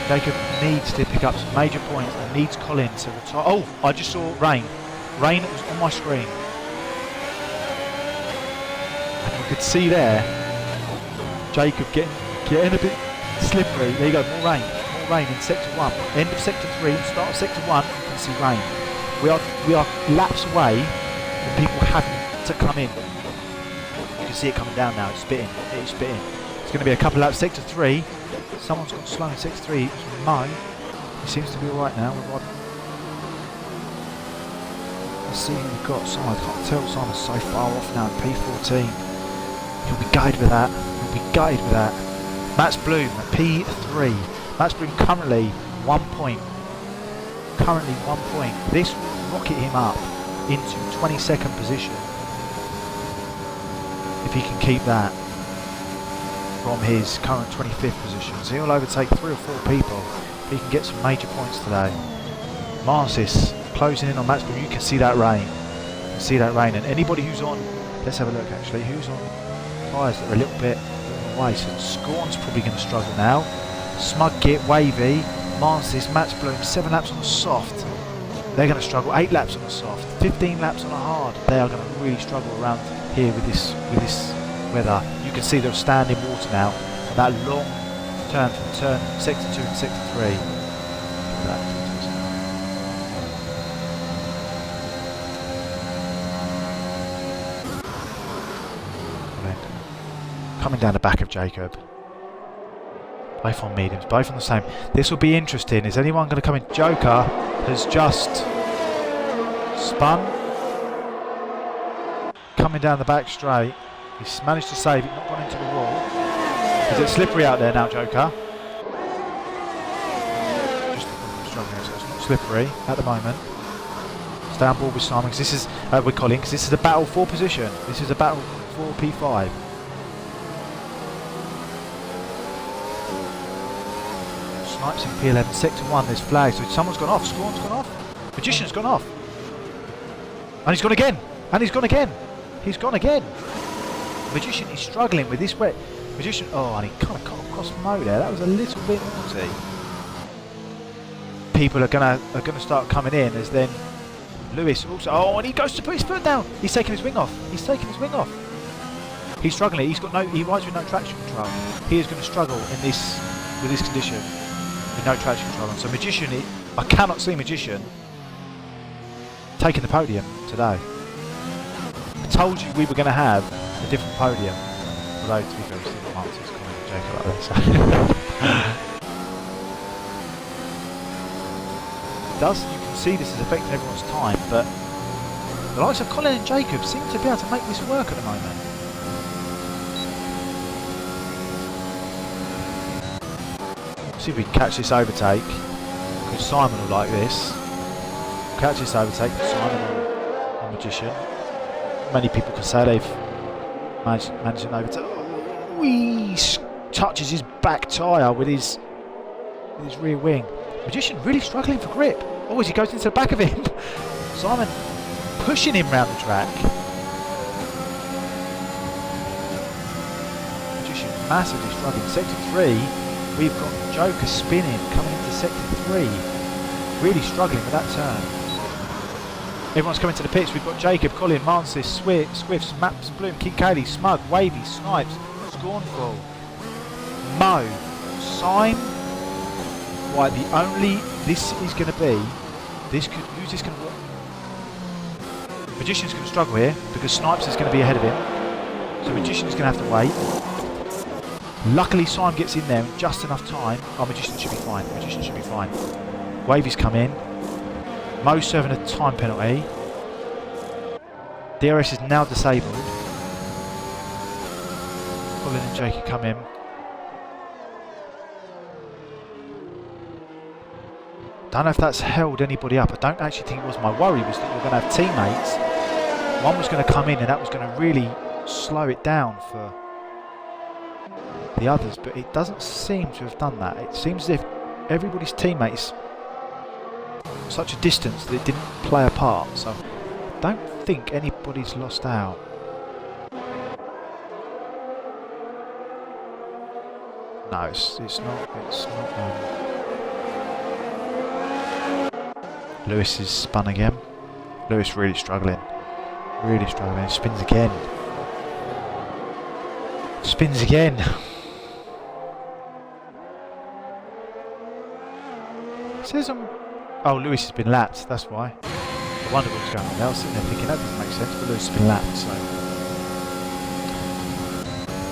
Jacob needs to pick up some major points and needs Colin to retire. Oh, I just saw rain. Rain was on my screen. And you could see there Jacob getting a bit slippery. There you go, more rain in sector 1. End of sector 3, start of sector 1, you can see rain. We are laps away from people having to come in. You can see it coming down now, it's spitting. It's going to be a couple of laps. Sector 3, someone's gone slow in sector 3, it's Mo. He seems to be alright now. Let's see who we've got. Simon, I can't tell, Simon's so far off now, P14. He'll be gutted with that. Matt's Bloom at P3. Matt's Bloom currently 1 point. This will rocket him up into 22nd position. If he can keep that from his current 25th position. So he'll overtake 3 or 4 people if he can get some major points today. Marcis closing in on Matt's Bloom. You can see that rain. And anybody who's on, let's have a look actually, who's on tyres that are a little bit away. So Scorn's probably going to struggle now. Smudkit, Wavy, Marcis, Matt's Bloom, 7 laps on the soft. They're going to struggle. 8 laps on the soft, 15 laps on a hard. They are going to really struggle around here with this weather. You can see they're standing water now. That long turn from sector 2 and sector 3. Look at that. Coming down the back of Jacob. Both on mediums, both on the same. This will be interesting. Is anyone going to come in? Joker has just spun. coming down the back straight. He's managed to save it, not gone into the wall. Is it slippery out there now, Joker? Just struggling, so it's not slippery at the moment. Stay on board with Simon, because this is, with Colin, because this is a battle for position. This is a battle for P5. Snipes in P11, sector 1, there's flags. So someone's gone off, Scorn's gone off. Magician's gone off. And he's gone again. And he's gone again. He's gone again. Magician is struggling with this wet. Magician, oh, and he kind of cut across Mo there. That was a little bit naughty. People are gonna start coming in as then Lewis also. Oh, and he goes to put his foot down. He's taking his wing off. He's taking his wing off. He's struggling. He's got no. He rides with no traction control. He is going to struggle in this with this condition with no traction control. So Magician, I cannot see Magician taking the podium today. I told you we were going to have a different podium. Although to be fair, we still got answers coming and Jacob like that. So. You can see this is affecting everyone's time, but the likes of Colin and Jacob seem to be able to make this work at the moment. See if we can catch this overtake, because Simon will like this. Catch this overtake, Simon or Magician. Many people can say they've managed an overtake. Oh, he touches his back tyre with his rear wing. Magician really struggling for grip. Oh, as he goes into the back of him. Simon pushing him round the track. Magician massively struggling. Sector 3, we've got Joker spinning, coming into sector 3. Really struggling with that turn. Everyone's coming to the pits. We've got Jacob, Colin, Mansis, Swifts, Maps, Bloom, King Cayley, Smug, Wavy, Snipes, Scornful, Mo, Sime. Right, the only this is going to be. Who's this going to work? Magician's going to struggle here because Snipes is going to be ahead of him. So Magician's going to have to wait. Luckily, Sime gets in there in just enough time. Oh, Magician should be fine. Magician should be fine. Wavy's come in. Mo's serving a time penalty. DRS is now disabled. Colin and Jacob come in. Don't know if that's held anybody up. I don't actually think it was. My worry was that you're going to have teammates. One was going to come in and that was going to really slow it down for the others, but it doesn't seem to have done that. It seems as if everybody's teammates such a distance that it didn't play a part, so I don't think anybody's lost out. No, it's not. Lewis is spun again. Lewis really struggling. Spins again. Spins again. It says oh, Lewis has been lapped, that's why. I wonder what's going on. I was sitting there thinking that doesn't make sense, but Lewis has been lapped, so.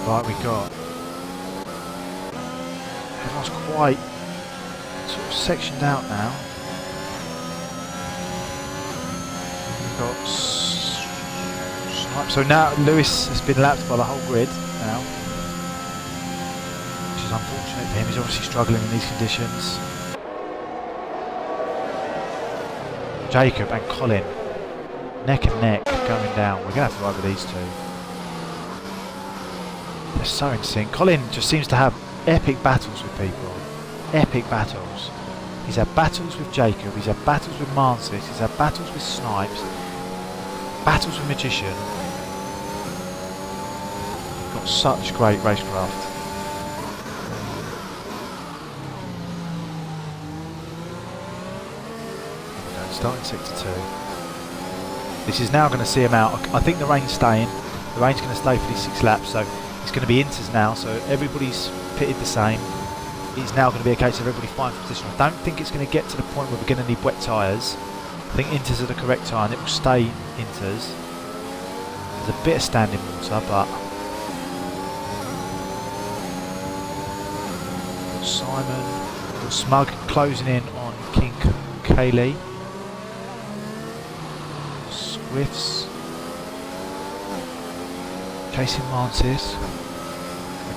Right, we got. Everyone's quite sort of sectioned out now. We've got Snipe. So now Lewis has been lapped by the whole grid now, which is unfortunate for him. He's obviously struggling in these conditions. Jacob and Colin, neck and neck, going down. We're going to have to ride with these two. They're so in sync. Colin just seems to have epic battles with people. Epic battles. He's had battles with Jacob, he's had battles with Mansis, he's had battles with Snipes, battles with Magician. Got such great racecraft. Starting sector 2. This is now going to see him out. I think the rain's staying. The rain's going to stay for these 6 laps, so it's going to be inters now. So everybody's pitted the same. It's now going to be a case of everybody fighting for position. I don't think it's going to get to the point where we're going to need wet tyres. I think inters are the correct tyre and it will stay inters. There's a bit of standing water, but got Simon, got Smug closing in on King Cayley. Swifts. chasing Mantis.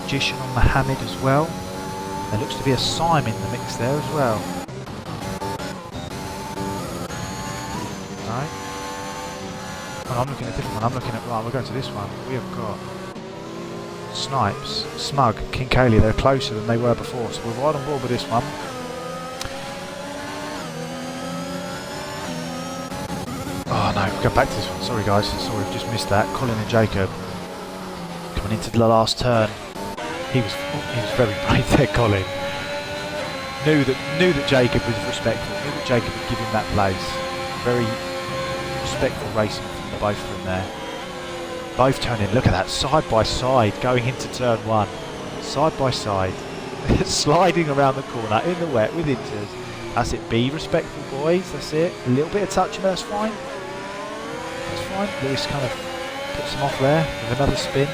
Magician on Mohammed as well. There looks to be a Simon in the mix there as well. Right. Well, I'm looking at a different one. I'm looking at, right, we're going to this one. We have got Snipes, Smug, King Kaylee. They're closer than they were before, so we're right on board with this one. Oh no, we'll go back to this one. Sorry guys, sorry, we've just missed that. Colin and Jacob coming into the last turn. He was very brave there, Colin. Knew that Jacob was respectful. Knew that Jacob would give him that place. Very respectful racing from the both of them there. Both turning. Look at that, side by side, going into turn one. Side by side, sliding around the corner in the wet with inches. That's it. Be respectful, boys. That's it. A little bit of touching, but that's fine. That's fine. Lewis kind of puts him off there with another spin. 6-1,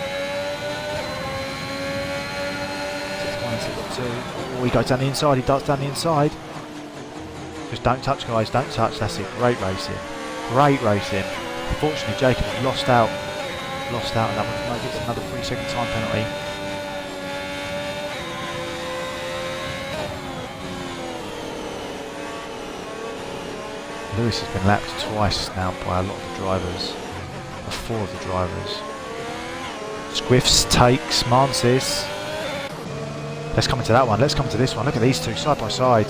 6-2. Oh, he goes down the inside. He darts down the inside. Just don't touch, guys. Don't touch. That's it. Great racing. Great racing. Unfortunately, Jacob lost out. Lost out, and that one gets another 3-second time penalty. Lewis has been lapped twice now by a lot of the drivers, or 4 of the drivers. Squiffs takes Mantis. Let's come into that one. Let's come to this one. Look at these two side by side.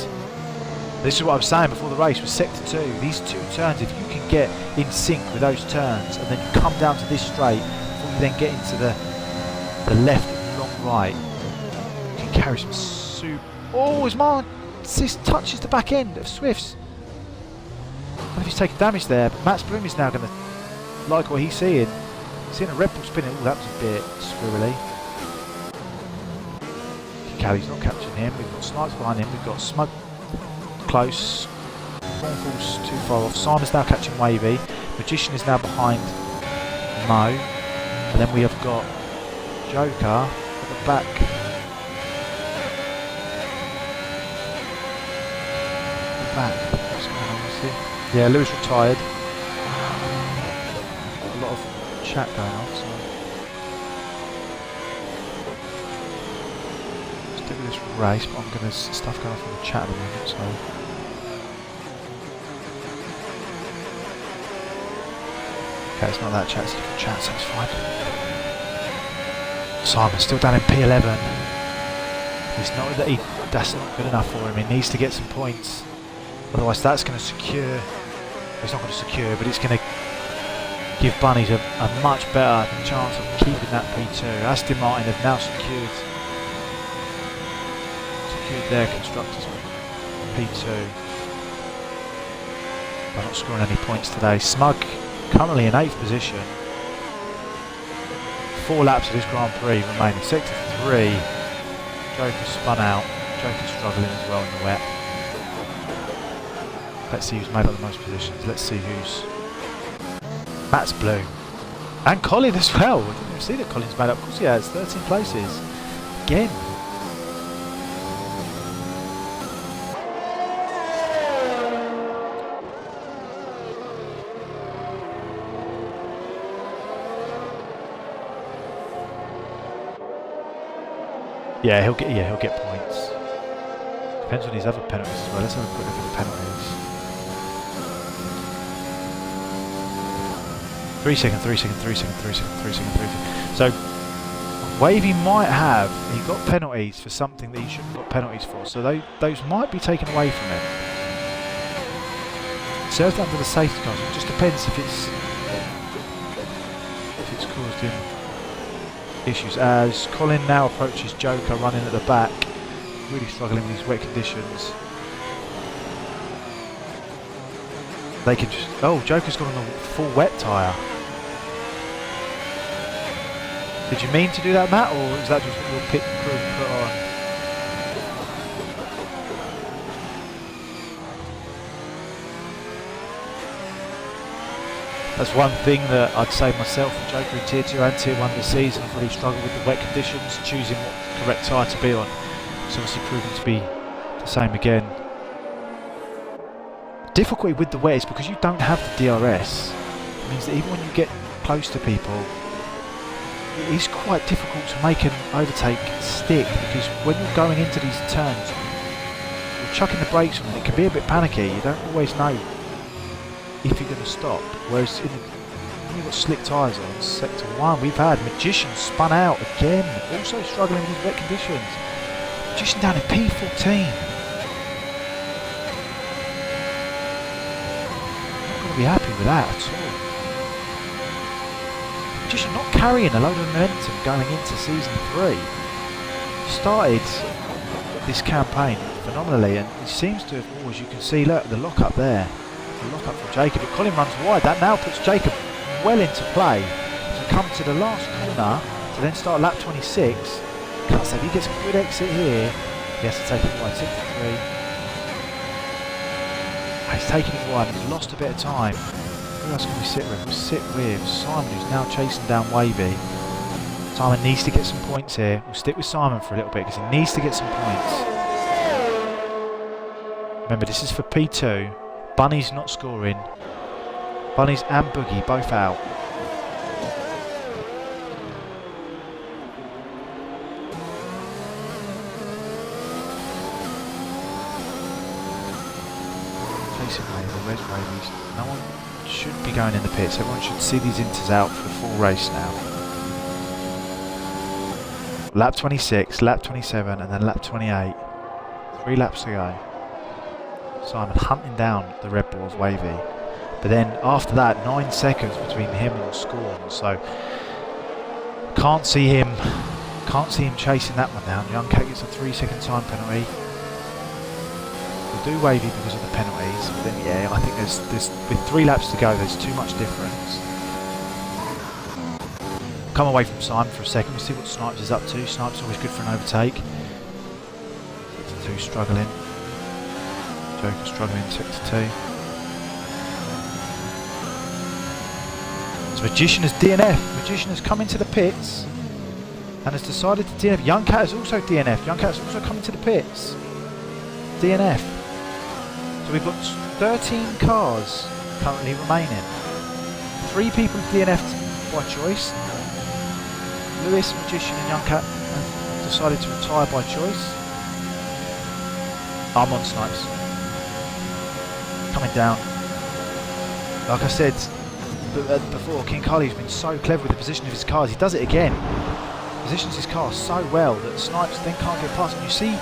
This is what I was saying before the race with sector 2. These two turns, if you can get in sync with those turns, and then you come down to this straight before you then get into the left and long right, you can carry some soup. Oh, as Mantis touches the back end of Swift's. I don't know if he's taking damage there, but Matt's Bloom is now going to like what he's seeing. Seeing a Red Bull spinning. Oh, that was a bit squirrely. Callie's not catching him. We've got Snipes behind him. We've got Smug close. Cornfall's too far off. Simon's now catching Wavy. Magician is now behind Mo. And then we have got Joker at the back. What's going on with it? Yeah, Lewis retired. A lot of chat going off, so stick with this race, but I'm going to stuff going off in the chat at the moment, so okay, it's not that chat, it's a different chat, so it's fine. Simon's still down in P11. He's not that that's not good enough for him. He needs to get some points. Otherwise that's going to secure, it's not going to secure, but it's going to give Bunnies a much better chance of keeping that P2. Aston Martin have now secured their constructors P2 by not scoring any points today. Smug currently in 8th position. 4 laps of this Grand Prix remaining. Sector 3, Joker spun out. Joker struggling as well in the wet. Let's see who's made up the most positions. Let's see who's... Matt's Bloom. And Colin as well. I didn't even see that Colin's made up. Of course he has. 13 places. Again. Yeah, he'll get points. Depends on his other penalties as well. Let's have a quick look at the penalties. 3 second, 3 second, 3 second, 3 second, 3 second, 3 second. So Wavy might have, he got penalties for something that he shouldn't have got penalties for. So those might be taken away from him. Served under the safety cars. It just depends if it's caused him issues. As Colin now approaches Joker running at the back, really struggling with these wet conditions. They can just, oh, Joker's got on a full wet tyre. Did you mean to do that, Matt, or is that just what your pit crew put on? That's one thing that I'd say myself and Joker in Tier 2 and Tier 1 this season. I've really struggled with the wet conditions, choosing what correct tyre to be on. It's obviously proven to be the same again. The difficulty with the wet is because you don't have the DRS. It means that even when you get close to people, it is quite difficult to make an overtake stick, because when you're going into these turns, you're chucking the brakes on and it can be a bit panicky. You don't always know if you're going to stop. Whereas when you've got slick tyres on sector 1, we've had Magician spun out again, also struggling with these wet conditions. Magician down in P14. Not going to be happy with that at all. Magician not carrying a load of momentum going into season 3. Started this campaign phenomenally, and he seems to have, as you can see, look, the lock up there. The lock up for Jacob, but Colin runs wide. That now puts Jacob well into play to come to the last corner to then start lap 26. Cuts that, he gets a good exit here. He has to take it wide, 63. He's taking it wide, he's lost a bit of time. Who else can we sit with? We'll sit with Simon, who's now chasing down Wavy. Simon needs to get some points here. We'll stick with Simon for a little bit because he needs to get some points. Remember, this is for P2. Bunny's not scoring. Bunnies and Boogie both out. Chasing Wavy, where's Wavy? No one should be going in the pits. Everyone should see these inters out for the full race now. Lap 26, lap 27 and then lap 28. 3 laps to go. Simon hunting down the Red Bull of Wavy. But then after that, 9 seconds between him and Scorn, so can't see him chasing that one down. Young Cat gets a 3-second time penalty. We'll do Wavy because of the penalties, but then yeah, I think there's with 3 laps to go, there's too much difference. Come away from Simon for a second, we'll see what Snipes is up to. Snipes always good for an overtake. Sector 2 struggling. Joker struggling in sector 2. Magician has DNF. Magician has come into the pits and has decided to DNF. Young Cat has also DNF. Young Cat has also come into the pits. DNF. So we've got 13 cars currently remaining. 3 people have DNF'd by choice. Lewis, Magician and Young Cat have decided to retire by choice. I'm on Snipes. Coming down. Like I said before, King Carly's been so clever with the position of his cars. He does it again. Positions his car so well that Snipes then can't get past. And you see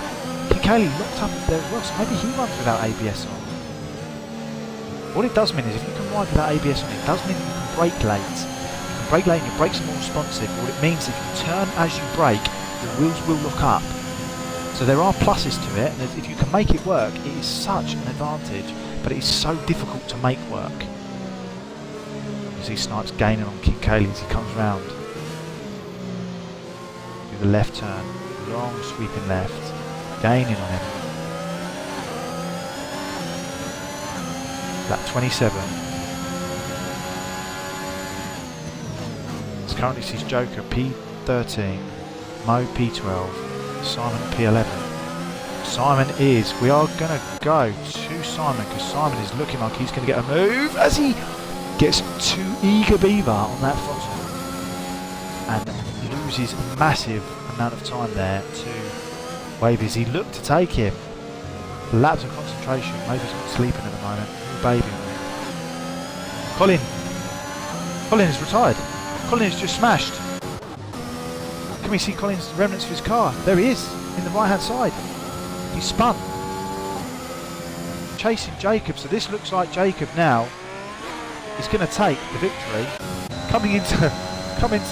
King Carly locked up there as well, so maybe he runs without ABS on. What it does mean is if you can ride without ABS on, it does mean that you can brake late. You can brake late and your brakes are more responsive. What it means is if you turn as you brake, the wheels will lock up. So there are pluses to it, and if you can make it work, it is such an advantage, but it is so difficult to make work. You see Snipes gaining on King Cayley as he comes round. Do the left turn, long sweeping left, gaining on him. Lap 27. This currently sees Joker P13, Mo P12, Simon P11. Simon is, we are going to go to Simon because Simon is looking like he's going to get a move as he gets to Eager Beaver on that throttle and loses a massive amount of time there to Wavy as he looked to take him. Laps of concentration, maybe he's not sleeping at the moment. New baby on him. Colin is retired. Colin is just smashed. Can we see Colin's remnants of his car? There he is, in the right hand side. He's spun. Chasing Jacob, so this looks like Jacob now is going to take the victory. Coming into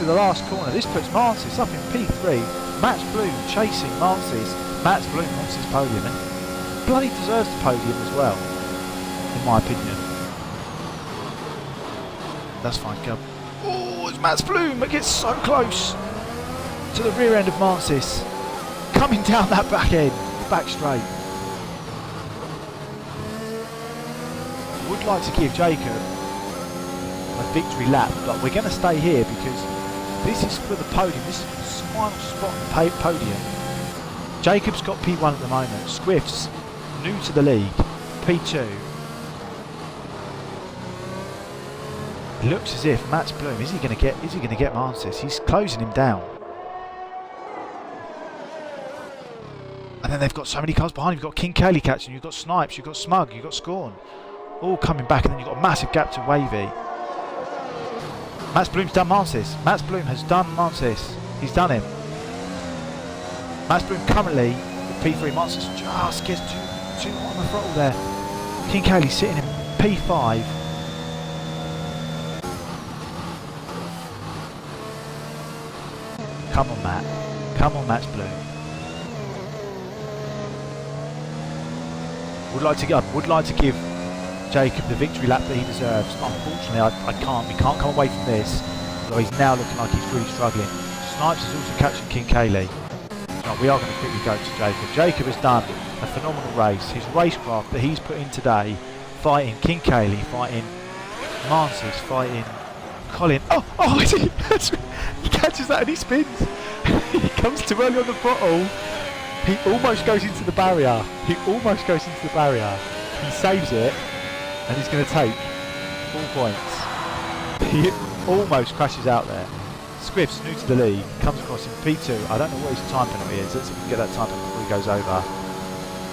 the last corner, this puts Mancis up in P3. Matt's Bloom chasing Mancis. Matt's Bloom wants his podium and bloody deserves the podium as well, in my opinion. That's fine, go. Oh, it's Matt's Bloom, it gets so close to the rear end of Mancis. Coming down that back end, back straight. Would like to give Jacob a victory lap, but we're going to stay here because this is for the podium. This is for the final spot on the podium. Jacob's got P1 at the moment. Squift's new to the league, P2. It looks as if Mats Bloom, is he going to get Mansis? He's closing him down. And then they've got so many cars behind him. You've got King Cayley catching, you've got Snipes, you've got Smug, you've got Scorn. All coming back, and then you've got a massive gap to Wavy. Mats Bloom's done Mansis. Mats Bloom has done Mansis. He's done him. Mats Bloom currently with P3. Mansis just gets too hot on the throttle there. King Cayley sitting in P5. Come on, Matt. Come on, Mats Bloom. Would like to give Jacob the victory lap that he deserves. Unfortunately, I can't. We can't come away from this. Although he's now looking like he's really struggling. Snipes is also catching King Cayley. So we are going to quickly go to Jacob. Jacob has done a phenomenal race. His racecraft that he's put in today, fighting King Cayley, fighting Mansis, fighting Colin. Oh, he catches that and he spins. He comes too early on the throttle. He almost goes into the barrier. He saves it, and he's going to take 4 points. He almost crashes out there. Squiff's new to the league, comes across in P2. I don't know what his time penalty is. Let's see if we can get that time penalty before he goes over.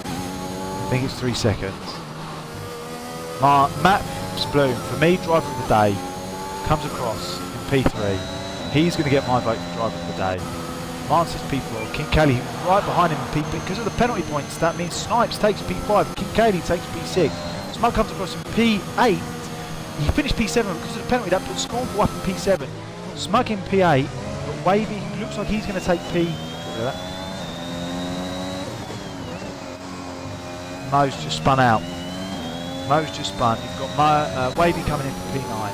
I think it's 3 seconds. Mats Bloom, for me, driver of the day, comes across in P3. He's going to get my vote for driver of the day. Mansis P4, King Cayley right behind him in P3. Because of the penalty points, that means Snipes takes P5, King Cayley takes P6. Smug comes across in P8. He finished P7 because of the penalty. That puts Scornful up in P7. Smug in P8, but Wavy looks like he's going to take P. Look at that. Mo's just spun out. You've got Wavy coming in for P9.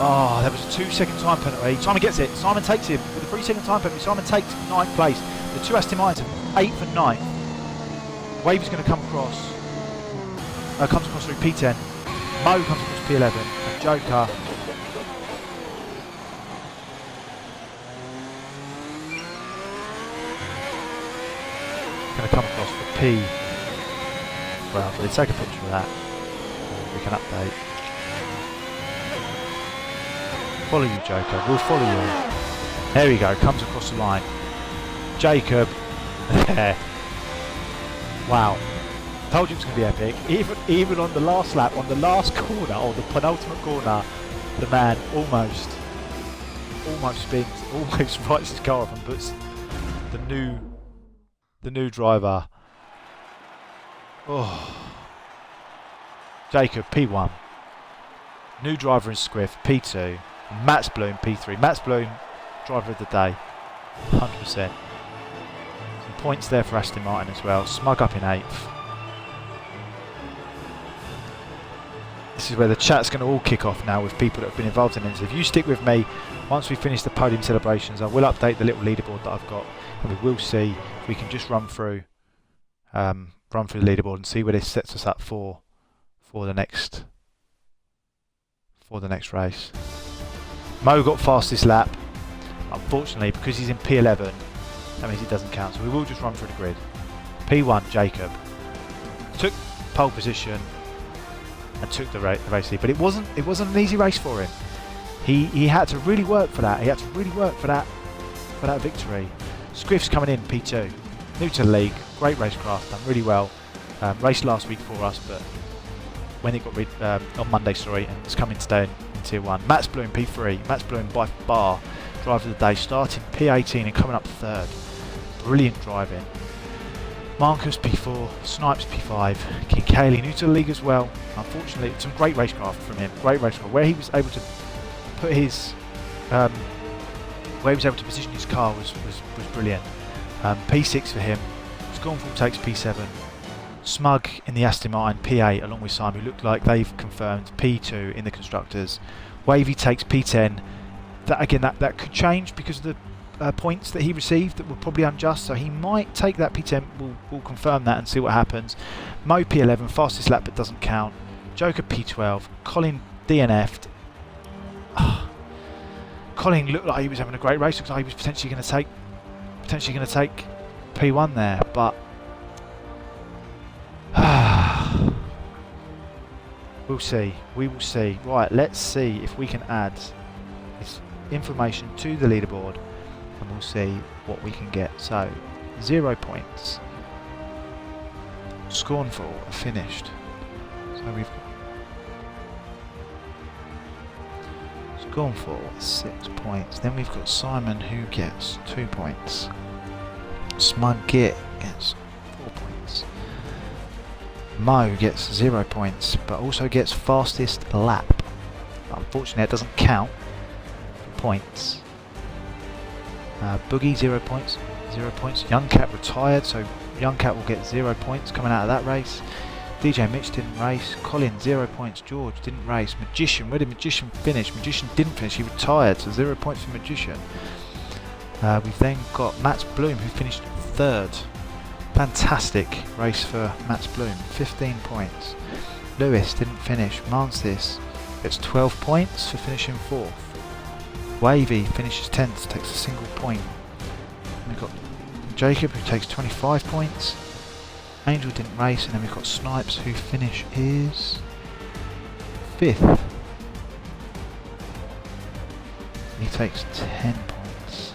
Oh, there was a 2-second time penalty. Simon gets it. Simon takes him with a 3-second time penalty. Simon takes 9th place. The two Aston Martins are 8th and 9th. Wavy's going to come across. Comes across through P10. Mo comes across P11. And Joker. Going to come across for P. Well, let's take a picture of that. We can update. Follow you, Joker. We'll follow you. There we go. Comes across the line. Jacob. There. Wow. Told you it was going to be epic. Even on the last lap, on the last corner, or the penultimate corner, the man almost spins, almost writes his car off and puts the new driver. Oh. Jacob P1. New driver in Squiff P2. Mats Bloom P3. Mats Bloom, driver of the day, 100%. Some points there for Aston Martin as well. Smug up in 8th. This is where the chat's going to all kick off now with people that have been involved in it. So if you stick with me, once we finish the podium celebrations, I will update the little leaderboard that I've got, and we will see if we can just run through the leaderboard and see where this sets us up for the next race. Mo got fastest lap. Unfortunately, because he's in P11, that means it doesn't count. So we will just run through the grid. P1, Jacob took pole position and took the race lead, but it wasn't an easy race for him. He had to really work for that. He had to really work for that victory. Squiff's coming in P2, new to the league, great racecraft, done really well. Raced last week for us, but when it got rid on Monday, sorry, and it's coming today in Tier 1. Mats Bloom P3. Mats Bloom by far driver of the day, starting P18 and coming up 3rd. Brilliant driving. Marcus P4, Snipes P5, King Cayley new to the league as well. Unfortunately, some great racecraft from him. Great racecraft where he was able to put his where he was able to position his car was brilliant. P6 for him. Scornful takes P7. Smug in the Aston Martin P8 along with Simon, who looked like they've confirmed P2 in the constructors. Wavy takes P10. That could change because of the points that he received that were probably unjust, so he might take that P10. We'll confirm that and see what happens. Mo P11, fastest lap but doesn't count. Joker P12. Colin DNF'd. Colin looked like he was having a great race. Looked like he was potentially going to take P1 there, but We'll see. We will see. Right, let's see if we can add this information to the leaderboard, and we'll see what we can get. So, 0 points. Scornful finished. So we've got Scornful 6 points. Then we've got Simon, who gets 2 points. Smug Git gets 4 points. Mo gets 0 points, but also gets fastest lap. Unfortunately, it doesn't count for points. Boogie 0 points. 0 points. Young Cat retired, so Young Cat will get 0 points coming out of that race. DJ Mitch didn't race. Colin 0 points. George didn't race. Magician, where did Magician finish? Magician didn't finish. He retired, so 0 points for Magician. We've then got Matt Bloom, who finished 3rd. Fantastic race for Matt Bloom, 15 points. Lewis didn't finish. Mansis gets 12 points for finishing 4th. Wavy finishes 10th, takes a single point. We've got Jacob, who takes 25 points. Angel didn't race, and then we've got Snipes, who finishes 5th. He takes 10 points.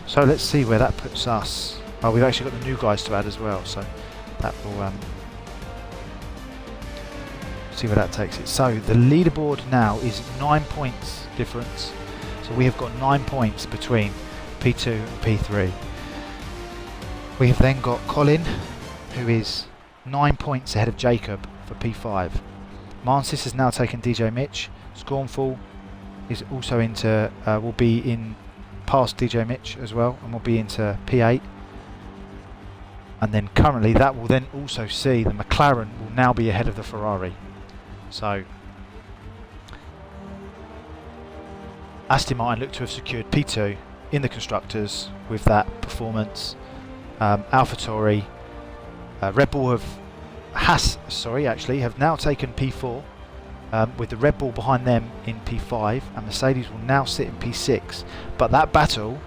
So let's see where that puts us. Oh, we've actually got the new guys to add as well, so that will see where that takes it. So the leaderboard now is 9 points difference. So we have got 9 points between P2 and P3. We have then got Colin, who is 9 points ahead of Jacob for P5. Mansis has now taken DJ Mitch. Scornful is also into, will be in past DJ Mitch as well, and will be into P8. And then currently that will then also see the McLaren will now be ahead of the Ferrari. So Aston Martin look to have secured P2 in the constructors with that performance. AlphaTauri, Red Bull have now taken P4 with the Red Bull behind them in P5, and Mercedes will now sit in P6. But that battle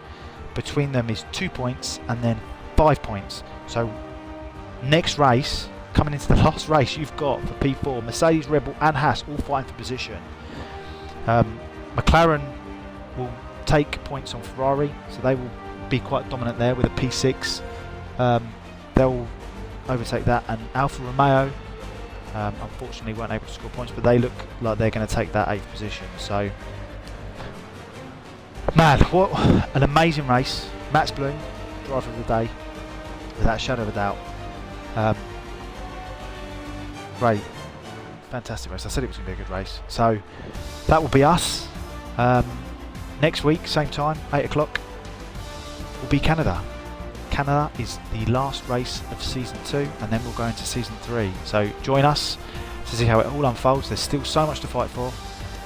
between them is 2 points and then 5 points. So next race, coming into the last race, you've got for P4 Mercedes, Red Bull and Haas all fighting for position. McLaren will take points on Ferrari, so they will be quite dominant there with a P6. They'll overtake that, and Alfa Romeo unfortunately weren't able to score points, but they look like they're going to take that 8th position. So man, what an amazing race. Max Bloom, driver of the day, without a shadow of a doubt. Great, fantastic race. I said it was going to be a good race. So that will be us. Next week, same time, 8 o'clock, will be Canada. Canada is the last race of Season 2, and then we'll go into Season 3. So join us to see how it all unfolds. There's still so much to fight for.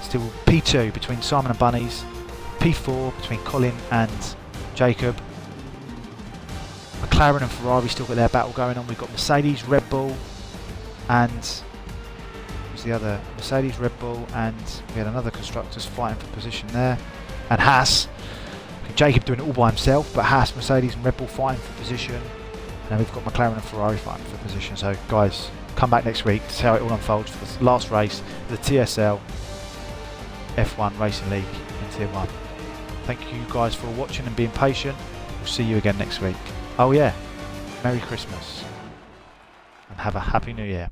Still P2 between Simon and Bunnies, P4 between Colin and Jacob. McLaren and Ferrari still got their battle going on. We've got Mercedes, Red Bull, and who's the other? Mercedes, Red Bull, and we had another constructors fighting for position there. And Haas. Jacob doing it all by himself, but Haas, Mercedes and Red Bull fighting for position. And then we've got McLaren and Ferrari fighting for position. So guys, come back next week to see how it all unfolds for the last race of the TSL F1 Racing League in Tier 1. Thank you guys for watching and being patient. We'll see you again next week. Oh yeah, Merry Christmas and have a Happy New Year.